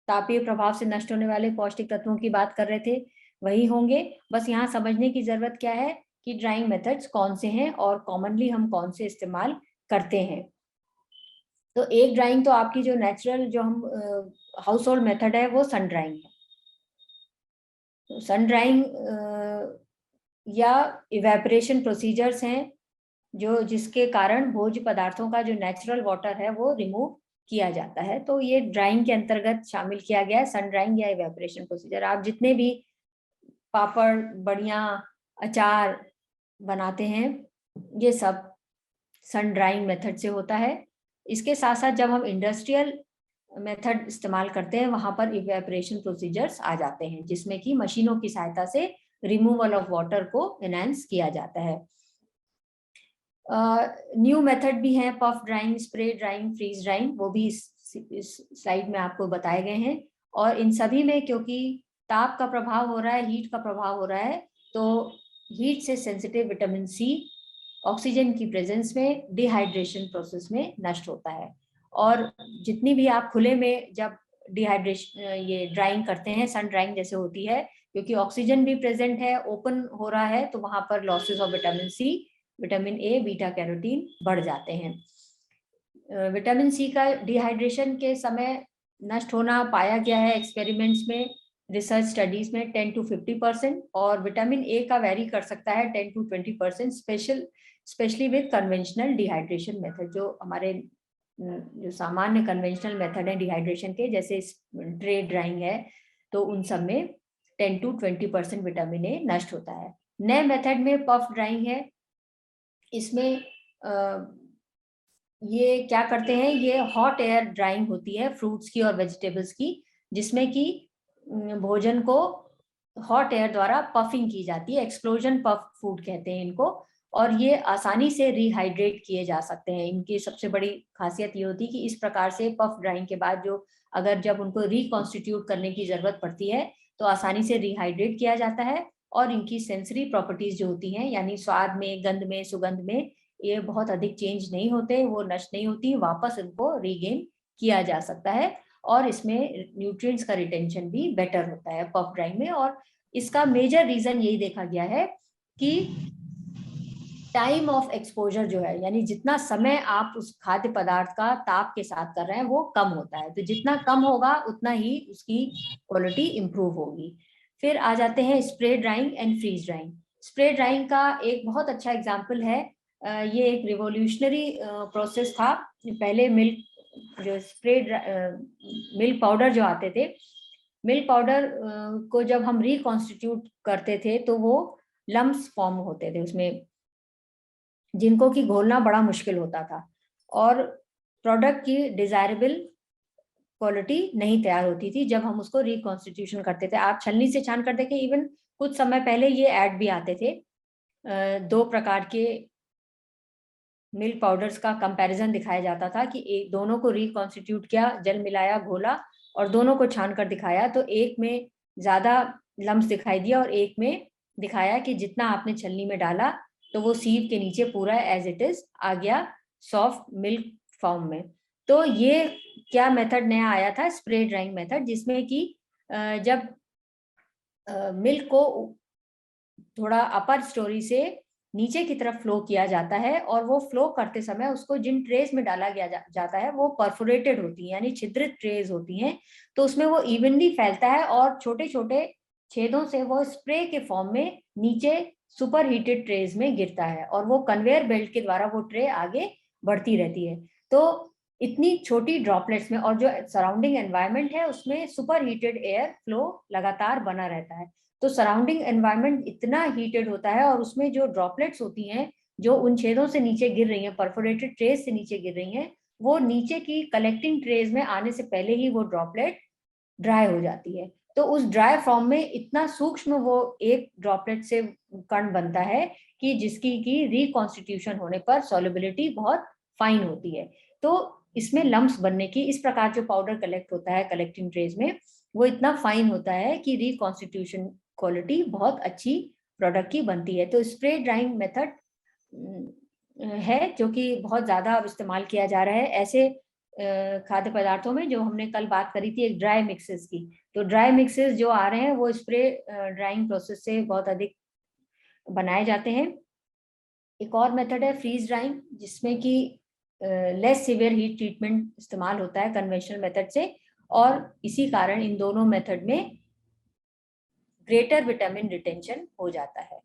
तापीय प्रभाव से नष्ट होने वाले पौष्टिक तत्वों की बात कर रहे थे, वही होंगे। बस यहाँ समझने की जरूरत क्या है कि ड्राइंग मेथड्स कौन से हैं और कॉमनली हम कौन से इस्तेमाल करते हैं। तो एक ड्राइंग तो आपकी जो नेचुरल जो हम हाउस होल्ड मेथड है वो सन ड्राइंग है। तो सन ड्राइंग या इवेपोरेशन प्रोसीजर्स हैं जो जिसके कारण भोज्य पदार्थों का जो नेचुरल वाटर है वो रिमूव किया जाता है। तो ये ड्राइंग के अंतर्गत शामिल किया गया है, सन ड्राइंग या इवेपोरेशन प्रोसीजर। आप जितने भी पापड़, बड़ियाँ, अचार बनाते हैं ये सब सन ड्राइंग मेथड से होता है। इसके साथ साथ जब हम इंडस्ट्रियल मेथड इस्तेमाल करते हैं वहां पर इवेपोरेशन प्रोसीजर्स आ जाते हैं, जिसमें कि मशीनों की सहायता से रिमूवल ऑफ वाटर को एनहांस किया जाता है। न्यू मेथड भी है, puff drying, spray drying, freeze drying, वो भी इस स्लाइड में आपको बताए गए हैं। और इन सभी में क्योंकि ताप का प्रभाव हो रहा है, हीट का प्रभाव हो रहा है, तो हीट से सेंसिटिव विटामिन सी ऑक्सीजन की प्रेजेंस में डिहाइड्रेशन प्रोसेस में नष्ट होता है। और जितनी भी आप खुले में जब डिहाइड्रेशन ये ड्राइंग करते हैं, सन ड्राइंग जैसे होती है, क्योंकि ऑक्सीजन भी प्रेजेंट है, ओपन हो रहा है, तो वहां पर losses of vitamin C, vitamin A, beta carotene बढ़ जाते हैं। विटामिन सी का डिहाइड्रेशन के समय नष्ट होना पाया गया है एक्सपेरिमेंट्स में, रिसर्च स्टडीज में 10 to 50%, और विटामिन ए का वेरी कर सकता है 10 to 20%, specially with conventional dehydration method. जो हमारे जो सामान्य कन्वेंशनल मेथड है डिहाइड्रेशन के, जैसे ट्रे ड्राइंग है, तो उन सब में 10 to 20% विटामिन ए नष्ट होता है। नए मेथड में पफ ड्राइंग है, इसमें ये क्या करते हैं, ये हॉट एयर ड्राइंग होती है फ्रूट्स की और वेजिटेबल्स की, जिसमें कि भोजन को हॉट एयर द्वारा पफिंग की जाती है, एक्सप्लोजन पफ फूड कहते हैं इनको, और ये आसानी से रिहाइड्रेट किए जा सकते हैं। इनकी सबसे बड़ी खासियत ये होती है कि इस प्रकार से पफ ड्राइंग के बाद जो अगर जब उनको रिकॉन्स्टिट्यूट करने की जरूरत पड़ती है तो आसानी से रिहाइड्रेट किया जाता है, और इनकी सेंसरी प्रॉपर्टीज जो होती हैं, यानी स्वाद में, गंध में, सुगंध में, ये बहुत अधिक चेंज नहीं होते, वो नष्ट नहीं होती, वापस इनको रीगेन किया जा सकता है। और इसमें न्यूट्रिएंट्स का रिटेंशन भी बेटर होता है पफ ड्राइंग में। और इसका मेजर रीजन यही देखा गया है कि टाइम ऑफ एक्सपोजर जो है, यानी जितना समय आप उस खाद्य पदार्थ का ताप के साथ कर रहे हैं वो कम होता है। तो जितना कम होगा उतना ही उसकी क्वालिटी इंप्रूव होगी। फिर आ जाते हैं spray drying and freeze drying. Spray drying का एक बहुत अच्छा एग्जाम्पल है, ये एक रिवोल्यूशनरी प्रोसेस था। पहले मिल्क पाउडर जो आते थे, मिल्क पाउडर को जब हम रिकॉन्स्टिट्यूट करते थे तो वो लम्प्स फॉर्म होते थे उसमें, जिनको कि घोलना बड़ा मुश्किल होता था, और प्रोडक्ट की डिजायरेबल क्वालिटी नहीं तैयार होती थी जब हम उसको रिकॉन्स्टिट्यूशन करते थे। आप छलनी से छान कर देखें, इवन कुछ समय पहले ये ऐड भी आते थे, 2 प्रकार के मिल्क पाउडर्स का कंपैरिजन दिखाया जाता था कि एक दोनों को रिकॉन्स्टिट्यूट किया, जल मिलाया, घोला और दोनों को छान कर दिखाया, तो एक में ज्यादा लम्स दिखाई दिया और एक में दिखाया कि जितना आपने छलनी में डाला तो वो सीव के नीचे पूरा एज इट इज आ गया सॉफ्ट मिल्क फॉर्म में। तो ये क्या मेथड नया आया था, स्प्रे ड्राइंग मेथड, जिसमें कि जब मिल्क को थोड़ा अपर स्टोरी से नीचे की तरफ फ्लो किया जाता है, और वो फ्लो करते समय उसको जिन ट्रेस में डाला गया जाता है वो परफोरेटेड होती है, यानी छिद्रित ट्रेस होती हैं, तो उसमें वो इवनली फैलता है और छोटे छोटे छेदों से वो स्प्रे के फॉर्म में नीचे सुपर हीटेड ट्रेस में गिरता है, और वो कन्वेयर बेल्ट के द्वारा वो ट्रे आगे बढ़ती रहती है। तो इतनी छोटी ड्रॉपलेट्स में, और जो सराउंडिंग एनवायरनमेंट है उसमें सुपर हीटेड एयर फ्लो लगातार बना रहता है, तो सराउंडिंग एनवायरनमेंट इतना हीटेड होता है, और उसमें जो ड्रॉपलेट्स होती हैं जो उन छेदों से नीचे गिर रही हैं, परफोरेटेड ट्रेस से नीचे गिर रही हैं, वो नीचे की कलेक्टिंग ट्रेस में आने से पहले ही वो ड्रॉपलेट ड्राई हो जाती है। तो उस ड्राई फॉर्म में इतना सूक्ष्म वो एक ड्रॉपलेट से कण बनता है कि जिसकी की रिकॉन्स्टिट्यूशन होने पर सॉल्युबिलिटी बहुत फाइन होती है। तो इसमें लम्प्स बनने की, इस प्रकार जो पाउडर कलेक्ट होता है कलेक्टिंग ट्रेस में, वो इतना फाइन होता है कि रिकॉन्स्टिट्यूशन क्वालिटी बहुत अच्छी प्रोडक्ट की बनती है। तो स्प्रे ड्राइंग मेथड है जो कि बहुत ज्यादा अब इस्तेमाल किया जा रहा है ऐसे खाद्य पदार्थों में, जो हमने कल बात करी थी एक ड्राई मिक्सेस की। तो ड्राई मिक्सेस जो आ रहे हैं वो स्प्रे ड्राइंग प्रोसेस से बहुत अधिक बनाए जाते हैं। एक और मेथड है फ्रीज ड्राइंग, जिसमें कि लेस सीवियर हीट ट्रीटमेंट इस्तेमाल होता है कन्वेंशनल मेथड से, और इसी कारण इन दोनों मेथड में ग्रेटर विटामिन रिटेंशन हो जाता है,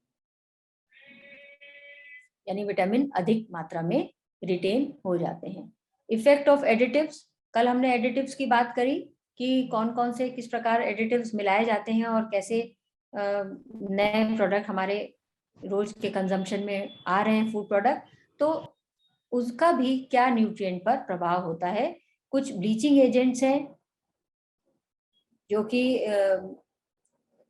यानी विटामिन अधिक मात्रा में रिटेन हो जाते हैं। इफेक्ट ऑफ एडिटिव्स, कल हमने एडिटिव्स की बात करी कि कौन कौन से किस प्रकार एडिटिव्स मिलाए जाते हैं और कैसे नए प्रोडक्ट हमारे रोज के कंजम्पशन में आ रहे हैं फूड प्रोडक्ट, तो उसका भी क्या न्यूट्रिएंट पर प्रभाव होता है। कुछ ब्लीचिंग एजेंट्स हैं जो कि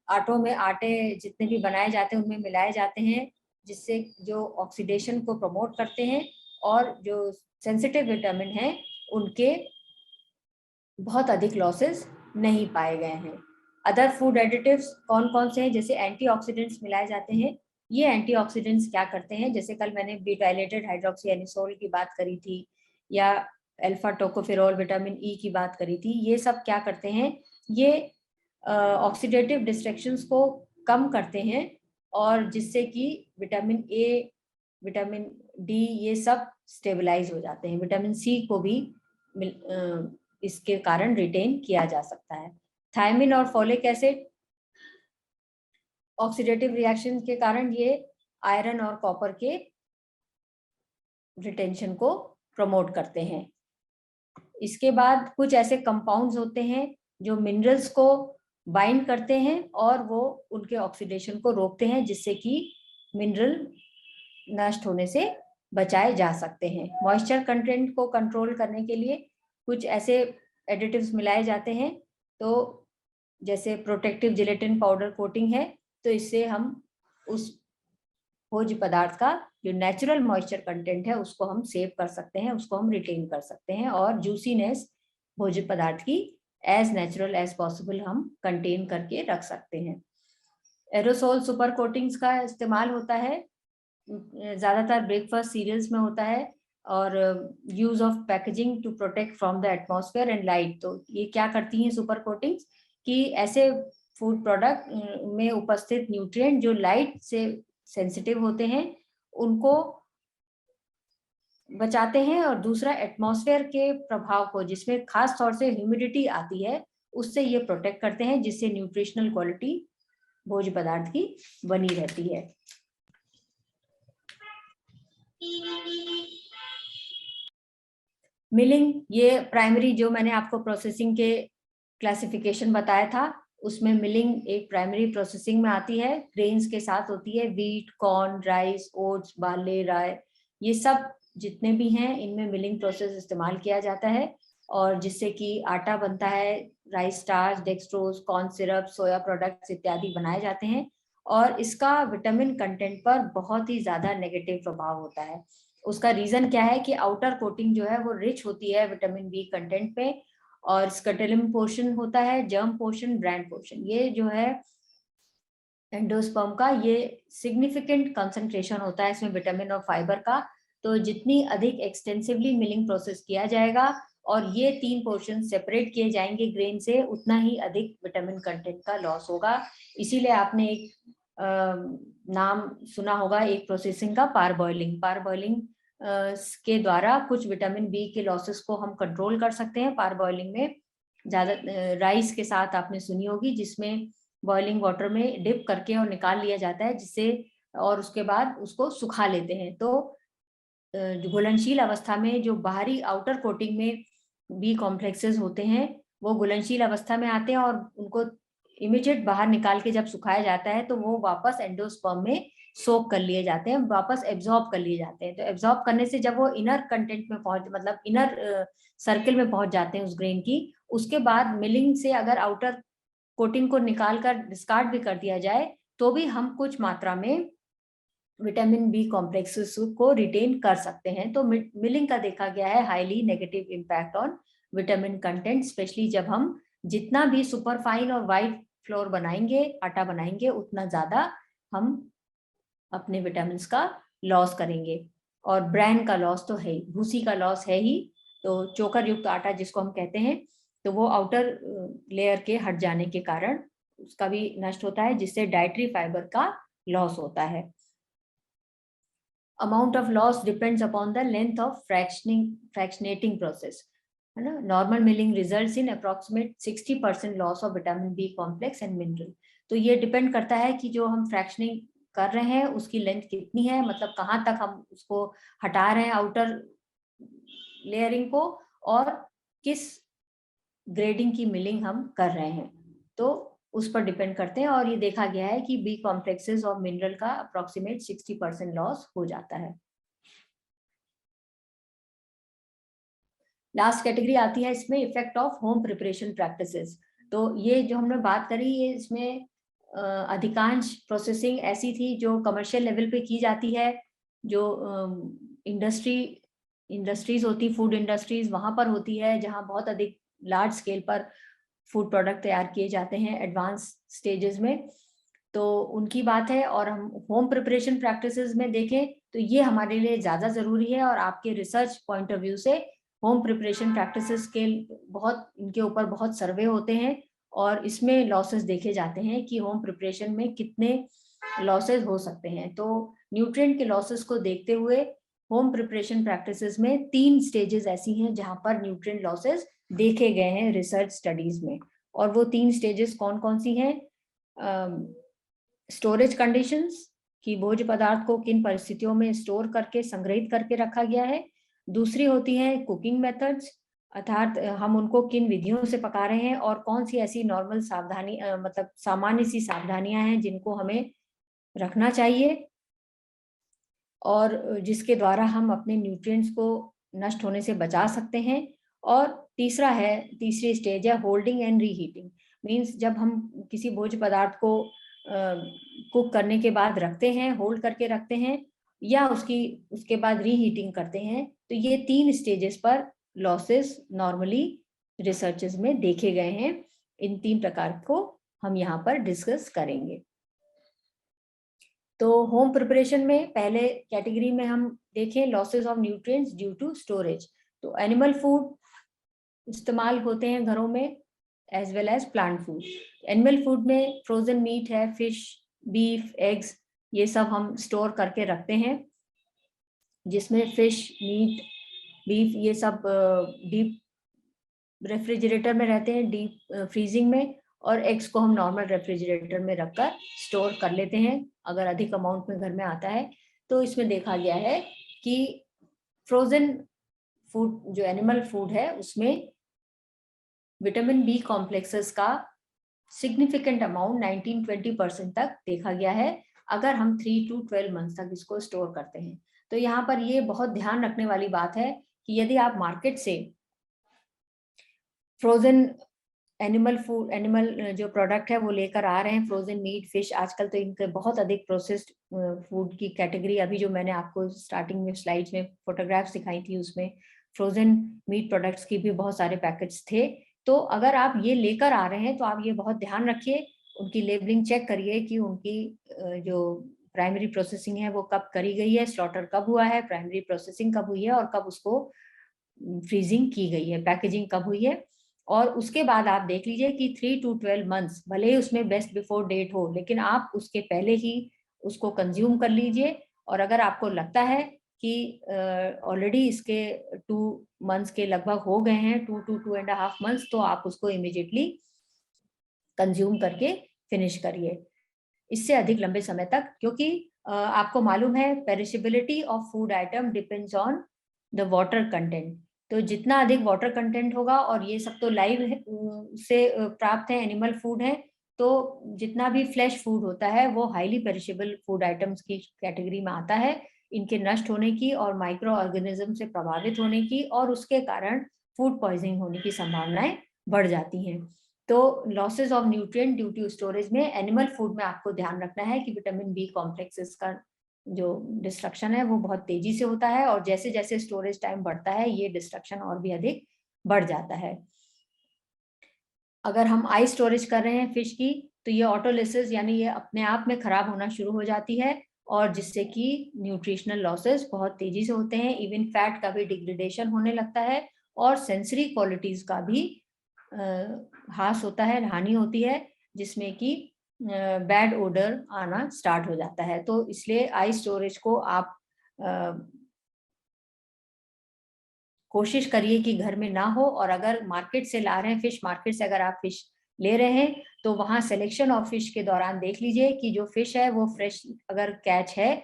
आटे जितने भी बनाए जाते हैं उनमें मिलाए जाते हैं, जिससे जो ऑक्सीडेशन को प्रमोट करते हैं, और जो सेंसिटिव विटामिन हैं उनके बहुत अधिक लॉसेस नहीं पाए गए हैं। अदर फूड एडिटिव्स कौन कौन से हैं, जैसे एंटीऑक्सीडेंट्स मिलाए जाते हैं। ये एंटीऑक्सीडेंट्स क्या करते हैं, जैसे कल मैंने बीटाइलेटेड हाइड्रोक्सी एनिसोल की बात करी थी, या अल्फा टोकोफेरोल विटामिन ई की बात करी थी। ये सब क्या करते हैं, ये ऑक्सीडेटिव डिस्ट्रैक्शंस को कम करते हैं, और जिससे कि विटामिन ए, विटामिन डी ये सब स्टेबलाइज हो जाते हैं। विटामिन सी को भी इसके कारण रिटेन किया जा सकता है। थायमिन और फोलिक एसिड ऑक्सीडेटिव रिएक्शन के कारण ये आयरन और कॉपर के रिटेंशन को प्रमोट करते हैं। इसके बाद कुछ ऐसे कंपाउंड्स होते हैं जो मिनरल्स को बाइंड करते हैं और वो उनके ऑक्सीडेशन को रोकते हैं, जिससे कि मिनरल नष्ट होने से बचाए जा सकते हैं। मॉइस्चर कंटेंट को कंट्रोल करने के लिए कुछ ऐसे एडिटिव्स मिलाए जाते हैं, तो जैसे प्रोटेक्टिव जिलेटिन पाउडर कोटिंग है, तो इससे हम उस भोज्य पदार्थ का जो नेचुरल मॉइस्चर कंटेंट है उसको हम सेव कर सकते हैं, उसको हम रिटेन कर सकते हैं, और जूसीनेस भोज्य पदार्थ की एज नेचुरल एज पॉसिबल हम कंटेन करके रख सकते हैं। एरोसोल सुपर कोटिंग्स का इस्तेमाल होता है, ज्यादातर ब्रेकफास्ट सीरियल्स में होता है, और use of packaging to protect from the atmosphere and light. तो ये क्या करती हैं सुपर कोटिंग्स, कि ऐसे फूड प्रोडक्ट में उपस्थित न्यूट्रिएंट जो लाइट से सेंसिटिव होते हैं उनको बचाते हैं, और दूसरा एटमॉस्फेयर के प्रभाव को, जिसमें खास तौर से ह्यूमिडिटी आती है, उससे ये प्रोटेक्ट करते हैं, जिससे न्यूट्रिशनल क्वालिटी भोज्य पदार्थ की बनी रहती है। मिलिंग, ये प्राइमरी जो मैंने आपको प्रोसेसिंग के क्लासिफिकेशन बताया था, उसमें मिलिंग एक प्राइमरी प्रोसेसिंग में आती है, ग्रेन्स के साथ होती है। Wheat, corn, rice, oats, barley, rye, ये सब जितने भी हैं इनमें मिलिंग प्रोसेस इस्तेमाल किया जाता है, और जिससे कि आटा बनता है, rice starch, dextrose, corn syrup, सोया प्रोडक्ट्स इत्यादि बनाए जाते हैं, और इसका विटामिन कंटेंट पर बहुत ही ज्यादा नेगेटिव प्रभाव होता है। उसका रीजन क्या है कि आउटर कोटिंग जो है वो रिच होती है विटामिन बी कंटेंट पे, और स्कटेलम पोर्शन होता है, जर्म पोर्शन, ब्रैंड पोर्शन, ये जो है एंडोस्पर्म का, ये सिग्निफिकेंट कंसंट्रेशन होता है इसमें विटामिन और फाइबर का। तो जितनी अधिक एक्सटेंसिवली मिलिंग प्रोसेस किया जाएगा और ये 3 पोर्शन सेपरेट किए जाएंगे ग्रेन से, उतना ही अधिक विटामिन कंटेंट का लॉस होगा। इसीलिए आपने एक नाम सुना होगा एक प्रोसेसिंग का, पारबॉइलिंग। पारबॉइलिंग के द्वारा कुछ विटामिन बी के लॉसेस को हम कंट्रोल कर सकते हैं। पारबॉइलिंग में ज्यादा राइस के साथ आपने सुनी होगी, जिसमें बॉइलिंग वाटर में डिप करके और निकाल लिया जाता है, जिससे, और उसके बाद उसको सुखा लेते हैं। तो घुलनशील अवस्था में जो बाहरी आउटर कोटिंग में बी कॉम्प्लेक्सेस होते हैं वो घुलनशील अवस्था में आते हैं, और उनको इमीडिएट बाहर निकाल के जब सुखाया जाता है तो वो वापस एंडोस्पर्म में सोक कर लिए जाते हैं, वापस एब्जॉर्ब कर लिए जाते हैं। तो एब्जॉर्ब करने से जब वो इनर कंटेंट में पहुंच, मतलब इनर सर्किल में पहुंच जाते हैं उस ग्रेन की, उसके बाद मिलिंग से अगर आउटर कोटिंग को निकाल कर डिस्कार्ड भी कर दिया जाए तो भी हम कुछ मात्रा में विटामिन बी कॉम्प्लेक्सेस को रिटेन कर सकते हैं। तो मिलिंग का देखा गया है highly negative impact on vitamin content, specially जब हम जितना भी सुपरफाइन और वाइट फ्लोर बनाएंगे, आटा बनाएंगे, उतना ज्यादा हम अपने विटामिन का लॉस करेंगे। और ब्रैन का लॉस तो है ही, भूसी का लॉस है ही। तो चोकर युक्त आटा जिसको हम कहते हैं, तो वो आउटर लेयर के हट जाने के कारण उसका भी नष्ट होता है, जिससे डाइटरी फाइबर का लॉस होता है। Amount of loss depends upon the length of fractionating process, है ना। Normal milling results in approximate 60% loss of vitamin B complex and mineral. तो ये डिपेंड करता है कि जो हम फ्रैक्शनिंग कर रहे हैं उसकी लेंथ कितनी है, मतलब कहाँ तक हम उसको हटा रहे हैं आउटर लेयरिंग को, और किस ग्रेडिंग की मिलिंग हम कर रहे हैं, तो उस पर डिपेंड करते हैं। और ये देखा गया है कि बी कॉम्प्लेक्सेस और मिनरल का अप्रोक्सीमेट 60% लॉस हो जाता है। लास्ट कैटेगरी आती है इसमें effect of home preparation practices. तो ये जो हमने बात करी, ये इसमें अधिकांश प्रोसेसिंग ऐसी थी जो कमर्शियल लेवल पे की जाती है, जो इंडस्ट्रीज होती, फूड इंडस्ट्रीज वहां पर होती है, जहां बहुत अधिक लार्ज स्केल पर फूड प्रोडक्ट तैयार किए जाते हैं एडवांस स्टेजेस में, तो उनकी बात है। और हम होम प्रिपरेशन प्रैक्टिसेस में देखें तो ये हमारे लिए ज्यादा जरूरी है, और आपके रिसर्च पॉइंट ऑफ व्यू से होम प्रिपरेशन प्रैक्टिसेस के बहुत, इनके ऊपर बहुत सर्वे होते हैं, और इसमें लॉसेस देखे जाते हैं कि होम प्रिपरेशन में कितने लॉसेस हो सकते हैं। तो न्यूट्रिएंट के लॉसेस को देखते हुए होम प्रिपरेशन प्रैक्टिसेस में 3 स्टेजेस ऐसी हैं जहां पर न्यूट्रिएंट लॉसेस देखे गए हैं रिसर्च स्टडीज में। और वो 3 स्टेजेस कौन कौन सी हैं? स्टोरेज कंडीशंस, कि भोज्य पदार्थ को किन परिस्थितियों में स्टोर करके संग्रहित करके रखा गया है। दूसरी होती है कुकिंग मेथड्स, अर्थात हम उनको किन विधियों से पका रहे हैं, और कौन सी ऐसी नॉर्मल सावधानी मतलब सामान्य सी सावधानियां हैं जिनको हमें रखना चाहिए, और जिसके द्वारा हम अपने न्यूट्रिएंट्स को नष्ट होने से बचा सकते हैं। और तीसरी स्टेज है होल्डिंग एंड रीहीटिंग। मींस जब हम किसी भोज्य पदार्थ को कुक करने के बाद रखते हैं, होल्ड करके रखते हैं, या उसके बाद रीहीटिंग करते हैं, तो ये 3 स्टेजेस पर लॉसेस नॉर्मली रिसर्चेस में देखे गए हैं। इन 3 प्रकार को हम यहाँ पर डिस्कस करेंगे। तो होम प्रिपरेशन में पहले कैटेगरी में हम देखें losses of nutrients due to storage. तो एनिमल फूड इस्तेमाल होते हैं घरों में, as well as plant food. Animal food में फ्रोजन मीट है, फिश, बीफ, एग्स, ये सब हम स्टोर करके रखते हैं, जिसमें फिश, मीट, बीफ ये सब डीप रेफ्रिजरेटर में रहते हैं, डीप फ्रीजिंग में, और एग्स को हम नॉर्मल रेफ्रिजरेटर में रखकर स्टोर कर लेते हैं अगर अधिक अमाउंट में घर में आता है। तो इसमें देखा गया है कि फ्रोजन फूड जो एनिमल फूड है उसमें विटामिन बी कॉम्प्लेक्सेस का सिग्निफिकेंट अमाउंट 19-20% तक देखा गया है अगर हम 3 to 12 मंथ तक इसको स्टोर करते हैं। तो यहाँ पर ये बहुत ध्यान रखने वाली बात है कि यदि आप मार्केट से फ्रोजन एनिमल जो प्रोडक्ट है वो लेकर आ रहे हैं, फ्रोजन मीट, फिश, आजकल तो इनके बहुत अधिक प्रोसेस्ड फूड की कैटेगरी, अभी जो मैंने आपको स्टार्टिंग में स्लाइड्स में फोटोग्राफ्स दिखाई थी उसमें फ्रोजन मीट प्रोडक्ट्स की भी बहुत सारे पैकेट्स थे। तो अगर आप ये लेकर आ रहे हैं तो आप ये बहुत ध्यान रखिए, उनकी लेबलिंग चेक करिए कि उनकी जो प्राइमरी प्रोसेसिंग है वो कब करी गई है, स्लॉटर कब हुआ है, प्राइमरी प्रोसेसिंग कब हुई है, और कब उसको फ्रीजिंग की गई है, पैकेजिंग कब हुई है। और उसके बाद आप देख लीजिए कि 3 to 12 मंथ्स, भले ही उसमें बेस्ट बिफोर डेट हो, लेकिन आप उसके पहले ही उसको कंज्यूम कर लीजिए। और अगर आपको लगता है कि ऑलरेडी इसके 2 मंथ्स के लगभग हो गए हैं, 2 to 2.5 मंथ्स, तो आप उसको इमीडिएटली कंज्यूम करके फिनिश करिए, इससे अधिक लंबे समय तक, क्योंकि आपको मालूम है perishability of food item depends on the water content. तो जितना अधिक वाटर कंटेंट होगा, और ये सब तो लाइव से प्राप्त है, एनिमल फूड है, तो जितना भी फ्लैश फूड होता है वो हाईली पेरिशेबल फूड आइटम्स की कैटेगरी में आता है। इनके नष्ट होने की और माइक्रो ऑर्गेनिज्म से प्रभावित होने की और उसके कारण फूड पॉइजनिंग होने की संभावनाएं बढ़ जाती हैं। तो losses of nutrient due to storage में एनिमल फूड में आपको ध्यान रखना है कि विटामिन बी कॉम्प्लेक्सेस का जो डिस्ट्रक्शन है वो बहुत तेजी से होता है, और जैसे जैसे स्टोरेज टाइम बढ़ता है ये डिस्ट्रक्शन और भी अधिक बढ़ जाता है। अगर हम आई स्टोरेज कर रहे हैं फिश की, तो ये ऑटोलिसिस यानी ये अपने आप में खराब होना शुरू हो जाती है, और जिससे कि न्यूट्रिशनल लॉसेस बहुत तेजी से होते हैं, इवन फैट का भी डिग्रेडेशन होने लगता है और सेंसरी क्वालिटीज का भी हास होता है, हानि होती है, जिसमें कि बैड ओडर आना स्टार्ट हो जाता है। तो इसलिए आइस स्टोरेज को आप कोशिश करिए कि घर में ना हो, और अगर मार्केट से ला रहे हैं, फिश मार्केट से अगर आप फिश ले रहे हैं तो वहां सिलेक्शन ऑफ फिश के दौरान देख लीजिए कि जो फिश है वो फ्रेश अगर कैच है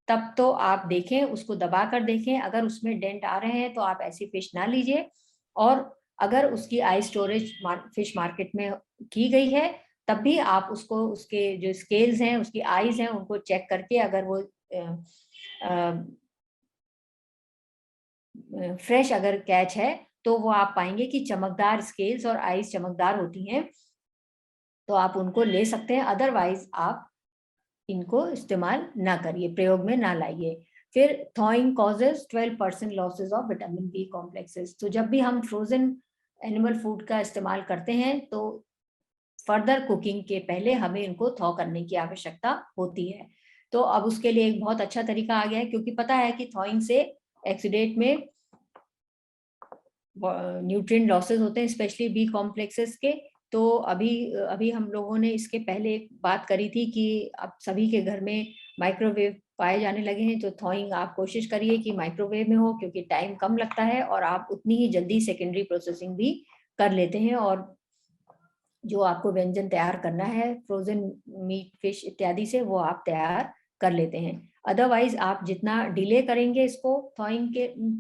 तब तो आप देखें, उसको दबा कर देखें, अगर उसमें डेंट आ रहे हैं तो आप ऐसी फिश ना लीजिए। और अगर उसकी आइस स्टोरेज फिश मार्केट में की गई है तब भी आप उसको, उसके जो स्केल्स हैं, उसकी आईज हैं, उनको चेक करके अगर वो फ्रेश अगर कैच है तो वो आप पाएंगे कि चमकदार स्केल्स और आईज चमकदार होती हैं, तो आप उनको ले सकते हैं। अदरवाइज आप इनको इस्तेमाल ना करिए, प्रयोग में ना लाइए। फिर thawing causes 12% losses of vitamin B complexes. तो जब भी हम फ्रोजन एनिमल फूड का इस्तेमाल करते हैं तो फर्दर कुकिंग के पहले हमें इनको थॉ करने की आवश्यकता होती है। तो अब उसके लिए एक बहुत अच्छा तरीका आ गया है, क्योंकि पता है कि थॉइंग से एक्सीडेट में न्यूट्रिएंट लॉसेस होते हैं, स्पेशली बी कॉम्प्लेक्सेस के। तो अभी हम लोगों ने इसके पहले एक बात करी थी कि अब सभी के घर में माइक्रोवेव पाए जाने लगे हैं, तो थॉइंग आप कोशिश करिए कि माइक्रोवेव में हो, क्योंकि टाइम कम लगता है और आप उतनी ही जल्दी सेकेंडरी प्रोसेसिंग भी कर लेते हैं, और जो आपको व्यंजन तैयार करना है फ्रोजन मीट, फिश इत्यादि से, वो आप तैयार कर लेते हैं। अदरवाइज आप जितना डिले करेंगे इसको थॉइंग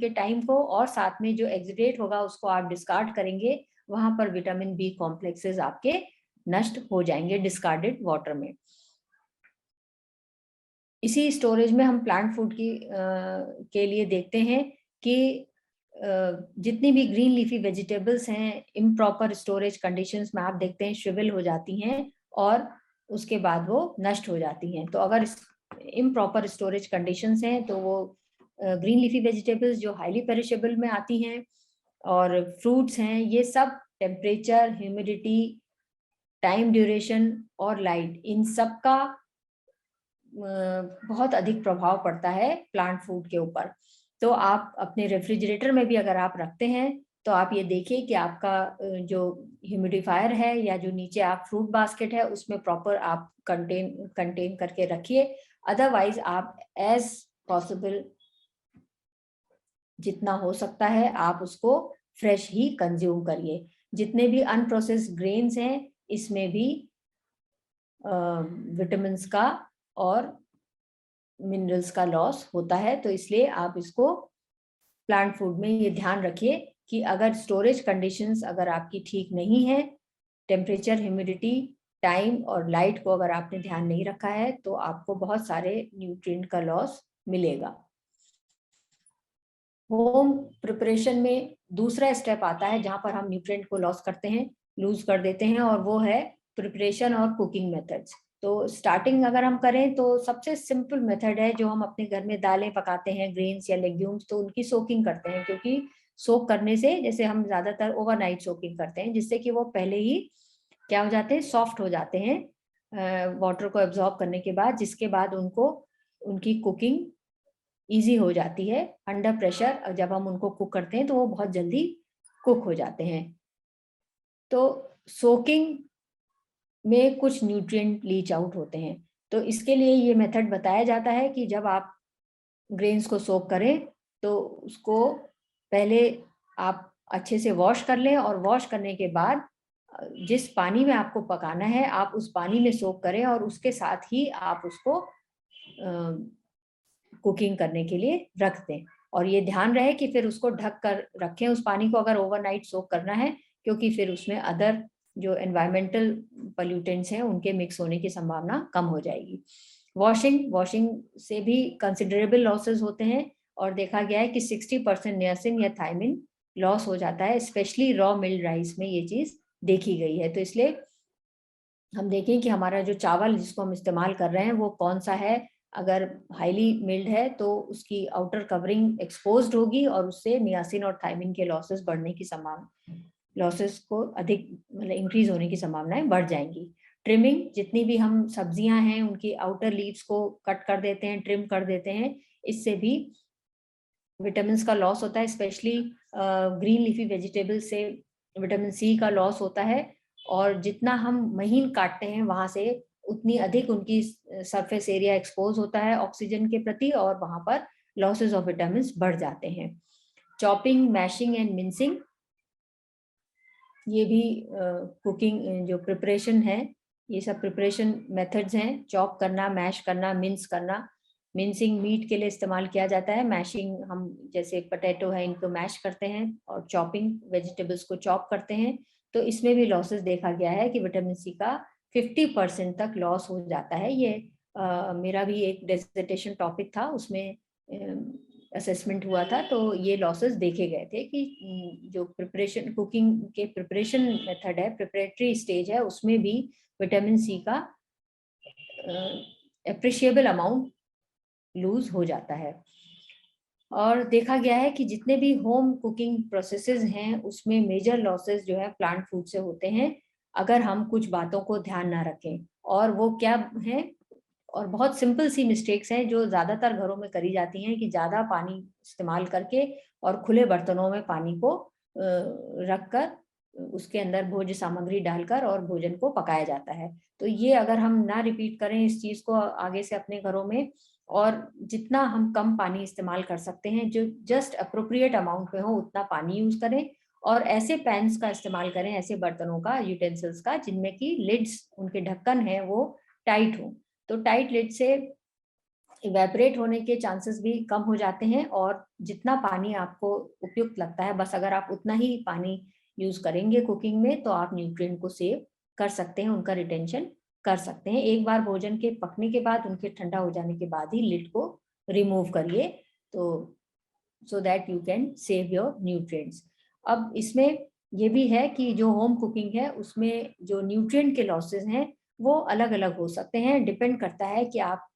के टाइम को, और साथ में जो एक्सीडेट होगा उसको आप डिस्कार्ड करेंगे, वहां पर विटामिन बी कॉम्प्लेक्सेस आपके नष्ट हो जाएंगे डिस्कार्डेड वाटर में। इसी स्टोरेज में हम प्लांट फूड के लिए देखते हैं कि जितनी भी ग्रीन लीफी वेजिटेबल्स हैं, इम्प्रॉपर स्टोरेज कंडीशंस में आप देखते हैं श्रिवल हो जाती हैं और उसके बाद वो नष्ट हो जाती हैं। तो अगर इम्प्रॉपर स्टोरेज कंडीशंस हैं तो वो ग्रीन लीफी वेजिटेबल्स जो हाईली पेरिशेबल में आती हैं, और फ्रूट्स हैं, ये सब टेम्परेचर, ह्यूमिडिटी, टाइम ड्यूरेशन और लाइट, इन सब का बहुत अधिक प्रभाव पड़ता है प्लांट फूड के ऊपर। तो आप अपने रेफ्रिजरेटर में भी अगर आप रखते हैं तो आप ये देखिए कि आपका जो ह्यूमिडिफायर है या जो नीचे आप फ्रूट बास्केट है उसमें प्रॉपर आप कंटेन करके रखिए। अदरवाइज आप एज पॉसिबल जितना हो सकता है आप उसको फ्रेश ही कंज्यूम करिए। जितने भी अनप्रोसेस्ड ग्रेन्स हैं इसमें भी विटामिन्स का और मिनरल्स का लॉस होता है, तो इसलिए आप इसको प्लांट फूड में ये ध्यान रखिए कि अगर स्टोरेज कंडीशंस अगर आपकी ठीक नहीं है, टेम्परेचर, ह्यूमिडिटी, टाइम और लाइट को अगर आपने ध्यान नहीं रखा है तो आपको बहुत सारे न्यूट्रिएंट का लॉस मिलेगा। होम प्रिपरेशन में दूसरा स्टेप आता है जहां पर हम न्यूट्रिएंट को लॉस करते हैं, लूज कर देते हैं, और वो है प्रिपरेशन और कुकिंग मेथड्स। तो स्टार्टिंग अगर हम करें तो सबसे सिंपल मेथड है जो हम अपने घर में दालें पकाते हैं, ग्रेन्स या लेग्यूम्स, तो उनकी सोकिंग करते हैं, क्योंकि सोक करने से, जैसे हम ज्यादातर ओवरनाइट सोकिंग करते हैं, जिससे कि वो पहले ही क्या हो जाते हैं, सॉफ्ट हो जाते हैं वाटर को एब्जॉर्ब करने के बाद, जिसके बाद उनको उनकी कुकिंग इजी हो जाती है अंडर प्रेशर। जब हम उनको कुक करते हैं तो वो बहुत जल्दी कुक हो जाते हैं। तो सोकिंग में कुछ न्यूट्रिएंट लीच आउट होते हैं, तो इसके लिए ये मेथड बताया जाता है कि जब आप ग्रेन्स को सोक करें तो उसको पहले आप अच्छे से वॉश कर लें, और वॉश करने के बाद जिस पानी में आपको पकाना है आप उस पानी में सोक करें, और उसके साथ ही आप उसको कुकिंग करने के लिए रख दें। और ये ध्यान रहे कि फिर उसको ढक कर रखें उस पानी को, अगर ओवरनाइट सोक करना है, क्योंकि फिर उसमें अदर जो एनवायरमेंटल पोल्यूटेंट्स हैं उनके मिक्स होने की संभावना कम हो जाएगी। वॉशिंग से भी कंसिडरेबल लॉसेस होते हैं, और देखा गया है कि 60% नियासिन या थायमिन लॉस हो जाता है, स्पेशली रॉ मिल्ड राइस में ये चीज देखी गई है। तो इसलिए हम देखें कि हमारा जो चावल जिसको हम इस्तेमाल कर रहे हैं वो कौन सा है। अगर हाईली मिल्ड है तो उसकी आउटर कवरिंग एक्सपोज्ड होगी, और उससे नियासिन और थायमिन के लॉसेस बढ़ने की संभावना, लॉसेस को अधिक मतलब इंक्रीज होने की संभावनाएं बढ़ जाएंगी। ट्रिमिंग, जितनी भी हम सब्जियां हैं उनकी आउटर लीव्स को कट कर देते हैं, ट्रिम कर देते हैं, इससे भी विटामिन का लॉस होता है। स्पेशली ग्रीन लीफी वेजिटेबल से विटामिन सी का लॉस होता है, और जितना हम महीन काटते हैं वहां से उतनी अधिक उनकी सरफेस एरिया एक्सपोज होता है ऑक्सीजन के प्रति, और वहां पर लॉसेस ऑफ विटामिन बढ़ जाते हैं। चॉपिंग, मैशिंग एंड मिंसिंग, ये भी कुकिंग जो प्रिपरेशन है, ये सब प्रिपरेशन मेथड्स हैं। चॉप करना, मैश करना, मिंस करना। मिंसिंग मीट के लिए इस्तेमाल किया जाता है, मैशिंग हम जैसे पोटैटो है इनको मैश करते हैं, और चॉपिंग वेजिटेबल्स को चॉप करते हैं। तो इसमें भी लॉसेस देखा गया है कि विटामिन सी का 50% तक लॉस हो जाता है। ये मेरा भी एक डिसर्टेशन टॉपिक था, उसमें असेसमेंट हुआ था, तो ये लॉसेस देखे गए थे कि जो प्रिपरेशन, कुकिंग के प्रिपरेशन मेथड है, प्रिपरेटरी स्टेज है, उसमें भी विटामिन सी का एप्रिशिएबल अमाउंट लूज हो जाता है। और देखा गया है कि जितने भी होम कुकिंग प्रोसेसेस हैं उसमें मेजर लॉसेस जो है प्लांट फूड से होते हैं, अगर हम कुछ बातों को ध्यान ना रखें। और वो क्या है, और बहुत सिंपल सी मिस्टेक्स हैं जो ज्यादातर घरों में करी जाती हैं, कि ज्यादा पानी इस्तेमाल करके और खुले बर्तनों में पानी को रखकर उसके अंदर भोज्य सामग्री डालकर और भोजन को पकाया जाता है। तो ये अगर हम ना रिपीट करें इस चीज को आगे से अपने घरों में, और जितना हम कम पानी इस्तेमाल कर सकते हैं, जो जस्ट अप्रोप्रिएट अमाउंट में हो उतना पानी यूज करें, और ऐसे पैन्स का इस्तेमाल करें, ऐसे बर्तनों का, यूटेंसिल्स का, जिनमें की लिड्स, उनके ढक्कन है वो टाइट हो। तो टाइट लिड से इवेपोरेट होने के चांसेस भी कम हो जाते हैं, और जितना पानी आपको उपयुक्त लगता है बस अगर आप उतना ही पानी यूज करेंगे कुकिंग में, तो आप न्यूट्रिएंट को सेव कर सकते हैं, उनका रिटेंशन कर सकते हैं। एक बार भोजन के पकने के बाद, उनके ठंडा हो जाने के बाद ही लिड को रिमूव करिए, तो so that you can save your nutrients. अब इसमें ये भी है कि जो होम कुकिंग है उसमें जो न्यूट्रिएंट के लॉसेस हैं वो अलग अलग हो सकते हैं। डिपेंड करता है कि आप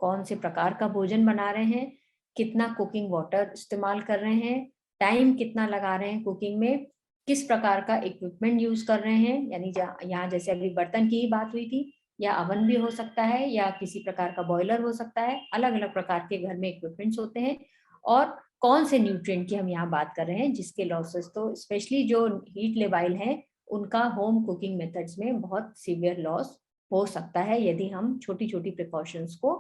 कौन से प्रकार का भोजन बना रहे हैं, कितना कुकिंग वाटर इस्तेमाल कर रहे हैं, टाइम कितना लगा रहे हैं कुकिंग में, किस प्रकार का इक्विपमेंट यूज कर रहे हैं, यानी यहाँ जैसे अभी बर्तन की ही बात हुई थी, या अवन भी हो सकता है, या किसी प्रकार का बॉयलर हो सकता है। अलग अलग प्रकार के घर में इक्विपमेंट्स होते हैं, और कौन से न्यूट्रिएंट की हम यहाँ बात कर रहे हैं जिसके लॉसेस, तो स्पेशली जो हीट लेवाइल हैं उनका होम कुकिंग मेथड्स में बहुत सीवियर लॉस हो सकता है यदि हम छोटी छोटी प्रिकॉशंस को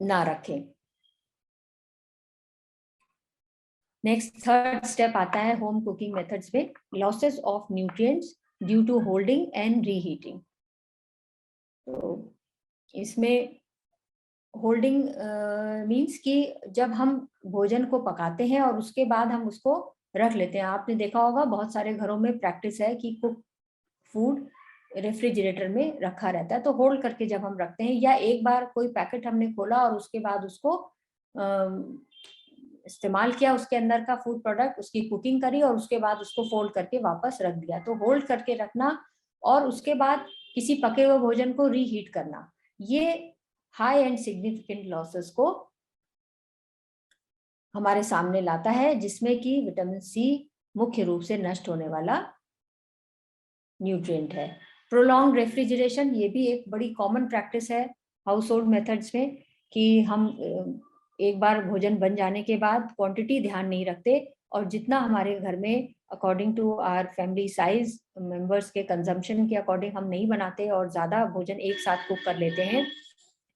ना रखें। नेक्स्ट थर्ड स्टेप आता है होम कुकिंग मेथड्स में, losses of nutrients due to holding and reheating. तो इसमें होल्डिंग मींस कि जब हम भोजन को पकाते हैं और उसके बाद हम उसको रख लेते हैं। आपने देखा होगा बहुत सारे घरों में प्रैक्टिस है कि कुक फूड रेफ्रिजरेटर में रखा रहता है, तो होल्ड करके जब हम रखते हैं, या एक बार कोई पैकेट हमने खोला और उसके बाद उसको इस्तेमाल किया, उसके अंदर का फूड प्रोडक्ट, उसकी कुकिंग करी और उसके बाद उसको फोल्ड करके वापस रख दिया, तो होल्ड करके रखना और उसके बाद किसी पके हुए भोजन को रीहीट करना, ये हाई एंड सिग्निफिकेंट लॉसेस को हमारे सामने लाता है, जिसमें कि विटामिन सी मुख्य रूप से नष्ट होने वाला न्यूट्रिएंट है। प्रोलॉन्ग रेफ्रिजरेशन, ये भी एक बड़ी कॉमन प्रैक्टिस है हाउस होल्ड मेथड्स में, कि हम एक बार भोजन बन जाने के बाद क्वांटिटी ध्यान नहीं रखते, और जितना हमारे घर में according to our family size, members के कंजम्पशन के अकॉर्डिंग हम नहीं बनाते और ज्यादा भोजन एक साथ कुक कर लेते हैं,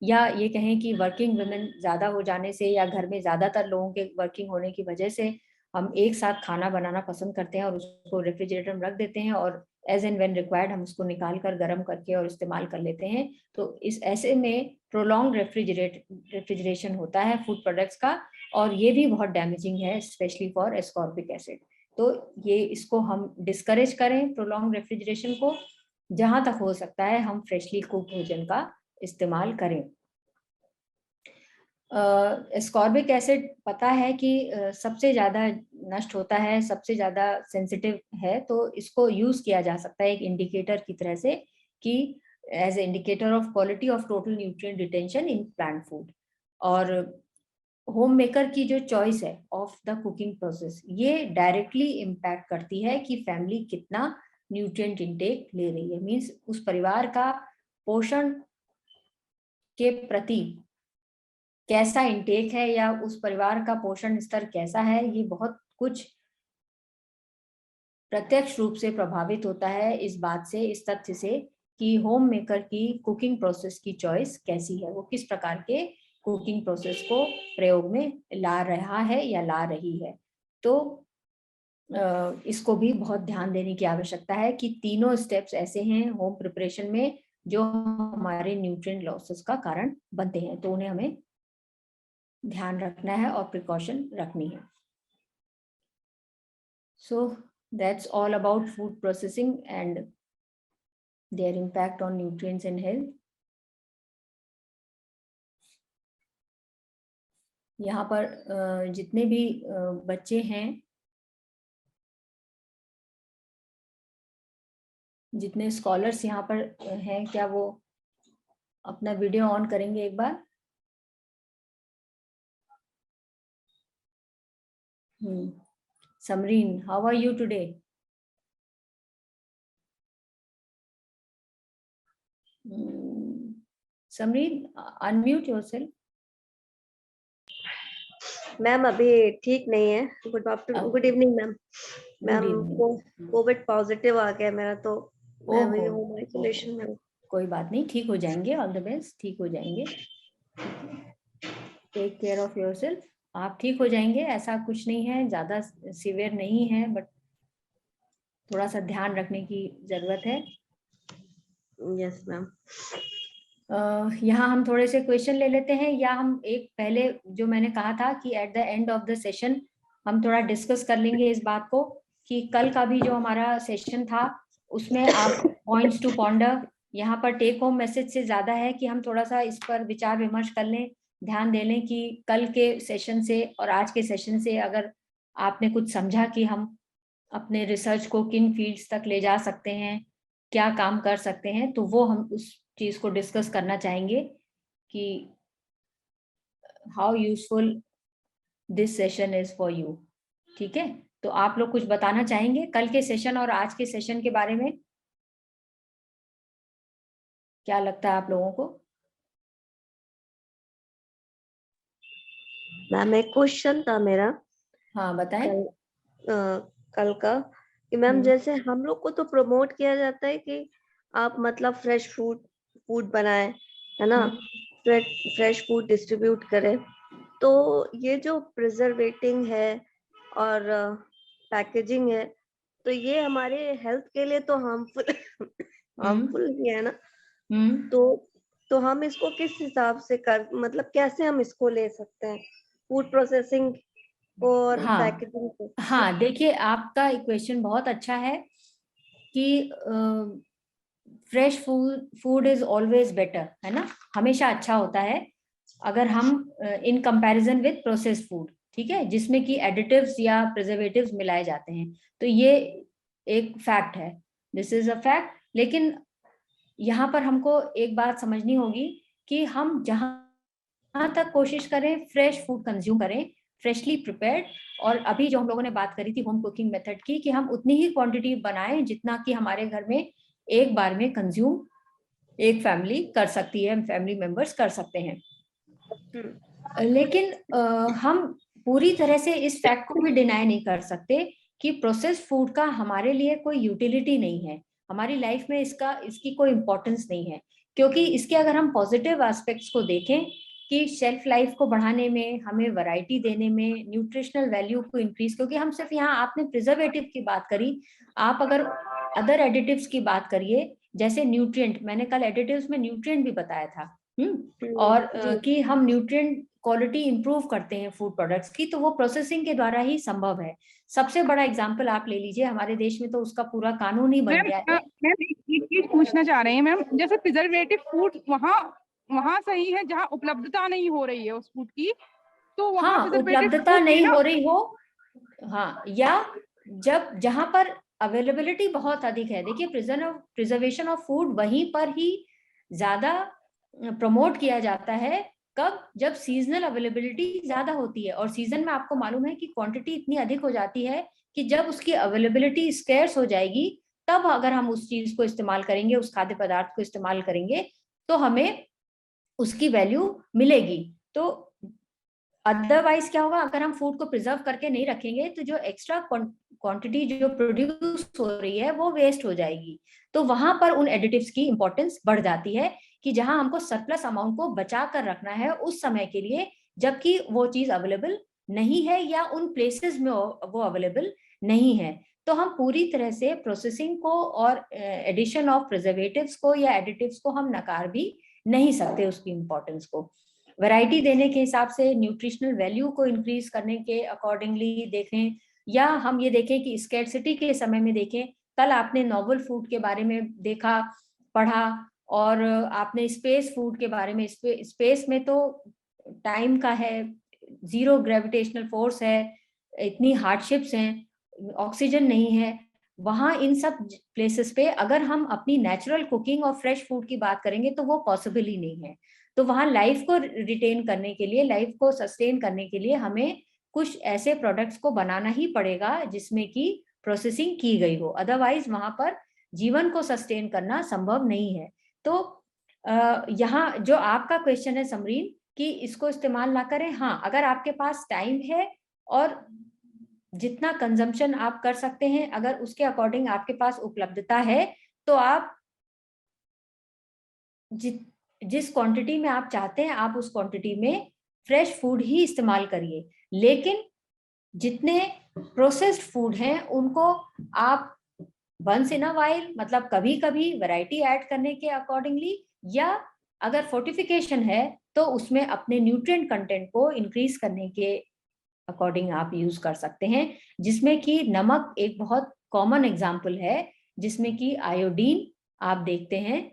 या ये कहें कि वर्किंग वुमेन ज्यादा हो जाने से, या घर में ज्यादातर लोगों के वर्किंग होने की वजह से हम एक साथ खाना बनाना पसंद करते हैं और उसको रेफ्रिजरेटर में रख देते हैं, और एज एंड व्हेन रिक्वायर्ड हम उसको निकाल कर गर्म करके और इस्तेमाल कर लेते हैं। तो इस ऐसे में प्रोलॉन्ग रेफ्रिजरेशन होता है फूड प्रोडक्ट्स का, और ये भी बहुत डैमेजिंग है, स्पेशली फॉर एस्कॉर्बिक एसिड। तो ये इसको हम डिस्करेज करें, प्रोलॉन्ग रेफ्रिजरेशन को, जहां तक हो सकता है हम फ्रेशली कुक भोजन का इस्तेमाल करें। एस्कॉर्बिक एसिड पता है कि सबसे ज्यादा नष्ट होता है, सबसे ज्यादा सेंसिटिव है, तो इसको यूज किया जा सकता है एक इंडिकेटर की तरह से, कि as a indicator of quality of total nutrient retention in plant food. और होम मेकर की जो चॉइस है ऑफ द कुकिंग प्रोसेस, ये डायरेक्टली इम्पैक्ट करती है कि फैमिली कितना न्यूट्रिएंट इंटेक ले रही है, मींस उस परिवार का पोषण के प्रति कैसा इंटेक है या उस परिवार का पोषण स्तर कैसा है, ये बहुत कुछ प्रत्यक्ष रूप से प्रभावित होता है इस बात से, इस तथ्य से कि होम मेकर की कुकिंग प्रोसेस की चॉइस कैसी है, वो किस प्रकार के कुकिंग प्रोसेस को प्रयोग में ला रहा है या ला रही है। तो इसको भी बहुत ध्यान देने की आवश्यकता है कि तीनों स्टेप्स ऐसे हैं होम प्रिपरेशन में जो हमारे न्यूट्रिएंट लॉसेस का कारण बनते हैं, तो उन्हें हमें ध्यान रखना है और प्रिकॉशन रखनी है। So that's all about food processing and their impact on nutrients and health. यहाँ पर जितने भी बच्चे हैं, जितने स्कॉलर्स यहाँ पर हैं, क्या वो अपना वीडियो ऑन करेंगे एक बार? Samreen, how are you today? Samreen, unmute yourself. Ma'am अभी ठीक नहीं है। Good evening ma'am. Ma'am covid positive आ गया मेरा, तो मैं अभी होम आइसोलेशन में। कोई बात नहीं, ठीक हो जाएंगे, ऑल द बेस्ट, ठीक हो जाएंगे। टेक केयर ऑफ योरसेल्फ, आप ठीक हो जाएंगे, ऐसा कुछ नहीं है, ज्यादा सीवियर नहीं है, बट थोड़ा सा ध्यान रखने की जरूरत है। Yes ma'am. यहाँ हम थोड़े से क्वेश्चन ले लेते हैं, या हम एक पहले जो मैंने कहा था कि at the end of the session हम थोड़ा डिस्कस कर लेंगे इस बात को कि कल का भी जो हमारा सेशन था उसमें आप पॉइंट्स टू पॉन्डर, यहाँ पर टेक होम मैसेज से ज्यादा है कि हम थोड़ा सा इस पर विचार विमर्श कर लें, ध्यान दे लें कि कल के सेशन से और आज के सेशन से अगर आपने कुछ समझा कि हम अपने रिसर्च को किन फील्ड्स तक ले जा सकते हैं, क्या काम कर सकते हैं, तो वो हम उस चीज को डिस्कस करना चाहेंगे कि how useful this session is for you. ठीक है, तो आप लोग कुछ बताना चाहेंगे कल के सेशन और आज के सेशन के बारे में? क्या लगता है आप लोगों को? मैम एक क्वेश्चन था मेरा। हाँ बताएं। कल का कि मैम जैसे हम लोग को तो प्रमोट किया जाता है कि आप मतलब फ्रेश फूड बनाएं, है ना, फ्रेश फूड डिस्ट्रीब्यूट करें, तो ये जो प्रिजर्वेटिंग है और पैकेजिंग है, तो ये हमारे हेल्थ के लिए तो हार्मफुल ही है ना। तो हम इसको किस हिसाब से मतलब कैसे हम इसको ले सकते हैं, फूड प्रोसेसिंग और पैकेजिंग को? हाँ देखिए, आपका क्वेश्चन बहुत अच्छा है कि fresh food is always better, है ना, हमेशा अच्छा होता है अगर हम in comparison with processed food, ठीक है, जिसमें कि एडिटिव्स या प्रिजर्वेटिव्स मिलाए जाते हैं, तो ये एक फैक्ट है, दिस इज अ फैक्ट। लेकिन यहाँ पर हमको एक बात समझनी होगी कि हम जहां तक कोशिश करें फ्रेश फूड कंज्यूम करें, फ्रेशली प्रिपेयर्ड, और अभी जो हम लोगों ने बात करी थी होम कुकिंग मेथड की, कि हम उतनी ही क्वांटिटी बनाएं जितना कि हमारे घर में एक बार में कंज्यूम एक फैमिली कर सकती है, फैमिली मेंबर्स कर सकते हैं। लेकिन हम पूरी तरह से इस फैक्ट को भी डिनाई नहीं कर सकते कि प्रोसेस्ड फूड का हमारे लिए कोई यूटिलिटी नहीं है, हमारी लाइफ में इसकी कोई इंपॉर्टेंस नहीं है, क्योंकि इसके अगर हम पॉजिटिव एस्पेक्ट्स को देखें कि शेल्फ लाइफ को बढ़ाने में, हमें वैरायटी देने में, न्यूट्रिशनल वैल्यू को इंक्रीज, क्योंकि हम सिर्फ यहाँ, आपने प्रिजर्वेटिव की बात करी, आप अगर अदर एडिटिव्स की बात करिए, जैसे न्यूट्रिएंट, मैंने कल एडिटिव्स में न्यूट्रिएंट भी बताया था, और कि हम न्यूट्रिएंट क्वालिटी इंप्रूव करते हैं फूड प्रोडक्ट्स की, तो वो प्रोसेसिंग के द्वारा ही संभव है। सबसे बड़ा एग्जांपल आप ले लीजिए, हमारे देश में तो उसका पूरा कानून ही बन गया है। मैम एक चीज पूछना चाह रहे हैं मैम, जैसे प्रिजर्वेटिव फूड वहाँ सही है जहाँ उपलब्धता नहीं हो रही है उस फूड की, तो वहाँ उपलब्धता नहीं हो रही हो, हाँ, या जहां पर अवेलेबिलिटी बहुत अधिक है। देखिए, प्रिजर्वेशन ऑफ फूड वहीं पर ही ज्यादा प्रमोट किया जाता है, कब? जब सीजनल अवेलेबिलिटी ज्यादा होती है, और सीजन में आपको मालूम है कि क्वांटिटी इतनी अधिक हो जाती है कि जब उसकी अवेलेबिलिटी स्केर्स हो जाएगी तब अगर हम उस चीज को इस्तेमाल करेंगे, उस खाद्य पदार्थ को इस्तेमाल करेंगे, तो हमें उसकी वैल्यू मिलेगी। तो अदरवाइज क्या होगा, अगर हम फूड को प्रिजर्व करके नहीं रखेंगे तो जो एक्स्ट्रा क्वांटिटी जो प्रोड्यूस हो रही है वो वेस्ट हो जाएगी। तो वहां पर उन एडिटिव्स की इंपॉर्टेंस बढ़ जाती है कि जहां हमको सरप्लस अमाउंट को बचा कर रखना है उस समय के लिए, जबकि वो चीज अवेलेबल नहीं है या उन प्लेसेस में वो अवेलेबल नहीं है। तो हम पूरी तरह से प्रोसेसिंग को और एडिशन ऑफ प्रिजर्वेटिव्स को या एडिटिव्स को हम नकार भी नहीं सकते उसकी इंपॉर्टेंस को। वैरायटी देने के हिसाब से, न्यूट्रिशनल वैल्यू को इंक्रीज करने के अकॉर्डिंगली देखें, या हम ये देखें कि स्कैर्सिटी के समय में देखें। कल आपने नोवेल फूड के बारे में देखा, पढ़ा, और आपने स्पेस फूड के बारे में, स्पेस में तो टाइम का है, जीरो ग्रेविटेशनल फोर्स है, इतनी हार्डशिप्स हैं, ऑक्सीजन नहीं है, वहां इन सब प्लेसेस पे अगर हम अपनी नेचुरल कुकिंग और फ्रेश फूड की बात करेंगे तो वो पॉसिबल ही नहीं है। तो वहां लाइफ को रिटेन करने के लिए, लाइफ को सस्टेन करने के लिए हमें कुछ ऐसे प्रोडक्ट्स को बनाना ही पड़ेगा जिसमें कि प्रोसेसिंग की गई हो, अदरवाइज वहां पर जीवन को सस्टेन करना संभव नहीं है। तो यहाँ जो आपका क्वेश्चन है समरीन कि इसको इस्तेमाल ना करें, हाँ, अगर आपके पास टाइम है और जितना कंजम्पशन आप कर सकते हैं, अगर उसके अकॉर्डिंग आपके पास उपलब्धता है, तो आप जिस क्वांटिटी में आप चाहते हैं आप उस क्वांटिटी में फ्रेश फूड ही इस्तेमाल करिए। लेकिन जितने प्रोसेस्ड फूड हैं उनको आप वंस इन अ वाइल, मतलब कभी कभी वैरायटी ऐड करने के अकॉर्डिंगली, या अगर फोर्टिफिकेशन है तो उसमें अपने न्यूट्रिएंट कंटेंट को इंक्रीज करने के अकॉर्डिंग आप यूज कर सकते हैं, जिसमें कि नमक एक बहुत कॉमन एग्जाम्पल है, जिसमें कि आयोडीन आप देखते हैं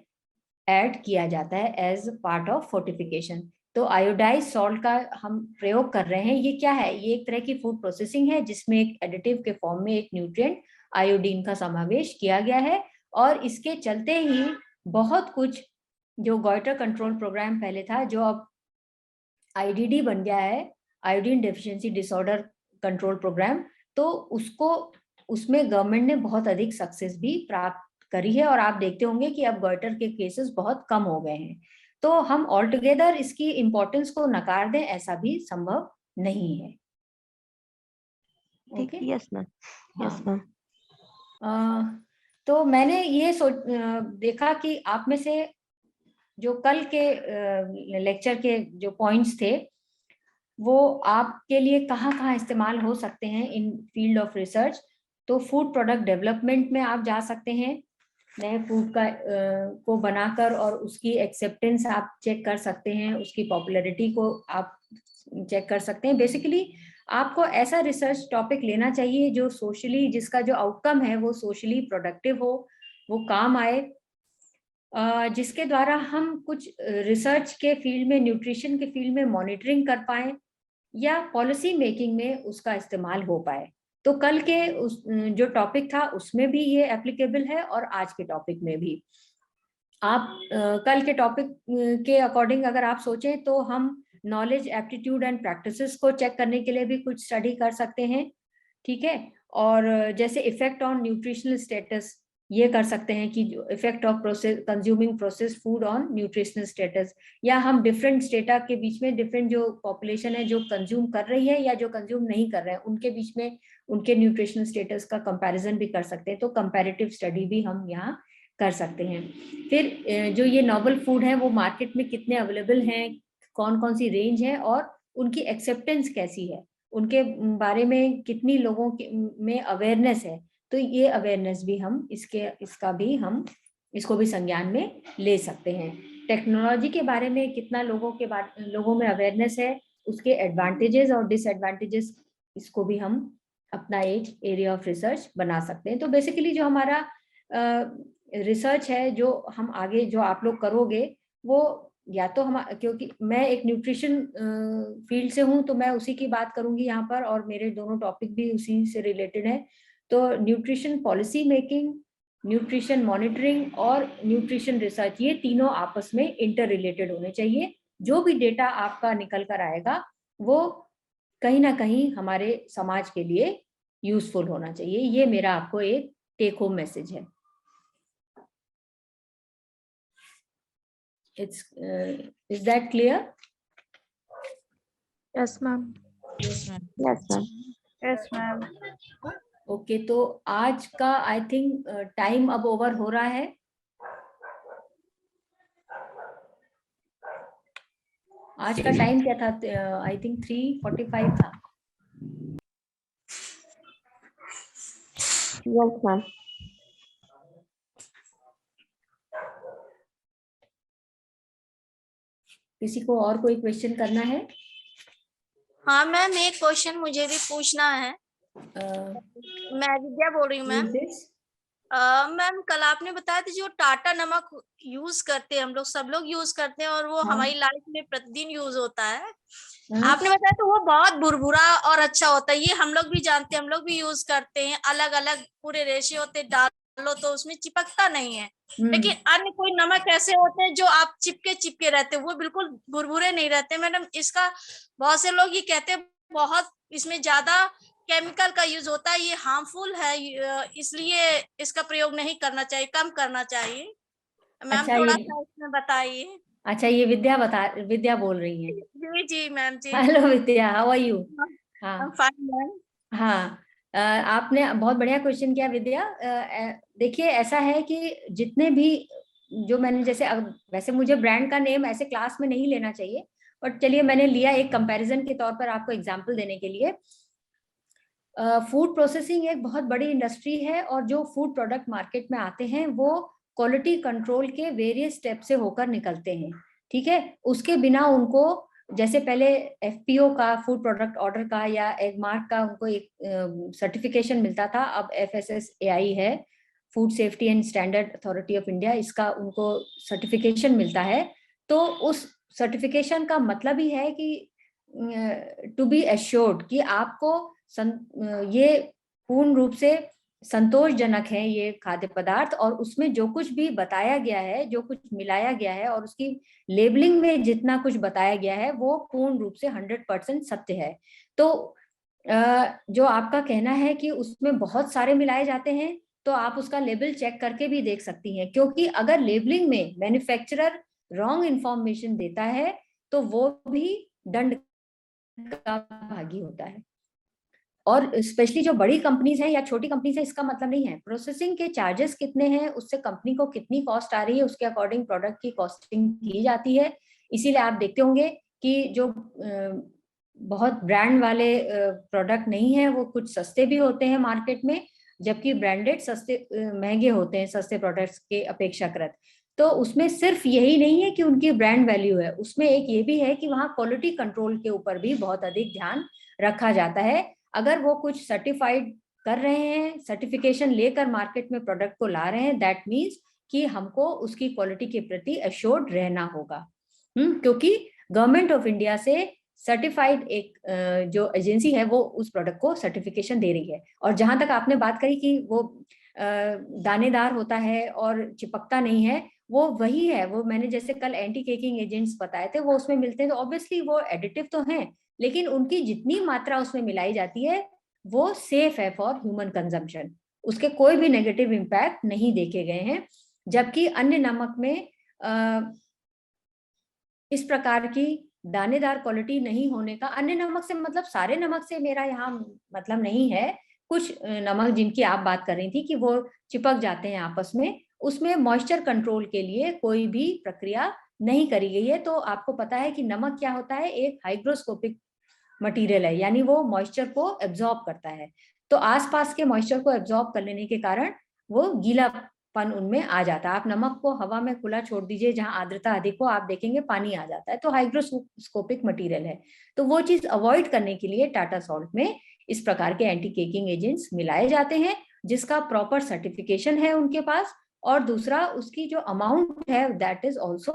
ऐड किया जाता है एज पार्ट ऑफ फोर्टिफिकेशन। तो आयोडाइज सॉल्ट का हम प्रयोग कर रहे हैं, ये क्या है, ये एक तरह की फूड प्रोसेसिंग है जिसमें एक एडिटिव के फॉर्म में एक न्यूट्रिएंट आयोडीन का समावेश किया गया है। और इसके चलते ही बहुत कुछ जो गॉइटर कंट्रोल प्रोग्राम पहले था, जो अब आईडीडी बन गया है, iodine deficiency disorder control programme, तो उसमें गवर्नमेंट ने बहुत अधिक सक्सेस भी प्राप्त करी है और आप देखते होंगे कि अब गॉइटर के केसेस बहुत कम हो गए हैं। तो हम ऑल टुगेदर इसकी इम्पोर्टेंस को नकार दें ऐसा भी संभव नहीं है। ठीक, यस मैम, यस मैम। तो मैंने ये देखा कि आप में से जो कल के लेक्चर के जो पॉइंट्स थे वो आपके लिए कहाँ इस्तेमाल हो सकते हैं इन फील्ड ऑफ रिसर्च। तो फूड प्रोडक्ट डेवलपमेंट में आप जा सकते हैं, नए फूड को बनाकर और उसकी एक्सेप्टेंस आप चेक कर सकते हैं, उसकी पॉपुलैरिटी को आप चेक कर सकते हैं। बेसिकली आपको ऐसा रिसर्च टॉपिक लेना चाहिए जो सोशली, जिसका जो आउटकम है वो सोशली प्रोडक्टिव हो, वो काम आए, जिसके द्वारा हम कुछ रिसर्च के फील्ड में, न्यूट्रिशन के फील्ड में मॉनिटरिंग कर पाए या पॉलिसी मेकिंग में उसका इस्तेमाल हो पाए। तो कल के जो टॉपिक था उसमें भी ये एप्लीकेबल है और आज के टॉपिक में भी। आप कल के टॉपिक के अकॉर्डिंग अगर आप सोचें तो हम नॉलेज, एप्टीट्यूड एंड प्रैक्टिसेस को चेक करने के लिए भी कुछ स्टडी कर सकते हैं, ठीक है। और जैसे इफेक्ट ऑन न्यूट्रिशनल स्टेटस, ये कर सकते हैं कि effect of consuming processed food on nutritional status, या हम डिफरेंट स्टेटा के बीच में, डिफरेंट जो पॉपुलेशन है जो कंज्यूम कर रही है या जो कंज्यूम नहीं कर रहे हैं, उनके बीच में उनके न्यूट्रिशनल स्टेटस का कंपैरिजन भी कर सकते हैं। तो कंपैरेटिव स्टडी भी हम यहाँ कर सकते हैं। फिर जो ये नोवेल फूड है वो मार्केट में कितने अवेलेबल हैं, कौन कौन सी रेंज है और उनकी एक्सेप्टेंस कैसी है, उनके बारे में कितनी लोगों में अवेयरनेस है। तो ये अवेयरनेस भी हम इसको भी संज्ञान में ले सकते हैं। टेक्नोलॉजी के बारे में कितना लोगों में अवेयरनेस है, उसके एडवांटेजेस और डिसएडवांटेजेस, इसको भी हम अपना एक एरिया ऑफ रिसर्च बना सकते हैं। तो बेसिकली जो हमारा रिसर्च है, जो हम आगे जो आप लोग करोगे, वो या तो हम, क्योंकि मैं एक न्यूट्रिशन फील्ड से हूँ तो मैं उसी की बात करूंगी यहाँ पर, और मेरे दोनों टॉपिक भी उसी से रिलेटेड है। तो nutrition policy making, nutrition monitoring और न्यूट्रिशन रिसर्च, ये तीनों आपस में इंटर रिलेटेड होने चाहिए। जो भी डेटा आपका निकल कर आएगा वो कहीं ना कहीं हमारे समाज के लिए यूजफुल होना चाहिए। ये मेरा आपको एक टेक होम मैसेज है। It's is that clear? Yes, ma'am. Yes, ma'am. Yes, ma'am. Okay, तो आज का आई थिंक टाइम अब ओवर हो रहा है। आज का टाइम क्या था? आई थिंक 3:45 था। Yes, ma'am. किसी को और कोई क्वेश्चन करना है? हाँ मैम, एक क्वेश्चन मुझे भी पूछना है। मैं विद्या बोल रही हूँ मैम। मैम कल आपने बताया था जो टाटा नमक यूज करते हैं, हम लोग सब लोग यूज करते हैं और वो हाँ। हमारी लाइफ में प्रतिदिन यूज होता है। हाँ। आपने बताया तो वो बहुत भुरभुरा और अच्छा होता है, ये हम लोग भी जानते हैं, हम लोग भी यूज करते हैं। अलग अलग पूरे रेशे होते, डालो तो उसमें चिपकता नहीं है। लेकिन अन्य कोई नमक ऐसे होते हैं जो आप चिपके रहते हैं, वो बिल्कुल भुरभुरे नहीं रहते। मैडम इसका बहुत से लोग ये कहते हैं बहुत इसमें ज्यादा केमिकल का यूज होता है, ये हार्मफुल है, इसलिए इसका प्रयोग नहीं करना चाहिए, कम करना चाहिए। मैम अच्छा, थोड़ा ये- सा इसमें बताइए। अच्छा, ये विद्या बोल रही है। जी जी मैम जी। Hello Vidya, how are you? हाँ फाइन मैम। हाँ, आपने बहुत बढ़िया क्वेश्चन किया विद्या। देखिए, ऐसा है कि जितने भी जो मैंने जैसे वैसे मुझे ब्रांड का नेम ऐसे क्लास में नहीं लेना चाहिए, बट चलिए मैंने लिया एक कंपैरिजन के तौर पर आपको एग्जांपल देने के लिए। फूड प्रोसेसिंग एक बहुत बड़ी इंडस्ट्री है और जो फूड प्रोडक्ट मार्केट में आते हैं वो क्वालिटी कंट्रोल के वेरियस स्टेप से होकर निकलते हैं। ठीक है, उसके बिना उनको जैसे पहले एफपीओ का, फूड प्रोडक्ट ऑर्डर का या एगमार्क का उनको एक सर्टिफिकेशन मिलता था, अब FSSAI है, food safety and standard authority of India, इसका उनको सर्टिफिकेशन मिलता है। तो उस सर्टिफिकेशन का मतलब ही है कि टू बी एश्योर्ड कि आपको ये पूर्ण रूप से संतोषजनक है ये खाद्य पदार्थ, और उसमें जो कुछ भी बताया गया है, जो कुछ मिलाया गया है और उसकी लेबलिंग में जितना कुछ बताया गया है वो पूर्ण रूप से 100% सत्य है। तो जो आपका कहना है कि उसमें बहुत सारे मिलाए जाते हैं, तो आप उसका लेबल चेक करके भी देख सकती हैं, क्योंकि अगर लेबलिंग में मैन्युफैक्चरर रॉन्ग इंफॉर्मेशन देता है तो वो भी दंड का भागी होता है। और स्पेशली जो बड़ी कंपनीज हैं या छोटी कंपनीज हैं, इसका मतलब नहीं है प्रोसेसिंग के चार्जेस कितने हैं, उससे कंपनी को कितनी कॉस्ट आ रही है, उसके अकॉर्डिंग प्रोडक्ट की कॉस्टिंग की जाती है। इसीलिए आप देखते होंगे कि जो बहुत ब्रांड वाले प्रोडक्ट नहीं है वो कुछ सस्ते भी होते हैं मार्केट में, जबकि ब्रांडेड सस्ते महंगे होते हैं सस्ते प्रोडक्ट्स के अपेक्षाकृत। तो उसमें सिर्फ यही नहीं है कि उनकी ब्रांड वैल्यू है, उसमें एक ये भी है कि वहाँ क्वालिटी कंट्रोल के ऊपर भी बहुत अधिक ध्यान रखा जाता है। अगर वो कुछ सर्टिफाइड कर रहे हैं, सर्टिफिकेशन लेकर मार्केट में प्रोडक्ट को ला रहे हैं, दैट मीन्स कि हमको उसकी क्वालिटी के प्रति एश्योर्ड रहना होगा। क्योंकि गवर्नमेंट ऑफ इंडिया से सर्टिफाइड एक जो एजेंसी है वो उस प्रोडक्ट को सर्टिफिकेशन दे रही है। और जहां तक आपने बात करी कि वो दानेदार होता है और चिपकता नहीं है, वो वही है। वो मैंने जैसे कल एंटी केकिंग एजेंट्स बताए थे, वो उसमें मिलते हैं, तो ऑब्वियसली वो एडिटिव तो हैं, लेकिन उनकी जितनी मात्रा उसमें मिलाई जाती है वो सेफ है फॉर ह्यूमन कंजम्पशन, उसके कोई भी नेगेटिव इम्पैक्ट नहीं देखे गए हैं। जबकि अन्य नमक में इस प्रकार की दानेदार क्वालिटी नहीं होने का, अन्य नमक से मतलब सारे नमक से मेरा यहाँ मतलब नहीं है, कुछ नमक जिनकी आप बात कर रही थी कि वो चिपक जाते हैं आपस में, उसमें मॉइस्चर कंट्रोल के लिए कोई भी प्रक्रिया नहीं करी गई है। तो आपको पता है कि नमक क्या होता है, एक हाइग्रोस्कोपिक मटेरियल है, यानी वो मॉइस्चर को एब्जॉर्ब करता है। तो आसपास के मॉइस्चर को एब्जॉर्ब कर लेने के कारण वो गीलापन उनमें आ जाता है। आप नमक को हवा में खुला छोड़ दीजिए, जहां आर्द्रता अधिक हो, आप देखेंगे पानी आ जाता है, तो हाइग्रोस्कोपिक मटेरियल है। तो वो चीज अवॉइड करने के लिए टाटा सॉल्ट में इस प्रकार के एंटी केकिंग एजेंट्स मिलाए जाते हैं, जिसका प्रॉपर सर्टिफिकेशन है उनके पास। और दूसरा, उसकी जो अमाउंट है that is also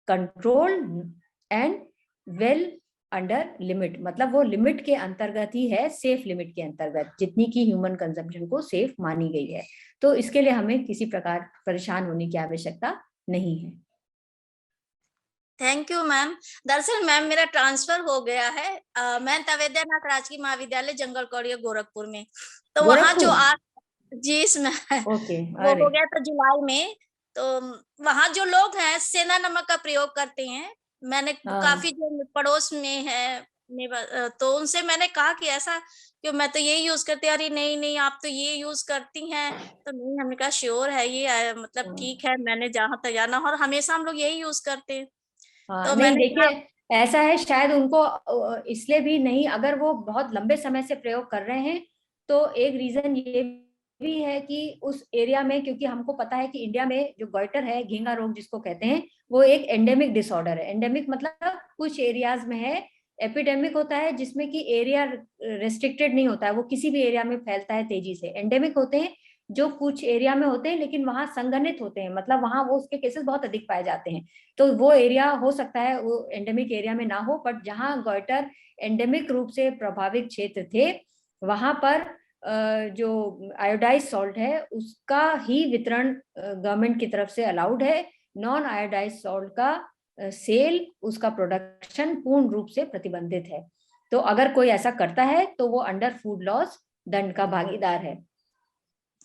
controlled and well under limit, मतलब वो लिमिट के अंतर्गत ही है, सेफ लिमिट के अंतर्गत, जितनी की ह्यूमन कंजम्पशन को सेफ मानी गई है। तो इसके लिए हमें किसी प्रकार परेशान होने की आवश्यकता नहीं है। Thank you ma'am. दरअसल मैम मेरा ट्रांसफर हो गया है, मैं तवेद्यनाथ राजकीय महाविद्यालय जंगल कौड़िया गोरखपुर में, तो वहाँ जो जी इसमें ओके, वो हो गया था जुलाई में। तो वहाँ जो लोग हैं सेंधा नमक का प्रयोग करते हैं। मैंने हाँ। काफी जो पड़ोस में है तो उनसे मैंने कहा कि ऐसा क्यों, मैं तो ये यूज करती, अरे नहीं नहीं आप तो ये यूज करती हैं, तो नहीं, हमने कहा श्योर है ये, मतलब ठीक है, मैंने जहाँ तक जाना और हमेशा हम लोग यही यूज करते हैं। हाँ, तो नहीं मैंने कहा देखिए ऐसा है, शायद उनको इसलिए भी नहीं, अगर वो बहुत लंबे समय से प्रयोग कर रहे हैं तो एक रीजन ये भी है कि उस एरिया में, क्योंकि हमको पता है कि इंडिया में जो गॉइटर है, घेंगा रोग जिसको कहते हैं, वो एक एंडेमिक डिसऑर्डर है। एंडेमिक मतलब कुछ एरियाज में है, एपिडेमिक होता है जिसमें कि एरिया रेस्ट्रिक्टेड नहीं होता है, वो किसी भी एरिया में फैलता है तेजी से। एंडेमिक होते हैं जो कुछ एरिया में होते हैं लेकिन वहां संघनित होते हैं, मतलब वहां वो उसके केसेस बहुत अधिक पाए जाते हैं। तो वो एरिया हो सकता है वो एंडेमिक एरिया में ना हो, बट जहां गॉइटर एंडेमिक रूप से प्रभावित क्षेत्र थे वहां पर जो आयोडाइज सॉल्ट है उसका ही वितरण गवर्नमेंट की तरफ से अलाउड है। नॉन आयोडाइज सॉल्ट का सेल, उसका प्रोडक्शन पूर्ण रूप से प्रतिबंधित है। तो अगर कोई ऐसा करता है तो वो अंडर फूड लॉस दंड का भागीदार है।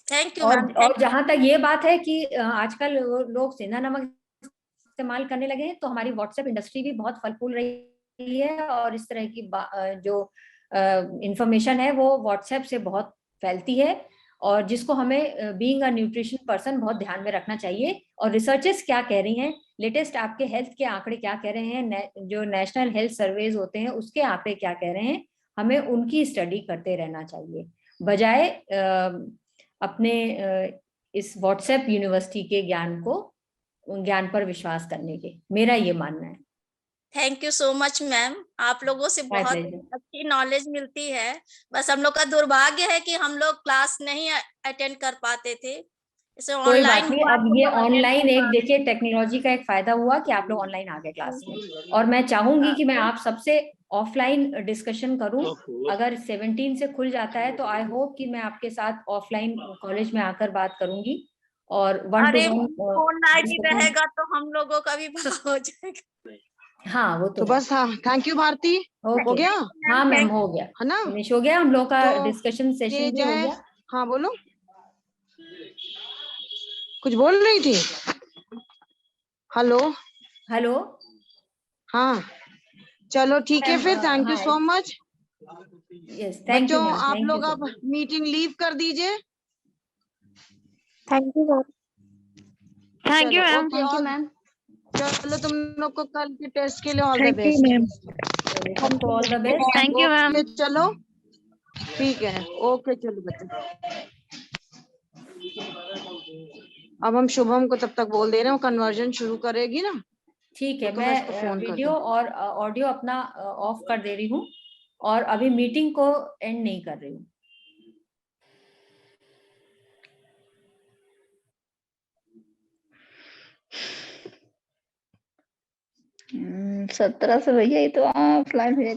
Thank you ma'am. और जहां तक ये बात है कि आजकल लोग सेंधा नमक इस्तेमाल करने लगे हैं, तो हमारी व्हाट्सएप इंडस्ट्री भी बहुत फल फूल रही है और इस तरह की जो इंफॉर्मेशन है वो व्हाट्सएप से बहुत फैलती है, और जिसको हमें बीइंग अ न्यूट्रिशन पर्सन बहुत ध्यान में रखना चाहिए। और रिसर्चर्स क्या कह रही हैं, लेटेस्ट आपके हेल्थ के आंकड़े क्या कह रहे हैं, जो नेशनल हेल्थ सर्वेज होते हैं उसके आंकड़े क्या कह रहे हैं, हमें उनकी स्टडी करते रहना चाहिए, बजाय अपने इस व्हाट्सएप यूनिवर्सिटी के ज्ञान पर विश्वास करने के। मेरा ये मानना है। Thank you so much ma'am, आप लोगों से My बहुत pleasure. अच्छी नॉलेज मिलती है। बस हम लोग का दुर्भाग्य है कि हम लोग क्लास नहीं अटेंड कर पाते थे, इसे कोई बात ऑनलाइन नहीं, हुआ अब तो ये हम attend ऑनलाइन कर एक पा रहे देखिए टेक्नोलॉजी का एक फायदा हुआ कि आप लोग ऑनलाइन आ गए क्लास में, और मैं चाहूंगी कि मैं आप सबसे ऑफलाइन डिस्कशन करूं। अगर 17 से खुल जाता है तो आई होप कि मैं आपके साथ ऑफलाइन कॉलेज में आकर बात करूंगी और हैं। 1 to अरे 1 ऑनलाइन ही डिस्कशन। रहेगा तो हम लोगों का भी भला हो जाएगा। हाँ वो तो तो बस हाँ, थैंक यू भारती, हो ओके। गया हाँ मैम, थैंक हो गया, है ना। फिनिश हो गया हम लोग का तो डिस्कशन सेशन ये भी जो हो है, गया। हाँ बोलो, कुछ बोल रही थी। Hello, hello. हाँ चलो ठीक है मैम, फिर, थैंक यू हाँ, so much. Yes, thank you बच्चों मैम, आप थैंक यू लोग सो अब मच। मीटिंग लीव कर दीजिए। Thank you ma'am. Thank you ma'am. Thank you ma'am. चलो तुम लोग को कल के टेस्ट के लिए all the thank you best. Ma'am. सबको all the best. Thank you ma'am. Okay चलो ठीक है, ओके चलो बच्चों। अब हम शुभम को तब तक बोल दे रहे हैं, वो कन्वर्जन शुरू करेगी ना। ठीक है, तो मैं इसको मैं फोन कर वीडियो दूं। और ऑडियो अपना ऑफ कर दे रही हूँ और अभी मीटिंग को एंड नहीं कर रही हूँ। 17 से भैया ये तो ऑफलाइन है।